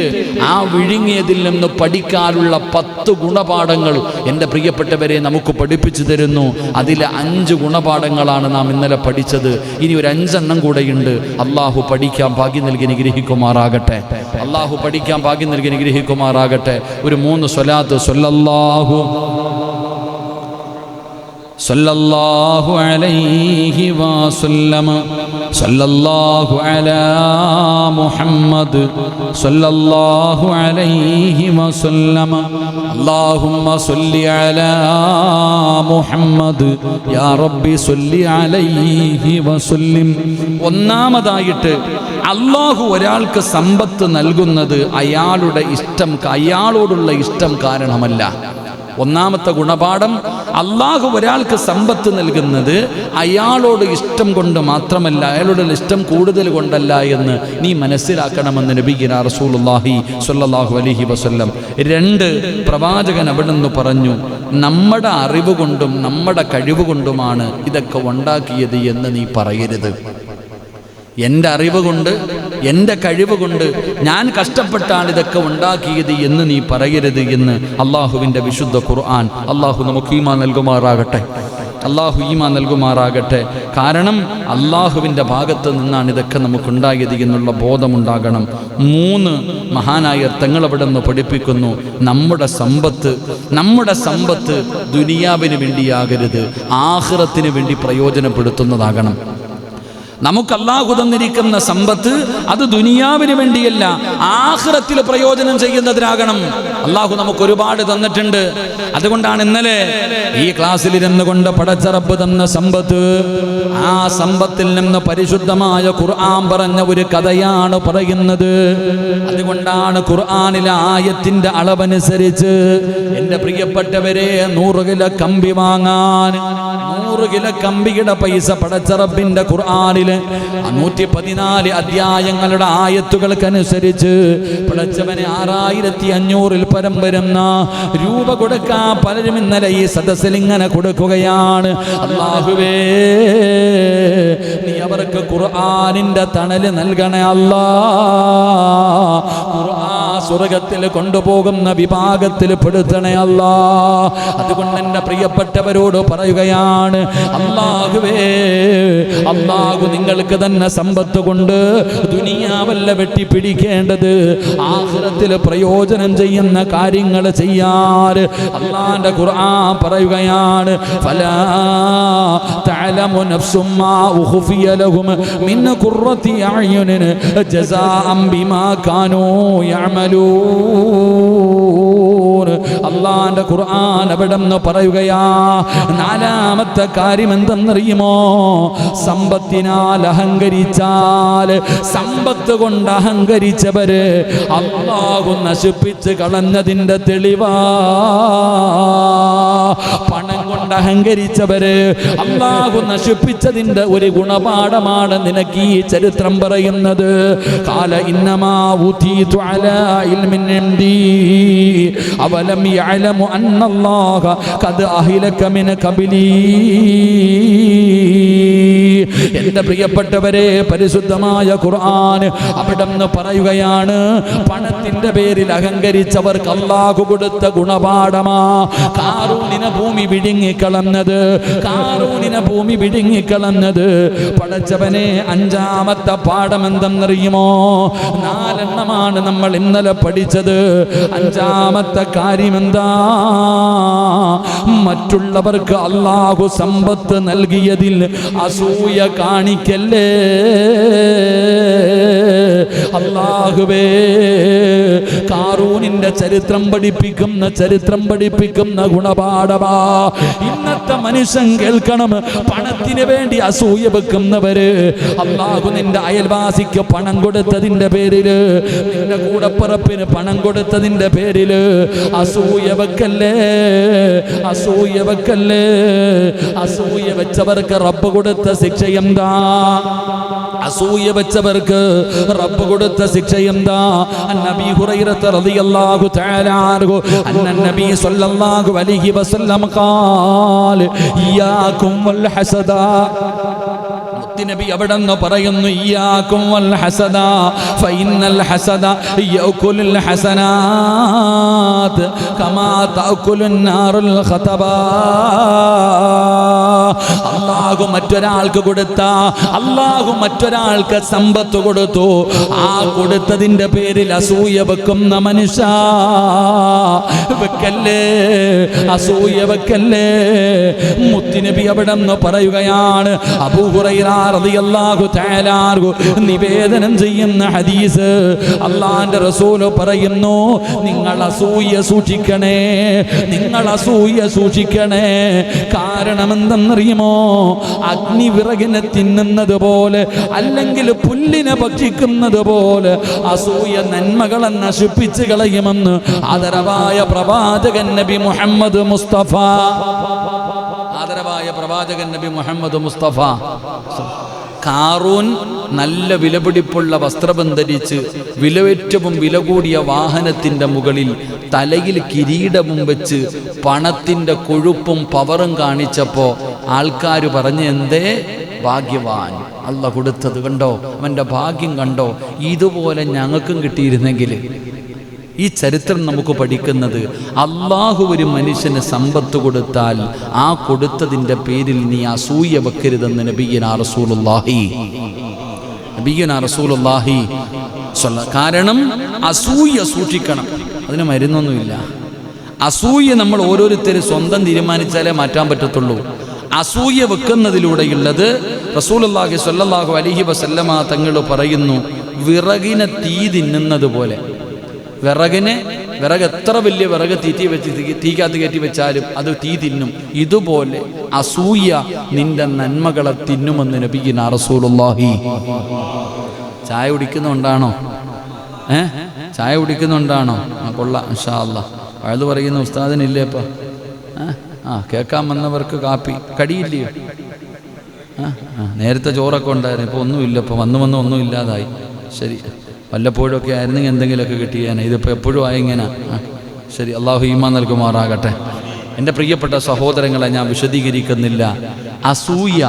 ആ വിഴുങ്ങിയതിൽ നിന്ന് പഠിക്കാനുള്ള 10 ഗുണപാഠങ്ങൾ എൻ്റെ പ്രിയപ്പെട്ടവരെ നമുക്ക് പഠിപ്പിച്ചു തരുന്നു. അതിലെ 5 ഗുണപാഠങ്ങളാണ് നാം ഇന്നലെ പഠിച്ചത്. ഇനി ഒരു 5 എണ്ണം കൂടെയുണ്ട്. അള്ളാഹു പഠിക്കാൻ ഭാഗ്യം നൽകി അനുഗ്രഹിക്കുമാറാകട്ടെ. അള്ളാഹു പഠിക്കാൻ ഭാഗ്യം നൽകി അനുഗ്രഹിക്കുമാറാകട്ടെ. ഒരു 3 സ്വലാത്ത് സല്ലല്ലാഹു അലൈഹി വസല്ലം, സല്ലല്ലാഹു അലാ മുഹമ്മദ്, സല്ലല്ലാഹു അലൈഹി വസല്ലം, അല്ലാഹുമ്മ സല്ലി അലാ മുഹമ്മദ്, യാ റബ്ബി സല്ലി അലൈഹി വസല്ലിം. ഒന്നാമതായിട്ട് അള്ളാഹു ഒരാൾക്ക് സമ്പത്ത് നൽകുന്നത് അയാളോടുള്ള ഇഷ്ടം കാരണമല്ല. ഒന്നാമത്തെ ഗുണപാഠം, അള്ളാഹു ഒരാൾക്ക് സമ്പത്ത് നൽകുന്നത് അയാളോട് ഇഷ്ടം കൊണ്ട് മാത്രമല്ല, അയാളുടെ ഇഷ്ടം കൂടുതൽ കൊണ്ടല്ല എന്ന് നീ മനസ്സിലാക്കണമെന്ന് നബിയുനാ റസൂലുള്ളാഹി സ്വല്ലല്ലാഹു അലൈഹി വസല്ലം. 2, പ്രവാചകൻ അവിടെ നിന്ന് പറഞ്ഞു, നമ്മുടെ അറിവ് കൊണ്ടും നമ്മുടെ കഴിവ് കൊണ്ടുമാണ് ഇതൊക്കെ ഉണ്ടാക്കിയത് എന്ന് നീ പറയരുത്. എൻ്റെ അറിവ് കൊണ്ട് എൻ്റെ കഴിവ് കൊണ്ട് ഞാൻ കഷ്ടപ്പെട്ടാണ് ഇതൊക്കെ ഉണ്ടാക്കിയത് എന്ന് നീ പറയരുത് എന്ന് അള്ളാഹുവിൻ്റെ വിശുദ്ധ ഖുർആൻ. അള്ളാഹു നമുക്ക് ഈമാൻ നൽകുമാറാകട്ടെ. അള്ളാഹു ഈമാൻ നൽകുമാറാകട്ടെ. കാരണം അള്ളാഹുവിൻ്റെ ഭാഗത്ത് നിന്നാണ് ഇതൊക്കെ നമുക്കുണ്ടായത് എന്നുള്ള ബോധമുണ്ടാകണം. 3, മഹാനായ തങ്ങളവിടെ നിന്ന് പഠിപ്പിക്കുന്നു, നമ്മുടെ സമ്പത്ത് ദുനിയാവിന് വേണ്ടിയാകരുത്, ആഖിറത്തിന് വേണ്ടി പ്രയോജനപ്പെടുത്തുന്നതാകണം. നമുക്ക് അല്ലാഹു തന്നിരിക്കുന്ന സമ്പത്ത് അത് ദുനിയാവിന് വേണ്ടിയല്ല, ആഖിറത്തിൽ പ്രയോജനം ചെയ്യുന്നതിനാകണം. അല്ലാഹു നമുക്ക് ഒരുപാട് തന്നിട്ടുണ്ട്. അതുകൊണ്ടാണ് ഇന്നലെ ഈ ക്ലാസ്സിൽ ഇരുന്നു കൊണ്ട് പടച്ച റബ്ബ് തന്ന സമ്പത്ത്, ആ സമ്പത്തിൽ നിന്ന് പരിശുദ്ധമായ ഖുർആൻ പറഞ്ഞ ഒരു കഥയാണ് പറയുന്നത്. അതുകൊണ്ടാണ് ഖുർആനിലെ ആയത്തിന്റെ അളവനുസരിച്ച് എൻ്റെ പ്രിയപ്പെട്ടവരെ 100 കിലോ കമ്പി വാങ്ങാൻ 100 കിലോ കമ്പിയുടെ പൈസ പടച്ച റബ്ബിന്റെ ഖുർആനിൽ 114 അധ്യായങ്ങളുടെ ആയത്തുകൾക്കനുസരിച്ച് പടച്ചവനെ 6500 പരം വരുന്ന രൂപ കൊടുക്കാൻ പലരും ഇന്നലെ ഈ സദസ്സിൽ ഇങ്ങനെ കൊടുക്കുകയാണ്. അല്ലാഹുവേ, നീ അവർക്ക് ഖുർആനിന്റെ തണല് നൽകണേ അല്ലാ. ഖുർആൻ സ്വർഗത്തിൽ കൊണ്ടുപോകുന്ന വിഭാഗത്തിൽ പെടുത്തണേ അല്ലാ. അതുകൊണ്ട് എൻ്റെ പ്രിയപ്പെട്ടവരോട് പറയുകയാണ്, അല്ലാഹുവേ, അല്ലാഹു നിങ്ങൾക്ക് തന്നെ സമ്പത്ത് കൊണ്ട് ദുനിയാവല്ല വെട്ടിപ്പിടിക്കേണ്ടത്, ആഖിറത്തിൽ പ്രയോജനം ചെയ്യുന്ന കാര്യങ്ങൾ ചെയ്യാൻ അല്ലാഹുവിന്റെ ഖുർആൻ പറയുകയാണ്, ഫലാ തഅലമു നഫ്സും മാ ഉഖ്ഫിയ ലഹും മിൻ ഖുർറത്തി അഅ്യുനിൻ ജസാഅൻ ബിമാ കാനൂ യഅമലൂൻ. അല്ലാഹുവിന്റെ ഖുർആൻ അവിടെന്ന് പറയുകയാ, നാലാമത്തെ കാര്യം എന്തെന്നറിയുമോ? സമ്പത്തിനാൽ അഹങ്കരിച്ചാൽ, സമ്പത്ത് കൊണ്ട് അഹങ്കരിച്ചവര് അല്ലാഹു നശിപ്പിച്ച് കളഞ്ഞതിന്റെ തെളിവാ. പണം കൊണ്ട് അഹങ്കരിച്ചവര് അല്ലാഹു നശിപ്പിച്ചതിന്റെ ഒരു ഗുണപാഠമാണ് നിനക്ക് ഈ ചരിത്രം പറയുന്നത്. ഖാല ഇന്നമാ ഊതീതു അലാ ഇൽമിൻ ഇൻദീ അവലം യഅലമു അന്നല്ലാഹ ഖദ് അഹ്ലക മിൻ ഖബ്ലീ. എന്റെ പ്രിയപ്പെട്ടവരെ, പരിശുദ്ധമായ ഖുർആൻ അവിടെന്ന് പറയുകയാണ്, പണത്തിന്റെ പേരിൽ അഹങ്കരിച്ചവർക്ക് അല്ലാഹു കൊടുത്ത ഗുണപാഠമാ കാറൂനിനെ ഭൂമി വിഴുങ്ങിക്കളഞ്ഞത്. കാറൂനിനെ ഭൂമി വിഴുങ്ങിക്കളഞ്ഞത് പടച്ചവനെ. അഞ്ചാമത്തെ പാഠം എന്തെന്നറിയുമോ? 4 എണ്ണമാണ് നമ്മൾ ഇന്നലെ പഠിച്ചത്. അഞ്ചാമത്തെ കാര്യം എന്താ? മറ്റുള്ളവർക്ക് അല്ലാഹു സമ്പത്ത് നൽകിയതിൽ അസൂയ കാണിക്കല്ലേ. അല്ലാഹുവേ, കാറൂനിന്റെ ചരിത്രം പഠിപ്പിക്കുന്ന ഗുണപാഠമാ ഇന്നത്തെ മനുഷ്യൻ കേൾക്കണം. പണത്തിന് വേണ്ടി അസൂയ വെക്കുന്നവര് അല്ലാഹു നിന്റെ അയൽവാസിക്ക് പണം കൊടുത്തതിന്റെ പേരില്, നിന്റെ കൂടപ്പിറപ്പിന് പണം കൊടുത്തതിന്റെ പേരില് അസൂയ വെക്കല്ലേ, അസൂയ വെക്കല്ലേ. അസൂയ വെച്ചവർക്ക് റബ്ബ് കൊടുത്ത ശിക്ഷ എന്താ? അസൂയ വെച്ചവർക്ക് റബ്ബ് കൊടുത്ത ശിക്ഷ എന്താ? നബി ഹുറൈറ റളിയല്ലാഹു തആല അൻഹു അന്ന നബി സ്വല്ലല്ലാഹു അലൈഹി വസല്ലം ഖാല ഇയ്യാകും വൽ ഹസദ. നബി അവിടെന്ന് പറയുന്നു, ഇയ്യാകും വൽ ഹസദ ഫഇന്നൽ ഹസദ യഅകുലുൽ ഹസനാത് കമാ തഅകുലുൻ നാറുൽ ഖതബാ. അല്ലാഹു മറ്റൊരാൾക്ക് കൊടുത്ത, അല്ലാഹു മറ്റൊരാൾക്ക് സമ്പത്ത് കൊടുത്തു, ആ കൊടുത്തതിന്റെ പേരിൽ അസൂയ വെക്കുന്ന മനുഷ്യ വെക്കല്ലേ, അസൂയ വെക്കല്ലേ. മുത്തുനബി അവിടെന്ന് പറയുകയാണ്, അബൂ ഹുറൈറ റളിയല്ലാഹു തആല അൻഹു നിവേദനം ചെയ്യുന്ന ഹദീസ്, അല്ലാഹുവിന്റെ റസൂൽ പറയുന്നു, നിങ്ങൾ അസൂയ സൂക്ഷിക്കണേ, നിങ്ങൾ അസൂയ സൂക്ഷിക്കണേ. കാരണം എന്തെന്നറിയുമോ? അഗ്നി വിറകിനെ തിന്നുന്നത് പോലെ, അല്ലെങ്കിൽ പുല്ലിനെ ഭക്ഷിക്കുന്നത് പോലെ അസൂയ നന്മകളെ നശിപ്പിച്ച് കളയുമെന്ന് ആദരവായ പ്രവാചകൻ നബി മുഹമ്മദ് മുസ്തഫ, ആദരവായ പ്രവാചകൻ നബി മുഹമ്മദ് മുസ്തഫ. കാറൂൻ നല്ല വിലപിടിപ്പുള്ള വസ്ത്രം ധരിച്ച് വിലയേറ്റവും വില കൂടിയ വാഹനത്തിൻ്റെ മുകളിൽ തലയിൽ കിരീടവും വെച്ച് പണത്തിൻ്റെ കൊഴുപ്പും പവറും കാണിച്ചപ്പോൾ ആൾക്കാർ പറഞ്ഞ്, എന്തേ ഭാഗ്യവാൻ, അല്ല കൊടുത്തത് കണ്ടോ, അവൻ്റെ ഭാഗ്യം കണ്ടോ, ഇതുപോലെ ഞങ്ങൾക്കും കിട്ടിയിരുന്നെങ്കിൽ. ഈ ചരിത്രം നമുക്ക് പഠിക്കുന്നത്, അള്ളാഹു ഒരു മനുഷ്യന് സമ്പത്ത് കൊടുത്താൽ ആ കൊടുത്തതിൻ്റെ പേരിൽ നീ അസൂയ വെക്കരുതെന്ന് നബിയ്യനാ റസൂലുള്ളാഹി, നബിയ്യനാ റസൂലുള്ളാഹി. കാരണം അസൂയ സൂക്ഷിക്കണം, അതിന് മരുന്നൊന്നുമില്ല. അസൂയ നമ്മൾ ഓരോരുത്തരും സ്വന്തം തീരുമാനിച്ചാലേ മാറ്റാൻ പറ്റത്തുള്ളൂ. അസൂയ വെക്കുന്നതിലൂടെയുള്ളത് റസൂലുള്ളാഹി സ്വല്ലല്ലാഹു അലൈഹി വസല്ലമ തങ്ങൾ പറയുന്നു, വിറകിനെ തീ തിന്നുന്നത് പോലെ. വിറക് എത്ര വലിയ വിറക് തീക്കകത്ത് കയറ്റി വെച്ചാലും അത് തീ തിന്നും. ഇതുപോലെ അസൂയ നിന്റെ നന്മകളെ തിന്നുമെന്ന് നബിയ്യനാ റസൂലുള്ളാഹി. ചായ കുടിക്കുന്നുണ്ടാണോ? ചായ കുടിക്കുന്നുണ്ടാണോ? കൊള്ളാം, ഇൻഷാ അല്ലാഹ്. അത് പറയുന്ന ഉസ്താദിനില്ലേ ഇപ്പം? കേൾക്കാൻ വന്നവർക്ക് കാപ്പി കടിയില്ലയോ? നേരത്തെ ചോറൊക്കെ ഉണ്ടായിരുന്നു, ഇപ്പോൾ ഒന്നുമില്ല. ഇപ്പോൾ വന്ന് ഒന്നും ഇല്ലാതായി. ശരി, വല്ലപ്പോഴൊക്കെ ആയിരുന്നെങ്കിൽ എന്തെങ്കിലുമൊക്കെ കിട്ടിയാനെ. ഇതിപ്പോൾ എപ്പോഴും ആയിങ്ങനെ. ശരി, അള്ളാഹു ഈമാൻ നൽകുമാറാകട്ടെ. എൻ്റെ പ്രിയപ്പെട്ട സഹോദരങ്ങളെ, ഞാൻ വിശദീകരിക്കുന്നില്ല. അസൂയ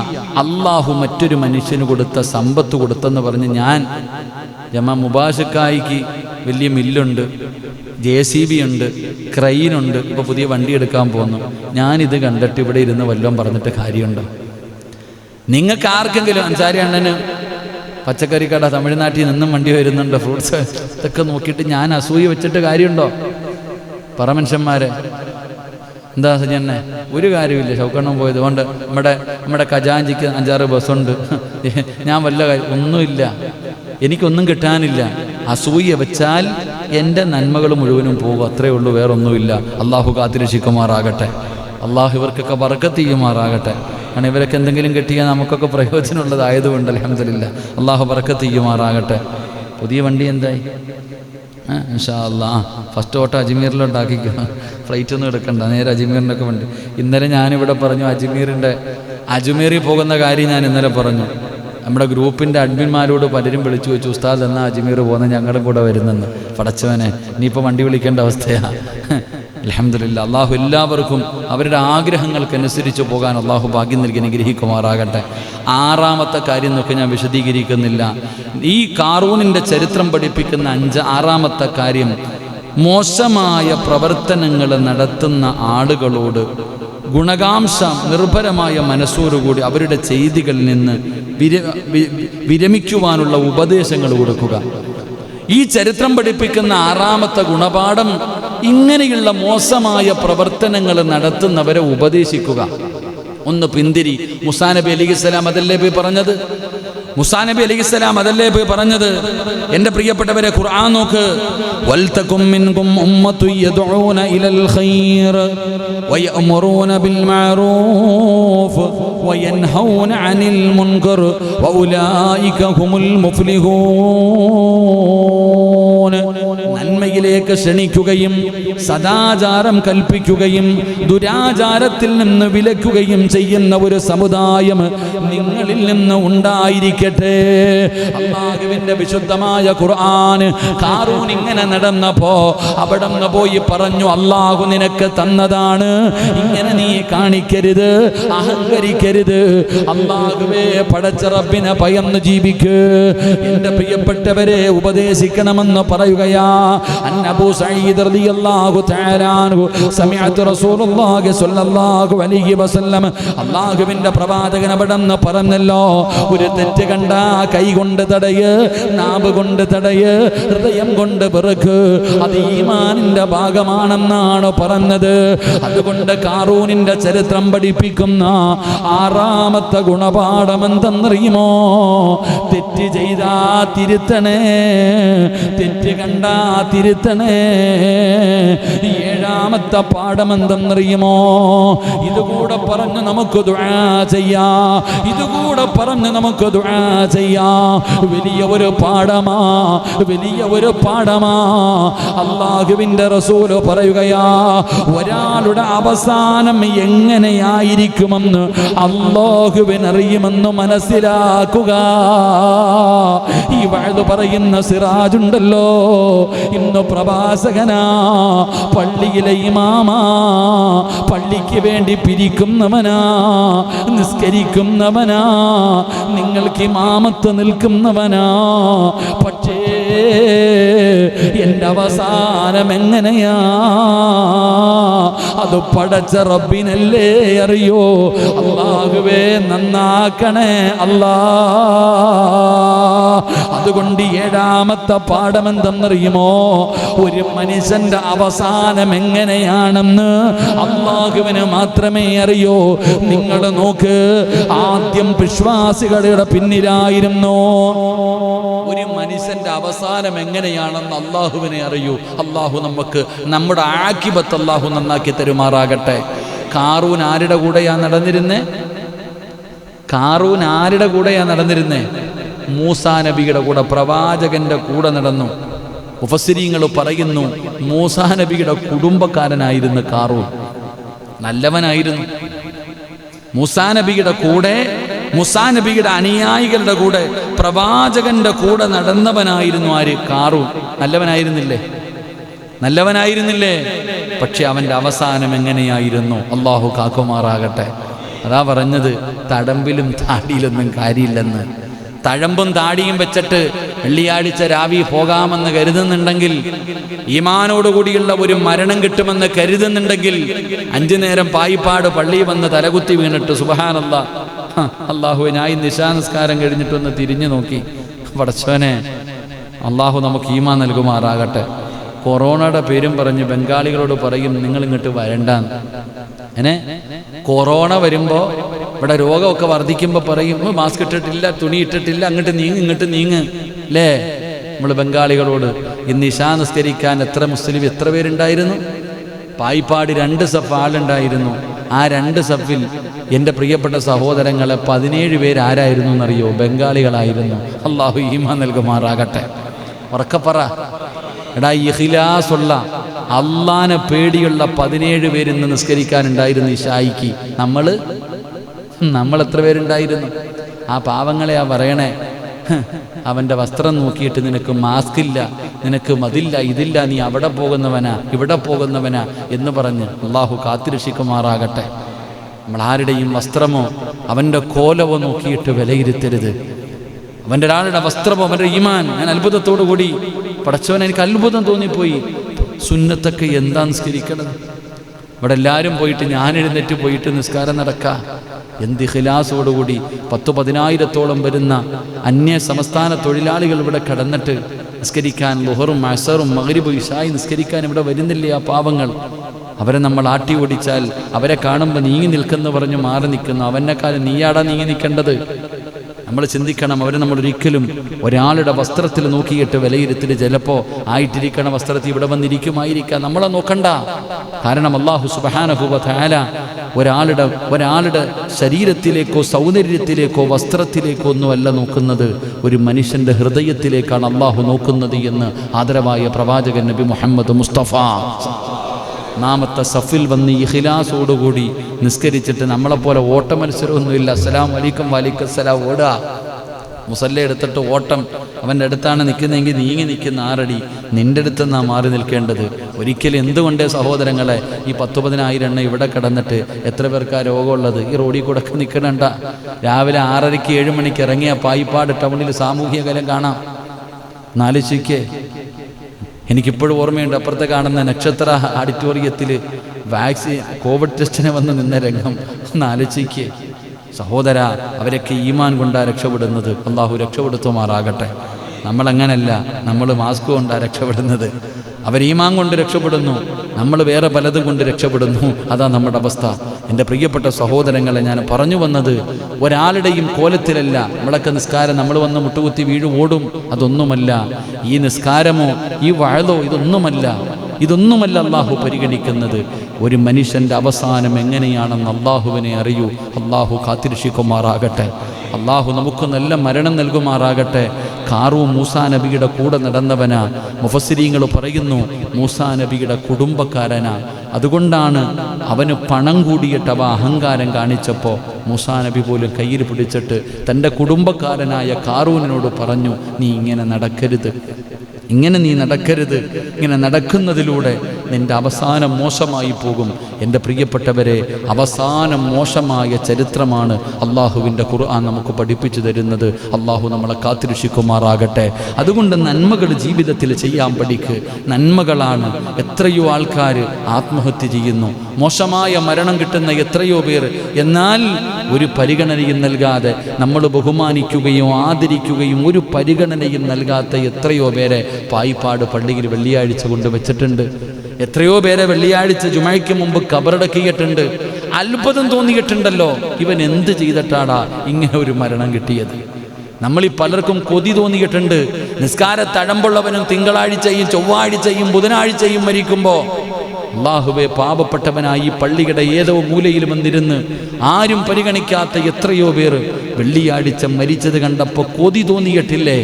അള്ളാഹു മറ്റൊരു മനുഷ്യന് കൊടുത്ത സമ്പത്ത് കൊടുത്തെന്ന് പറഞ്ഞ് ഞാൻ ജമാ മുബാശക്കായിക്ക് വലിയ മില്ലുണ്ട്, JCB ഉണ്ട്, ക്രെയിനുണ്ട്, ഇപ്പോൾ പുതിയ വണ്ടി എടുക്കാൻ പോകുന്നു. ഞാനിത് കണ്ടിട്ട് ഇവിടെ ഇരുന്ന് വല്ലതും പറഞ്ഞിട്ട് കാര്യമുണ്ടോ? നിങ്ങൾക്ക് ആർക്കെങ്കിലും അൻസാരി അണ്ണന് പച്ചക്കറി കട തമിഴ്നാട്ടിൽ നിന്നും വണ്ടി വരുന്നുണ്ട്, ഫ്രൂട്ട്സ്, ഇതൊക്കെ നോക്കിയിട്ട് ഞാൻ അസൂയ വെച്ചിട്ട് കാര്യമുണ്ടോ? പറ മനുഷ്യന്മാരെ, എന്താ സജന്നെ? ഒരു കാര്യമില്ല. ഷൗക്കണ്ണം പോയത് കൊണ്ട് നമ്മുടെ ഖജാഞ്ചിക്ക് 5-6 ബസ്സുണ്ട്, ഞാൻ വല്ല ഒന്നുമില്ല, എനിക്കൊന്നും കിട്ടാനില്ല. അസൂയ വെച്ചാൽ എൻ്റെ നന്മകൾ മുഴുവനും പോകും, അത്രയേ ഉള്ളൂ, വേറൊന്നുമില്ല. അള്ളാഹു കാത്തിരക്ഷിക്കുമാറാകട്ടെ, അള്ളാഹു ഇവർക്കൊക്കെ ബർക്കത്ത് ചെയ്യുമാറാകട്ടെ. കാരണം ഇവരൊക്കെ എന്തെങ്കിലും കിട്ടിയാൽ നമുക്കൊക്കെ പ്രയോജനമുള്ളതായതുകൊണ്ട് അൽഹംദുലില്ലാ, അള്ളാഹു ബർക്കത്ത് ചെയ്യുമാറാകട്ടെ. പുതിയ വണ്ടി എന്തായി? ഇൻഷാ അല്ലാഹ് ഫസ്റ്റ് ഓട്ടം അജ്മീറിലോട്ടാക്കിക്കോ, ഫ്ലൈറ്റ് ഒന്നും എടുക്കണ്ട, നേരെ അജ്മീറിനൊക്കെ വണ്ടി. ഇന്നലെ ഞാനിവിടെ പറഞ്ഞു അജ്മീറിൽ പോകുന്ന കാര്യം ഞാൻ ഇന്നലെ പറഞ്ഞു. നമ്മുടെ ഗ്രൂപ്പിൻ്റെ അഡ്മിന്മാരോട് പലരും വിളിച്ചു വെച്ചു, ഉസ്താദ് എന്നാ അജ്മീർ പോകുന്നത്, ഞങ്ങളുടെ കൂടെ വരുന്നെന്ന്. പടച്ചവനെ, ഇനിയിപ്പോൾ വണ്ടി വിളിക്കേണ്ട അവസ്ഥയാണ്. അൽഹംദുലില്ലാ, അള്ളാഹു എല്ലാവർക്കും അവരുടെ ആഗ്രഹങ്ങൾക്കനുസരിച്ച് പോകാൻ അള്ളാഹു ഭാഗ്യം നൽകി അനുഗ്രഹിക്കുമാറാകട്ടെ. 6ാമത്തെ കാര്യം എന്നൊക്കെ ഞാൻ വിശദീകരിക്കുന്നില്ല. ഈ കാറൂനിൻ്റെ ചരിത്രം പഠിപ്പിക്കുന്ന 6ാമത്തെ കാര്യം, മോശമായ പ്രവർത്തനങ്ങൾ നടത്തുന്ന ആളുകളോട് ഗുണകാംക്ഷ നിർഭരമായ മനസ്സോടുകൂടി അവരുടെ ചെയ്തികളിൽ നിന്ന് വിരമിക്കുവാനുള്ള ഉപദേശങ്ങൾ കൊടുക്കുക. ഈ ചരിത്രം പഠിപ്പിക്കുന്ന 6ാമത്തെ ഗുണപാഠം, ഇങ്ങനെയുള്ള മോശമായ പ്രവർത്തനങ്ങൾ നടത്തുന്നവരെ ഉപദേശിക്കുക. ഒന്ന് പിന്തിരി. മൂസാ നബി അലൈഹിസ്സലാം അതല്ലേ പോയി പറഞ്ഞത്? എൻ്റെ പ്രിയപ്പെട്ടവരെ, ഖുർആൻ നോക്ക്. വൽതകും മിൻകും ഉമ്മത്തുൻ യദ്ഊന ഇലൽ ഖൈർ വയഅ്മുറൂന ബിൽ മഅറൂഫ് വയൻഹൗന അനിൽ മുൻകർ വഉലൈക ഹുമുൽ മുഫ്ലിഹൂൻ. നന്മയിലേക്ക് ക്ഷണിക്കുകയും സദാചാരം കൽപ്പിക്കുകയും ദുരാചാരത്തിൽ നിന്ന് വിലക്കുകയും ചെയ്യുന്ന ഒരു സമുദായം നിങ്ങളിൽ നിന്ന് ഉണ്ടായിരിക്കട്ടെ. അല്ലാഹുവിന്റെ വിശുദ്ധമായ ഖുർആൻ ഖാറൂൻ ഇങ്ങനെ നടന്നപ്പോ അവിടെ നിന്ന് പോയി പറഞ്ഞു, അല്ലാഹു നിനക്ക് തന്നതാണ്, ഇങ്ങനെ നീ കാണിക്കരുത്, അഹങ്കരിക്കരുത്. അല്ലാഹുവേ, പടച്ച റബ്ബിനെ ഭയന്ന് ജീവിക്ക്. എൻ്റെ പ്രിയപ്പെട്ടവരെ, ഉപദേശിക്കണമെന്ന് പറയുകയാ. അബൂ സഈദ് റളിയല്ലാഹു തആല അൻഹു സമിഅതു റസൂലുള്ളാഹി സ്വല്ലല്ലാഹു അലൈഹി വസല്ലം, അല്ലാഹുവിന്റെ പ്രവാചകൻ അവിടെന്ന് പറഞ്ഞല്ലോ, ഒരു തെറ്റ് കണ്ടാ കൈ കൊണ്ട് തടയ്, നാവ് കൊണ്ട് തടയ്, ഹൃദയം കൊണ്ട് വെറുക്ക്, അത് ഈമാനിന്റെ ഭാഗമാണെന്നാണ് പറഞ്ഞത്. അതുകൊണ്ട് ഖാറൂനിന്റെ ചരിത്രം പഠിപ്പിക്കുന്ന 6ാമത്തെ ഗുണപാഠം എന്തെന്നറിയുമോ? തെറ്റ് ചെയ്താ തിരുത്തണേ, തെറ്റ് കണ്ടാ തിരുത്തണേ. 7ാമത്തെ പാഠം എന്തെന്നറിയുമോ? ഇതുകൂടെ പറഞ്ഞ് നമുക്ക് ദുആ ചെയ്യാം, ഇതുകൂടെ പറഞ്ഞ് നമുക്ക് ദുആ ചെയ്യാം. വലിയ ഒരു പാഠമാ, വലിയ ഒരു പാഠമാ. അല്ലാഹുവിന്റെ റസൂൽ പറയുകയാ, ഒരാളുടെ അവസാനം എങ്ങനെയായിരിക്കുമെന്ന് അല്ലാഹുവിനറിയുമെന്ന് മനസ്സിലാക്കുക. ഈ വഅദ് പറയുന്ന സിറാജുണ്ടല്ലോ, ഇന്ന് പ്രവാസകനാ, പള്ളിയിലെ ഇമാമാ, പള്ളിക്ക് വേണ്ടി പിരിക്കുന്നവനാ, നിസ്കരിക്കുന്നവനാ, നിങ്ങൾക്ക് ഇമാമത്ത് നിൽക്കുന്നവനാ. പക്ഷേ എൻ്റെ അവസാനം എങ്ങനെയാ? അത് പടച്ച റബ്ബിനല്ലേ അറിയോ. അല്ലാഹുവേ, നന്നാക്കണേ അല്ലാ. അതുകൊണ്ട് 7ാമത്തെ പാഠം എന്തെന്നറിയുമോ? ഒരു മനുഷ്യന്റെ അവസാനം എങ്ങനെയാണെന്ന് അല്ലാഹുവിന് മാത്രമേ അറിയൂ. നിങ്ങൾ നോക്ക്, ആദ്യം വിശ്വാസികളുടെ പിന്നിലായിരുന്നു. ഒരു മനുഷ്യന്റെ അവസാനം എങ്ങനെയാണെന്ന് അല്ലാഹുവിനെ അറിയൂ. അല്ലാഹു നമുക്ക് നമ്മുടെ ആഖിബത്ത് അല്ലാഹു നന്നാക്കി തരുമാറാകട്ടെ. ഖാറൂൻ ആരുടെ കൂടെയാ നടന്നിരുന്നേ? ഖാറൂൻ ആരുടെ കൂടെയാ നടന്നിരുന്നേ? മൂസാ നബിയുടെ കൂടെ, പ്രവാചകന്റെ കൂടെ നടന്നു. മുഫസ്സിരീങ്ങൾ പറയുന്നു, മൂസാ നബിയുടെ കുടുംബക്കാരനായിരുന്നു ഖാറൂൻ, നല്ലവനായിരുന്നു. മൂസാ നബിയുടെ കൂടെ, മൂസാ നബിയുടെ അനുയായികളുടെ കൂടെ, പ്രവാചകന്റെ കൂടെ നടന്നവനായിരുന്നു ആര്? ഖാറൂൻ. നല്ലവനായിരുന്നില്ലേ? നല്ലവനായിരുന്നില്ലേ? പക്ഷെ അവന്റെ അവസാനം എങ്ങനെയായിരുന്നു? അല്ലാഹു കാക്കുമാറാകട്ടെ. അതാ പറഞ്ഞത്, തടമ്പിലും താടിയിലൊന്നും കാര്യമില്ലെന്ന്. തഴമ്പും താടിയും വെച്ചിട്ട് വെള്ളിയാഴ്ച രാവി പോകാമെന്ന് കരുതുന്നുണ്ടെങ്കിൽ, ഈമാനോടുകൂടിയുള്ള ഒരു മരണം കിട്ടുമെന്ന് കരുതുന്നുണ്ടെങ്കിൽ 5 നേരം പായിപ്പാട് പള്ളിയിൽ വന്ന് തലകുത്തി വീണിട്ട് സുബ്ഹാനല്ലാഹ്, അല്ലാഹുവേ ഞാൻ ഈ നിശാനസ്കാരം കഴിഞ്ഞിട്ടൊന്ന് തിരിഞ്ഞു നോക്കി, പടച്ചവനെ അള്ളാഹു നമുക്ക് ഈമാൻ നൽകുമാറാകട്ടെ. കൊറോണയുടെ പേരും പറഞ്ഞ് ബംഗാളികളോട് പറയും നിങ്ങൾ ഇങ്ങോട്ട് വരണ്ടാന്ന്. അങ്ങനെ കൊറോണ വരുമ്പോൾ ഇവിടെ രോഗമൊക്കെ വർദ്ധിക്കുമ്പോൾ പറയും മാസ്ക് ഇട്ടിട്ടില്ല, തുണി ഇട്ടിട്ടില്ല, അങ്ങോട്ട് നീങ്ങ് ഇങ്ങോട്ട് നീങ്ങ് അല്ലേ. നമ്മൾ ബംഗാളികളോട് ഇന്ന് ഇശാ നിസ്കരിക്കാൻ എത്ര പേരുണ്ടായിരുന്നു? പായിപ്പാട് 2 സഫ് ആളുണ്ടായിരുന്നു. ആ 2 സഫിൽ എൻ്റെ പ്രിയപ്പെട്ട സഹോദരങ്ങളെ 17 പേര് ആരായിരുന്നു എന്നറിയോ? ബംഗാളികളായിരുന്നു. അള്ളാഹു ഈമാൻ നൽകുമാറാകട്ടെ. ഉറക്കപ്പറ എടാ, ഇഖ്ലാസുള്ള അള്ളാനെ പേടിയുള്ള 17 പേര് ഇന്ന് നിസ്കരിക്കാനുണ്ടായിരുന്നു ഇശായിക്ക്. നമ്മൾ എത്ര പേരുണ്ടായിരുന്നു? ആ പാവങ്ങളെയാ പറയണേ, അവൻ്റെ വസ്ത്രം നോക്കിയിട്ട് നിനക്ക് മാസ്ക് ഇല്ല, നിനക്ക് മതില്ല, ഇതില്ല, നീ അവിടെ പോകുന്നവനാ ഇവിടെ പോകുന്നവനാ എന്ന് പറഞ്ഞ് അള്ളാഹു കാത്തിരക്ഷിക്കുമാറാകട്ടെ. നമ്മൾ ആരുടെയും വസ്ത്രമോ അവൻ്റെ കോലമോ നോക്കിയിട്ട് വിലയിരുത്തരുത്. അവൻ്റെ ഒരാളുടെ വസ്ത്രമോ അവൻ്റെ ഈമാൻ. ഞാൻ അത്ഭുതത്തോടു കൂടി പടച്ചവൻ, എനിക്ക് അത്ഭുതം തോന്നിപ്പോയി. സുന്നത്തൊക്കെ എന്താ നിസ്കരിക്കണത്? ഇവിടെ എല്ലാവരും പോയിട്ട് ഞാൻ എഴുന്നേറ്റ് പോയിട്ട് നിസ്കാരം നടക്കാം. എന്ത് ഇഖ്ലാസോടുകൂടി 10,000-10,000 വരുന്ന അന്യ സംസ്ഥാന തൊഴിലാളികൾ ഇവിടെ കടന്നിട്ട് നിസ്കരിക്കാൻ, ളുഹറും അസറും മഗ്രിബും ഇശായും നിസ്കരിക്കാൻ ഇവിടെ വരുന്നില്ലേ ആ പാവങ്ങൾ? അവരെ നമ്മൾ ആട്ടി ഓടിച്ചാൽ അവരെ കാണുമ്പോൾ നീങ്ങി നിൽക്കെന്ന് പറഞ്ഞ് മാറി നിൽക്കുന്നു. അവനെക്കാലം നീയാടാ നീങ്ങി നിൽക്കേണ്ടത്. നമ്മൾ ചിന്തിക്കണം, അവർ നമ്മൾ ഒരിക്കലും ഒരാളുടെ വസ്ത്രത്തിൽ നോക്കിയിട്ട് വിലയിരുത്തൽ. ചിലപ്പോൾ ആയിട്ടിരിക്കണ വസ്ത്രത്തിൽ ഇവിടെ വന്നിരിക്കുമായിരിക്കാം, നമ്മളെ നോക്കണ്ട. കാരണം അല്ലാഹു സുബ്ഹാനഹു വ തആല ഒരാളുടെ ശരീരത്തിലേക്കോ സൗന്ദര്യത്തിലേക്കോ വസ്ത്രത്തിലേക്കോ ഒന്നുമല്ല നോക്കുന്നത്, ഒരു മനുഷ്യൻ്റെ ഹൃദയത്തിലേക്കാണ് അല്ലാഹു നോക്കുന്നത് എന്ന് ആദരവായ പ്രവാചകൻ നബി മുഹമ്മദ് മുസ്തഫ 4ാമത്തെ സഫിൽ വന്ന് ഇഖ്ലാസോടുകൂടി നിസ്കരിച്ചിട്ട് നമ്മളെപ്പോലെ ഓട്ട മത്സരമൊന്നുമില്ല. അസ്സലാമു അലൈക്കും വലൈക്കും സലാം ഓടുക. മുസല്ല എടുത്തിട്ട് ഓട്ടം. അവൻ്റെ അടുത്താണ് നിൽക്കുന്നതെങ്കിൽ നീങ്ങി നിൽക്കുന്ന 6 അടി നിൻ്റെ അടുത്ത് നിന്നാണ് മാറി നിൽക്കേണ്ടത്. ഒരിക്കലും എന്തുകൊണ്ടേ സഹോദരങ്ങളെ ഈ 10,000 എണ്ണം ഇവിടെ കിടന്നിട്ട് എത്ര പേർക്കാ രോഗമുള്ളത്? ഈ റോഡിൽ കൂടെ ഒക്കെ നിൽക്കണണ്ട. രാവിലെ 6:30 7 മണിക്ക് ഇറങ്ങിയ പായിപ്പാട് ടൗണിൽ സാമൂഹ്യ കലം കാണാം. നാലിശയ്ക്ക് എനിക്കിപ്പോഴും ഓർമ്മയുണ്ട്, അപ്പുറത്തെ കാണുന്ന നക്ഷത്ര ഓഡിറ്റോറിയത്തിൽ കോവിഡ് ടെസ്റ്റിന് വന്ന് നിന്ന രംഗം. നാലിശയ്ക്ക് സഹോദര, അവരൊക്കെ ഈമാൻ കൊണ്ടാണ് രക്ഷപ്പെടുന്നത്. അള്ളാഹു രക്ഷപ്പെടുത്തുമാറാകട്ടെ. നമ്മളങ്ങനല്ല, നമ്മൾ മാസ്ക് കൊണ്ടാണ് രക്ഷപ്പെടുന്നത്. അവർ ഈമാൻ കൊണ്ട് രക്ഷപ്പെടുന്നു, നമ്മൾ വേറെ പലതും കൊണ്ട് രക്ഷപ്പെടുന്നു. അതാ നമ്മുടെ അവസ്ഥ. എൻ്റെ പ്രിയപ്പെട്ട സഹോദരങ്ങളെ, ഞാൻ പറഞ്ഞു വന്നത് ഒരാളുടെയും കോലത്തിലല്ല. നമ്മളൊക്കെ നിസ്കാരം നമ്മൾ വന്ന് മുട്ടുകുത്തി വീഴും ഓടും, അതൊന്നുമല്ല. ഈ നിസ്കാരമോ ഈ വഅദോ ഇതൊന്നുമല്ല അള്ളാഹു പരിഗണിക്കുന്നത്. ഒരു മനുഷ്യൻ്റെ അവസാനം എങ്ങനെയാണെന്ന് അള്ളാഹുവിനെ അറിയൂ. അള്ളാഹു കാത്തിരക്ഷിക്കുമാറാകട്ടെ. അള്ളാഹു നമുക്ക് നല്ല മരണം നൽകുമാറാകട്ടെ. ഖാറൂൻ മൂസാ നബിയുടെ കൂടെ നടന്നവനാ. മുഫസ്സിരീങ്ങൾ പറയുന്നു മൂസാ നബിയുടെ കുടുംബക്കാരനാ. അതുകൊണ്ടാണ് അവന് പണം കൂടിയിട്ട് അവ അഹങ്കാരം കാണിച്ചപ്പോൾ മൂസാ നബി പോലും കയ്യിൽ പിടിച്ചിട്ട് തൻ്റെ കുടുംബക്കാരനായ ഖാറൂനിനോട് പറഞ്ഞു, നീ ഇങ്ങനെ നടക്കരുത്, ഇങ്ങനെ നടക്കുന്നതിലൂടെ നിൻ്റെ അവസാനം മോശമായി പോകും. എൻ്റെ പ്രിയപ്പെട്ടവരെ, അവസാനം മോശമായ ചരിത്രമാണ് അള്ളാഹുവിൻ്റെ ഖുർആൻ നമുക്ക് പഠിപ്പിച്ചു തരുന്നത്. അള്ളാഹു നമ്മളെ കാത്തിരക്ഷിക്കുമാറാകട്ടെ. അതുകൊണ്ട് നന്മകൾ ജീവിതത്തിൽ ചെയ്യാൻ പഠിക്ക്. നന്മകളാണ്. എത്രയോ ആൾക്കാർ ആത്മഹത്യ ചെയ്യുന്നു, മോശമായ മരണം കിട്ടുന്ന എത്രയോ പേർ. എന്നാൽ ഒരു പരിഗണനയും നൽകാതെ നമ്മൾ ബഹുമാനിക്കുകയും ആദരിക്കുകയും ഒരു പരിഗണനയും നൽകാത്ത എത്രയോ പേരെ പായിപ്പാട് പള്ളിയിൽ വെള്ളിയാഴ്ച കൊണ്ടുവച്ചിട്ടുണ്ട്. എത്രയോ പേരെ വെള്ളിയാഴ്ച ജുമയ്ക്ക് മുമ്പ് കബറടക്കിയിട്ടുണ്ട്. അത്ഭുതം തോന്നിയിട്ടുണ്ടല്ലോ, ഇവൻ എന്ത് ചെയ്തിട്ടാടാ ഇങ്ങനെ ഒരു മരണം കിട്ടിയത്? നമ്മളീ പലർക്കും കൊതി തോന്നിയിട്ടുണ്ട്. നിസ്കാര തഴമ്പുള്ളവനും തിങ്കളാഴ്ചയും ചൊവ്വാഴ്ചയും ബുധനാഴ്ചയും മരിക്കുമ്പോൾ അല്ലാഹുവേ, പാപപ്പെട്ടവനായി പള്ളിയുടെ ഏതോ മൂലയിൽ വന്നിരുന്ന് ആരും പരിഗണിക്കാത്ത എത്രയോ പേർ വെള്ളിയാഴ്ച മരിച്ചത് കണ്ടപ്പോൾ കൊതി തോന്നിയിട്ടില്ലേ?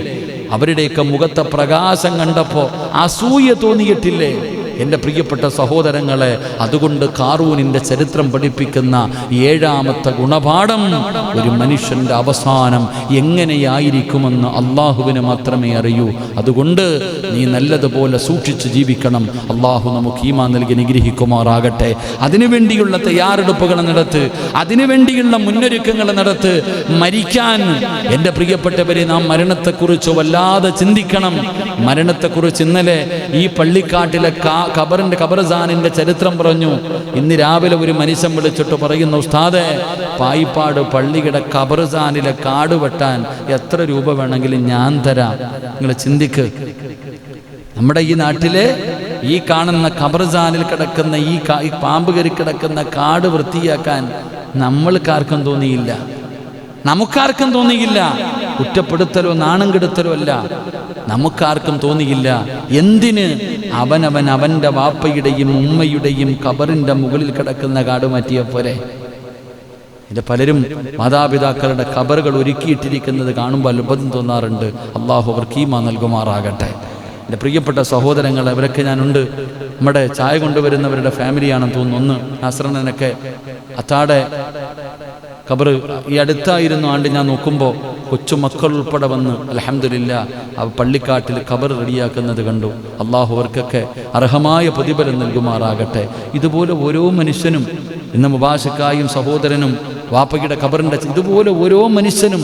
അവരുടെയൊക്കെ മുഖത്തെ പ്രകാശം കണ്ടപ്പോൾ അസൂയ തോന്നിയിട്ടില്ലേ? എൻ്റെ പ്രിയപ്പെട്ട സഹോദരങ്ങളെ. അതുകൊണ്ട് ഖാറൂനിൻ്റെ ചരിത്രം പഠിപ്പിക്കുന്ന 7ാമത്തെ ഗുണപാഠം, ഒരു മനുഷ്യൻ്റെ അവസാനം എങ്ങനെയായിരിക്കുമെന്ന് അള്ളാഹുവിന് മാത്രമേ അറിയൂ. അതുകൊണ്ട് നീ നല്ലതുപോലെ സൂക്ഷിച്ച് ജീവിക്കണം. അള്ളാഹു നമുക്ക് ഈമാൻ നൽകി അനുഗ്രഹിക്കുമാറാകട്ടെ. അതിനുവേണ്ടിയുള്ള തയ്യാറെടുപ്പുകൾ നടത്ത്, അതിനുവേണ്ടിയുള്ള മുന്നൊരുക്കങ്ങൾ നടത്ത്. മരിക്കാൻ എൻ്റെ പ്രിയപ്പെട്ടവരെ, നാം മരണത്തെക്കുറിച്ച് വല്ലാതെ ചിന്തിക്കണം. മരണത്തെക്കുറിച്ച് ഇന്നലെ ഈ പള്ളിക്കാട്ടിലെ ഖബർസാനിൻ്റെ ചരിത്രം പറഞ്ഞു. ഇന്ന് രാവിലെ ഒരു മനുഷ്യൻ വിളിച്ചിട്ട് പറയുന്നു, ഉസ്താദേ, പായിപ്പാട് പള്ളിയുടെ ഖബർസാനിലെ കാട് വെട്ടാൻ എത്ര രൂപ വേണമെങ്കിലും ഞാൻ തരാം. നിങ്ങൾ ചിന്തിക്ക്. നമ്മുടെ ഈ നാട്ടിലെ ഈ കാണുന്ന ഖബർസാനിൽ കിടക്കുന്ന ഈ പാമ്പ് കയറി കിടക്കുന്ന കാട് വൃത്തിയാക്കാൻ നമ്മൾക്കാർക്കും തോന്നിയില്ല, നമുക്കാർക്കും തോന്നിയില്ല. കുറ്റപ്പെടുത്തലോ നാണം കെടുത്തലോ അല്ല, നമുക്കാർക്കും തോന്നിയില്ല. എന്തിന്? അവൻ്റെ വാപ്പയുടെയും ഉമ്മയുടെയും ഖബറിൻ്റെ മുകളിൽ കിടക്കുന്ന കാട് മാറ്റിയ പോലെ. ഇത് പലരും മാതാപിതാക്കളുടെ ഖബറുകൾ ഒരുക്കിയിട്ടിരിക്കുന്നത് കാണുമ്പോൾ അത്ഭുതം തോന്നാറുണ്ട്. അള്ളാഹു അവർക്ക് ഈമാൻ നൽകുമാറാകട്ടെ. എൻ്റെ പ്രിയപ്പെട്ട സഹോദരങ്ങൾ, അവരൊക്കെ ഞാനുണ്ട്. നമ്മുടെ ചായ കൊണ്ടുവരുന്നവരുടെ ഫാമിലിയാണെന്ന് തോന്നുന്നു. ഒന്ന് നാസറിനൊക്കെ അത്താടെ ഖബർ ഈ അടുത്തായിരുന്നു ആണ്ട് ഞാൻ നോക്കുമ്പോൾ കൊച്ചുമക്കൾ ഉൾപ്പെടെ വന്ന് അൽഹംദുലില്ലാ ആ പള്ളിക്കാട്ടിൽ ഖബർ റെഡിയാക്കുന്നത് കണ്ടു. അള്ളാഹു അവർക്കൊക്കെ അർഹമായ പ്രതിഫലം നൽകുമാറാകട്ടെ. ഇതുപോലെ ഓരോ മനുഷ്യനും, ഇന്ന് മുബാശക്കായും സഹോദരനും വാപ്പയുടെ ഖബറിൻ്റെ, ഇതുപോലെ ഓരോ മനുഷ്യനും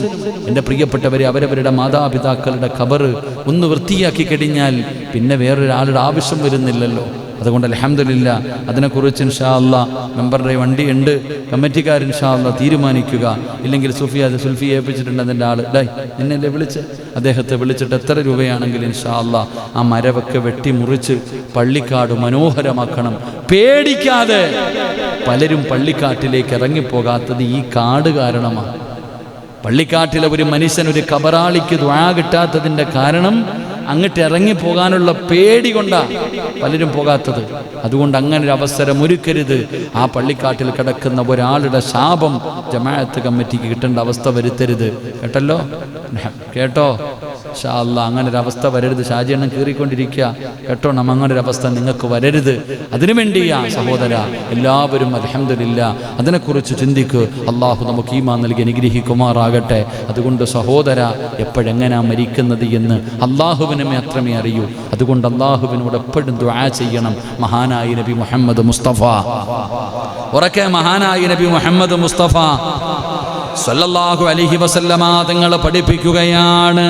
എൻ്റെ പ്രിയപ്പെട്ടവരെ അവരവരുടെ മാതാപിതാക്കളുടെ ഖബർ ഒന്ന് വൃത്തിയാക്കി കഴിഞ്ഞാൽ പിന്നെ വേറൊരാളുടെ ആവശ്യം വരുന്നില്ലല്ലോ. അതുകൊണ്ട് അൽഹംദുലില്ലാ അതിനെക്കുറിച്ച് ഇൻഷാ അല്ലാഹ് മെമ്പറുടെ വണ്ടിയുണ്ട്, കമ്മിറ്റിക്കാർ ഇൻഷാ അല്ലാഹ് തീരുമാനിക്കുക. ഇല്ലെങ്കിൽ സുൽഫിയെ ഏൽപ്പിച്ചിട്ടുണ്ട് അതിൻ്റെ ആൾ, എന്നെ വിളിച്ച് അദ്ദേഹത്തെ വിളിച്ചിട്ട് എത്ര രൂപയാണെങ്കിലും ഇൻഷാ അല്ലാഹ് ആ മരവൊക്കെ വെട്ടി മുറിച്ച് പള്ളിക്കാട് മനോഹരമാക്കണം. പേടിക്കാതെ. പലരും പള്ളിക്കാട്ടിലേക്ക് ഇറങ്ങിപ്പോകാത്തത് ഈ കാട് കാരണമാണ്. പള്ളിക്കാട്ടിലെ ഒരു മനുഷ്യൻ ഒരു ഖബറാളിക്ക് ദുആ കിട്ടാത്തതിൻ്റെ കാരണം അങ്ങോട്ട് ഇറങ്ങിപ്പോകാനുള്ള പേടി കൊണ്ടാണ് പലരും പോകാത്തത്. അതുകൊണ്ട് അങ്ങനെ ഒരു അവസരം ഒരുക്കരുത്. ആ പള്ളിക്കാട്ടിൽ കിടക്കുന്ന ഒരാളുടെ ശാപം ജമാഅത്ത് കമ്മിറ്റിക്ക് കിട്ടേണ്ട അവസ്ഥ വരുത്തരുത്. കേട്ടല്ലോ? കേട്ടോ? ഇൻഷാ അല്ലാഹ് അങ്ങനെ ഒരു അവസ്ഥ വരരുത്. ഷാജിയെണ്ണം കീറിക്കൊണ്ടിരിക്കുക. കേട്ടോ? അങ്ങനെ ഒരു അവസ്ഥ നിങ്ങൾക്ക് വരരുത്. അതിനുവേണ്ടിയാ സഹോദര എല്ലാവരും അൽഹംദുലില്ലാ അതിനെക്കുറിച്ച് ചിന്തിക്കുക. അള്ളാഹു നമുക്ക് ഈമാൻ നൽകി അനുഗ്രഹിക്കുമാറാകട്ടെ. അതുകൊണ്ട് സഹോദര, എപ്പോഴെങ്ങനാ മരിക്കുന്നത് എന്ന് അള്ളാഹുവിനെ മാത്രമേ അറിയൂ. അതുകൊണ്ട് അള്ളാഹുവിനോട് എപ്പോഴും ദുആ ചെയ്യണം. മഹാനായ നബി മുഹമ്മദ് മുസ്തഫ, ഉറക്കെ മഹാനായ നബി മുഹമ്മദ് മുസ്തഫ സല്ലല്ലാഹു അലൈഹി വസല്ലമ തങ്ങൾ പഠിപ്പിക്കുകയാണ്.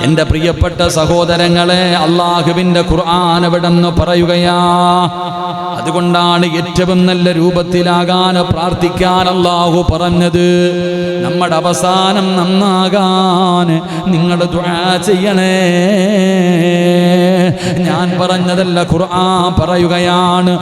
എൻ്റെ പ്രിയപ്പെട്ട സഹോദരങ്ങളെ, അള്ളാഹുവിൻ്റെ ഖുർആൻ എവിടെന്ന് പറയുകയാ. അതുകൊണ്ടാണ് ഏറ്റവും നല്ല രൂപത്തിലാകാൻ പ്രാർത്ഥിക്കാൻ അള്ളാഹു പറഞ്ഞത്. നമ്മുടെ അവസാനം നന്നാകാൻ നിങ്ങൾ ദുആ ചെയ്യണേ. ഞാൻ പറഞ്ഞതല്ല, ഖുർആൻ പറയുകയാണ്.